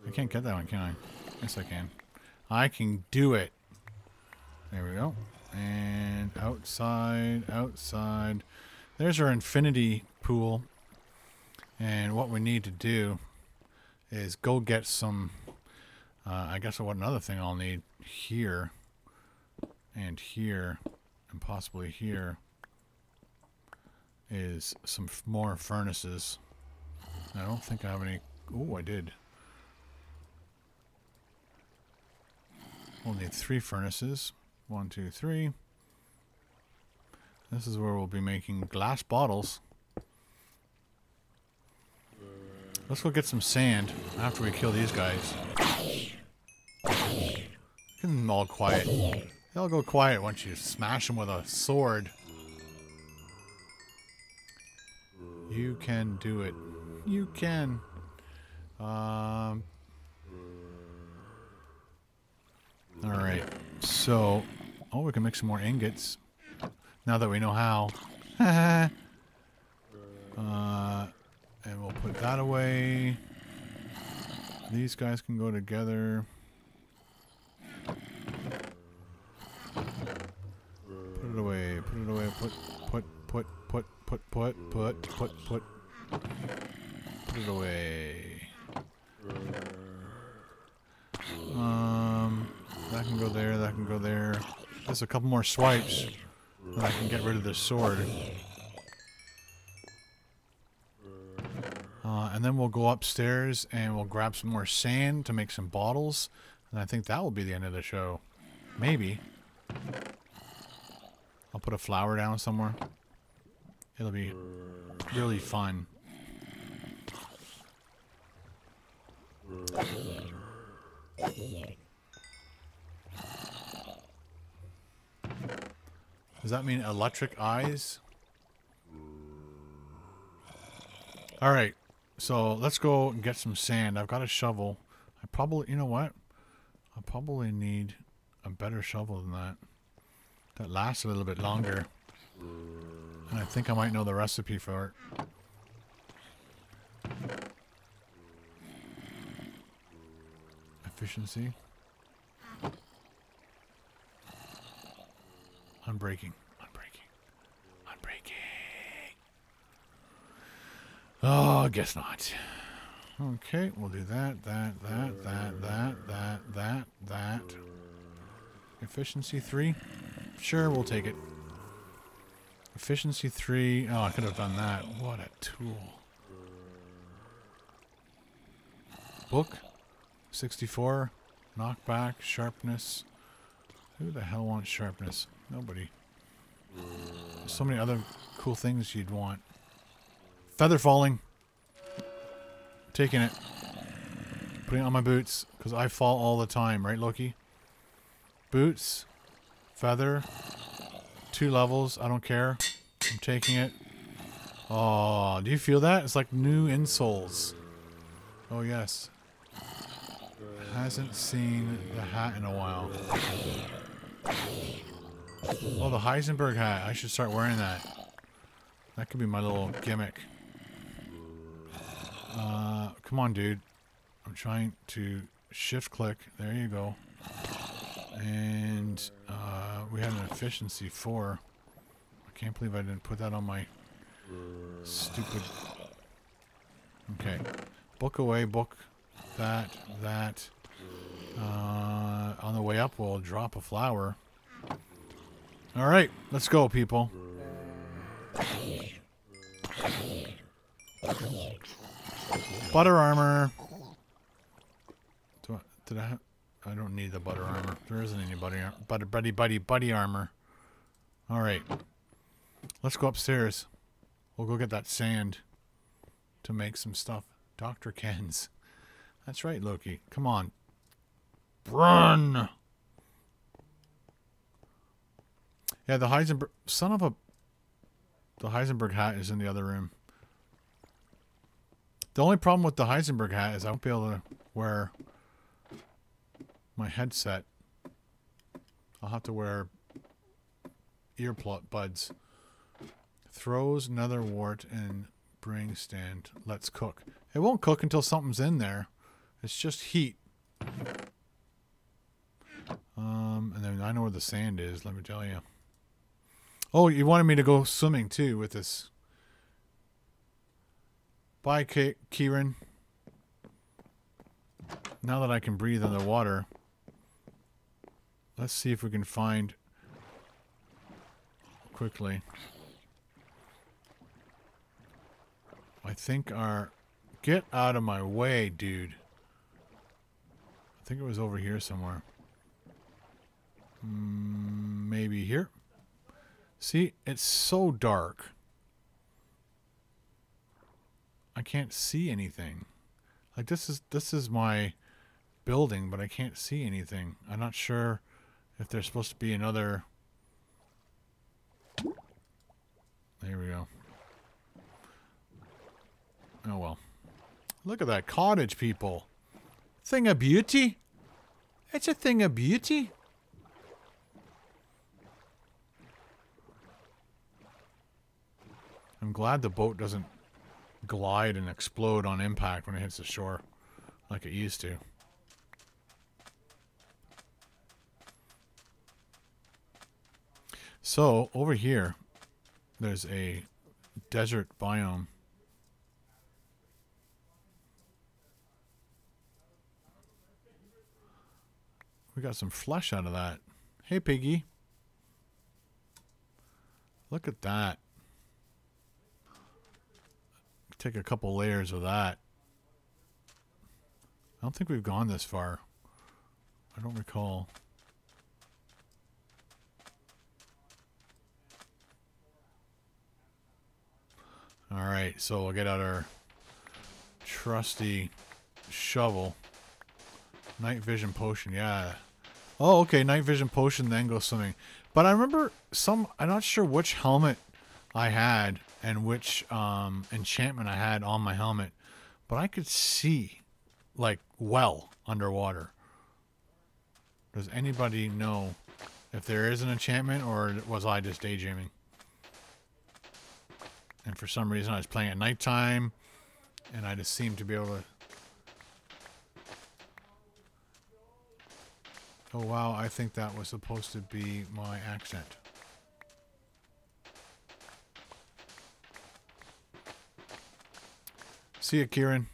[SPEAKER 1] I can't get that one, can I? Yes, I can. I can do it. There we go. And outside, outside. There's our infinity pool. And what we need to do is go get some... I guess what another thing I'll need here and possibly here is some more furnaces. I don't think I have any. Oh, I did. We'll need 3 furnaces. 1, 2, 3. This is where we'll be making glass bottles. Let's go get some sand after we kill these guys. Get them all quiet. They'll go quiet once you smash them with a sword. You can do it. You can. Alright. So, we can make some more ingots. Now that we know how. And we'll put that away. These guys can go together. Put it away, put it away. That can go there, that can go there. Just a couple more swipes, and I can get rid of this sword. And then we'll go upstairs and we'll grab some more sand to make some bottles. And I think that will be the end of the show. Maybe. I'll put a flower down somewhere. It'll be really fun. Does that mean electric eyes? Alright, so let's go and get some sand. I've got a shovel. I probably, you know what? I'll probably need a better shovel than that. That lasts a little bit longer. And I think I might know the recipe for it. Efficiency. Unbreaking. Oh, I guess not. Okay, we'll do that. Efficiency 3. Sure, we'll take it. Efficiency 3. Oh, I could have done that. What a tool. Book. 64. Knockback. Sharpness. Who the hell wants sharpness? Nobody. There's so many other cool things you'd want. Feather falling. Taking it. Putting it on my boots. Because I fall all the time. Right, Loki? Boots. Feather. 2 levels. I don't care. I'm taking it. Oh, do you feel that? It's like new insoles. Oh, yes. Hasn't seen the hat in a while. Oh, the Heisenberg hat. I should start wearing that. That could be my little gimmick. Come on, dude. I'm trying to shift click. There you go. And we had an efficiency 4. I can't believe I didn't put that on my stupid... Okay. Book away, book that. On the way up, we'll drop a flower. Alright, let's go, people. Butter armor. Did I have... I don't need the butter armor. There isn't any buddy armor. Alright. Let's go upstairs. We'll go get that sand to make some stuff. Dr. Ken's. That's right, Loki. Come on. Run! Yeah, the Heisenberg... Son of a... The Heisenberg hat is in the other room. The only problem with the Heisenberg hat is I won't be able to wear my headset. I'll have to wear earbuds. Throws nether wart and bring stand. Let's cook. It won't cook until something's in there. It's just heat. And then I know where the sand is, let me tell you. Oh, you wanted me to go swimming too with this. Bye, Kieran. Now that I can breathe underwater, let's see if we can find quickly. I think our... Get out of my way, dude. I think it was over here somewhere. Maybe here. See, it's so dark. I can't see anything. Like this is my building, but I can't see anything. I'm not sure if there's supposed to be another... There we go. Oh well. Look at that cottage, people. Thing of beauty. It's a thing of beauty. I'm glad the boat doesn't glide and explode on impact when it hits the shore like it used to. So, over here, there's a desert biome. We got some flesh out of that. Hey, piggy. Look at that. Take a couple layers of that. I don't think we've gone this far. I don't recall. Alright, so we'll get out our trusty shovel. Night vision potion, yeah. Oh, okay, night vision potion, then go swimming. But I remember I'm not sure which helmet I had and which enchantment I had on my helmet, but I could see, like, well underwater. Does anybody know if there is an enchantment, or was I just daydreaming? And for some reason I was playing at nighttime, and I just seemed to be able to... Oh wow, I think that was supposed to be my accent. See ya, Kieran.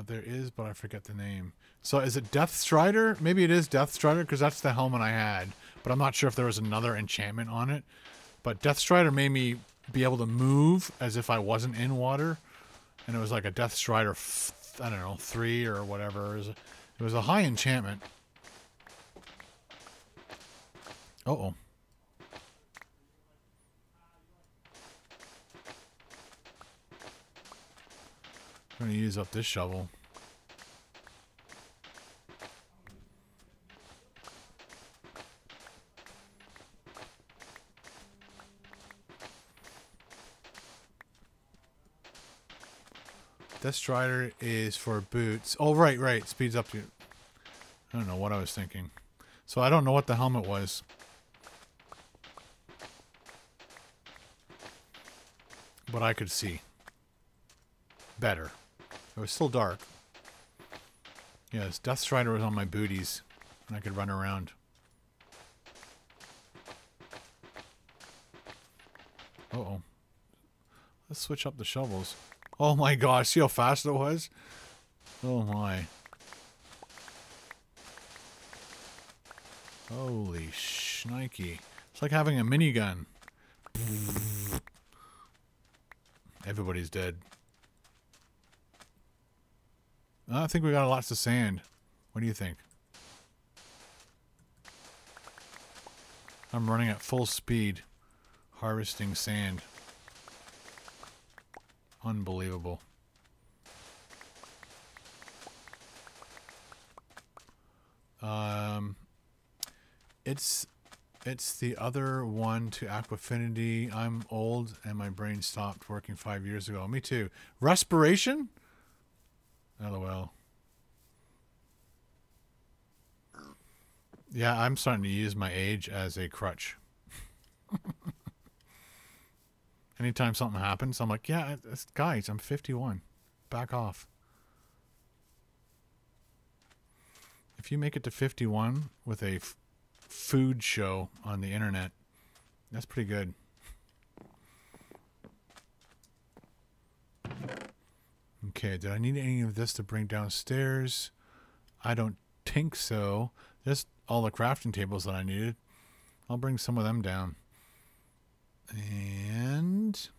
[SPEAKER 1] There is, but I forget the name. So is it Death Strider? Maybe it is Death Strider, because that's the helmet I had. But I'm not sure if there was another enchantment on it. But Death Strider made me be able to move as if I wasn't in water. And it was like a Death Strider, I don't know, 3 or whatever. It was a high enchantment. Uh-oh. I'm going to use up this shovel. Death Strider is for boots. Oh, right. Speeds up to... I don't know what I was thinking. So I don't know what the helmet was. But I could see. better. It was still dark. Yes, Death Strider was on my booties, and I could run around. Uh-oh. Let's switch up the shovels. Oh my gosh, see how fast it was? Oh my. Holy shnikey. It's like having a minigun. Everybody's dead. I think we got lots of sand. What do you think? I'm running at full speed, harvesting sand. Unbelievable. It's the other one to Aquafinity. I'm old and my brain stopped working 5 years ago. Me too. Respiration? LOL. Yeah, I'm starting to use my age as a crutch. Anytime something happens, I'm like, yeah, guys, I'm 51. Back off. If you make it to 51 with a food show on the internet, that's pretty good. Okay, did I need any of this to bring downstairs? I don't think so. Just all the crafting tables that I needed. I'll bring some of them down. And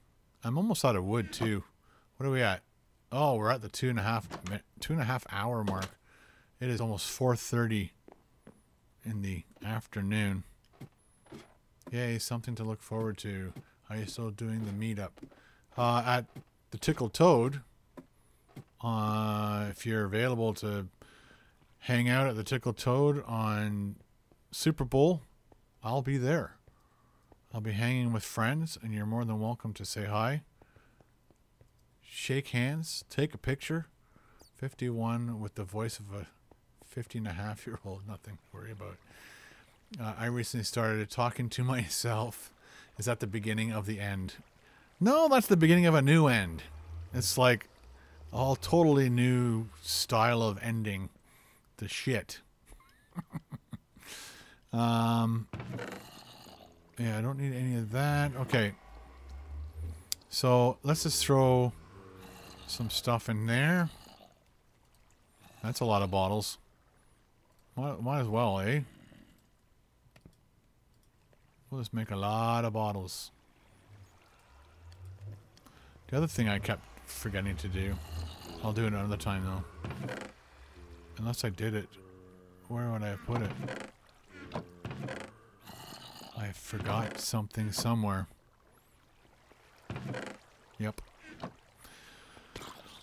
[SPEAKER 1] I'm almost out of wood too. What are we at? Oh, we're at the 2.5 hour mark. It is almost 4:30 in the afternoon. Yay, something to look forward to. Are you still doing the meetup? At the Tickled Toad. If you're available to hang out at the Tickled Toad on Super Bowl, I'll be there. I'll be hanging with friends, and you're more than welcome to say hi. Shake hands, take a picture. 51 with the voice of a 50-and-a-half-year-old. Nothing to worry about. I recently started talking to myself. Is that the beginning of the end? No, that's the beginning of a new end. It's like all totally new style of ending the shit. Yeah, I don't need any of that. Okay. So let's just throw some stuff in there. That's a lot of bottles. Might as well, eh? We'll just make a lot of bottles. The other thing I kept forgetting to do. I'll do it another time though. Unless I did it. Where would I have put it? I forgot something somewhere. Yep.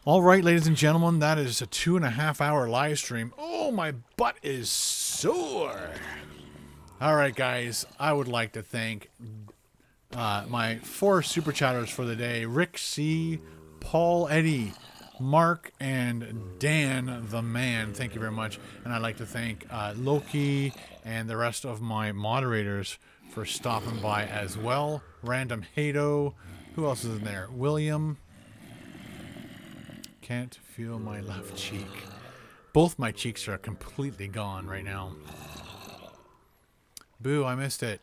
[SPEAKER 1] Alright, ladies and gentlemen, that is a 2.5 hour live stream. Oh, my butt is sore. Alright, guys, I would like to thank my 4 super chatters for the day. Rick C., Paul Eddie, Mark, and Dan the Man. Thank you very much. And I'd like to thank Loki and the rest of my moderators for stopping by as well. Random Hato. Who else is in there? William. Can't feel my left cheek. Both my cheeks are completely gone right now. Boo, I missed it.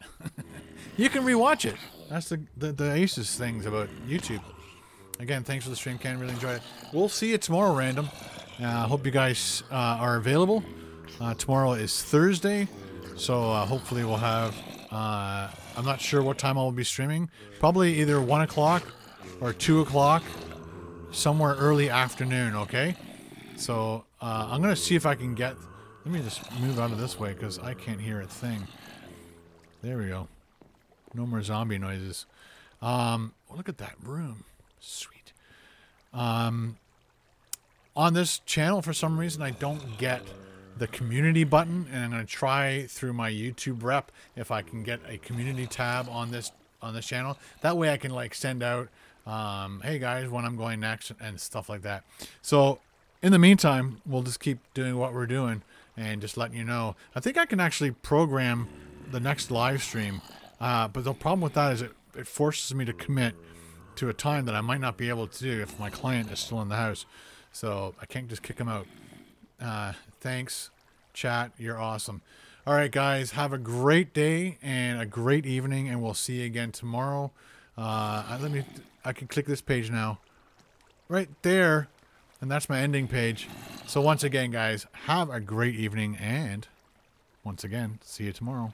[SPEAKER 1] You can rewatch it. That's the Aces things about YouTube. Again, thanks for the stream, Ken. Really enjoyed it. We'll see you tomorrow, random. Hope you guys are available. Tomorrow is Thursday, so hopefully we'll have... I'm not sure what time I'll be streaming. Probably either 1 o'clock or 2 o'clock. Somewhere early afternoon, okay? So I'm going to see if I can get... Let me just move out of this way because I can't hear a thing. There we go. No more zombie noises. Look at that room. Sweet. On this channel, for some reason, I don't get the community button, and I'm going to try through my YouTube rep if I can get a community tab on this channel. That way I can like send out, hey guys, when I'm going next and stuff like that. So in the meantime, we'll just keep doing what we're doing and just letting you know. I think I can actually program the next live stream, but the problem with that is it forces me to commit to a time that I might not be able to do if my client is still in the house. So I can't just kick him out. Thanks, chat. You're awesome. All right, guys. Have a great day and a great evening, and we'll see you again tomorrow. I can click this page now. Right there. And that's my ending page. So once again, guys, have a great evening, and once again, see you tomorrow.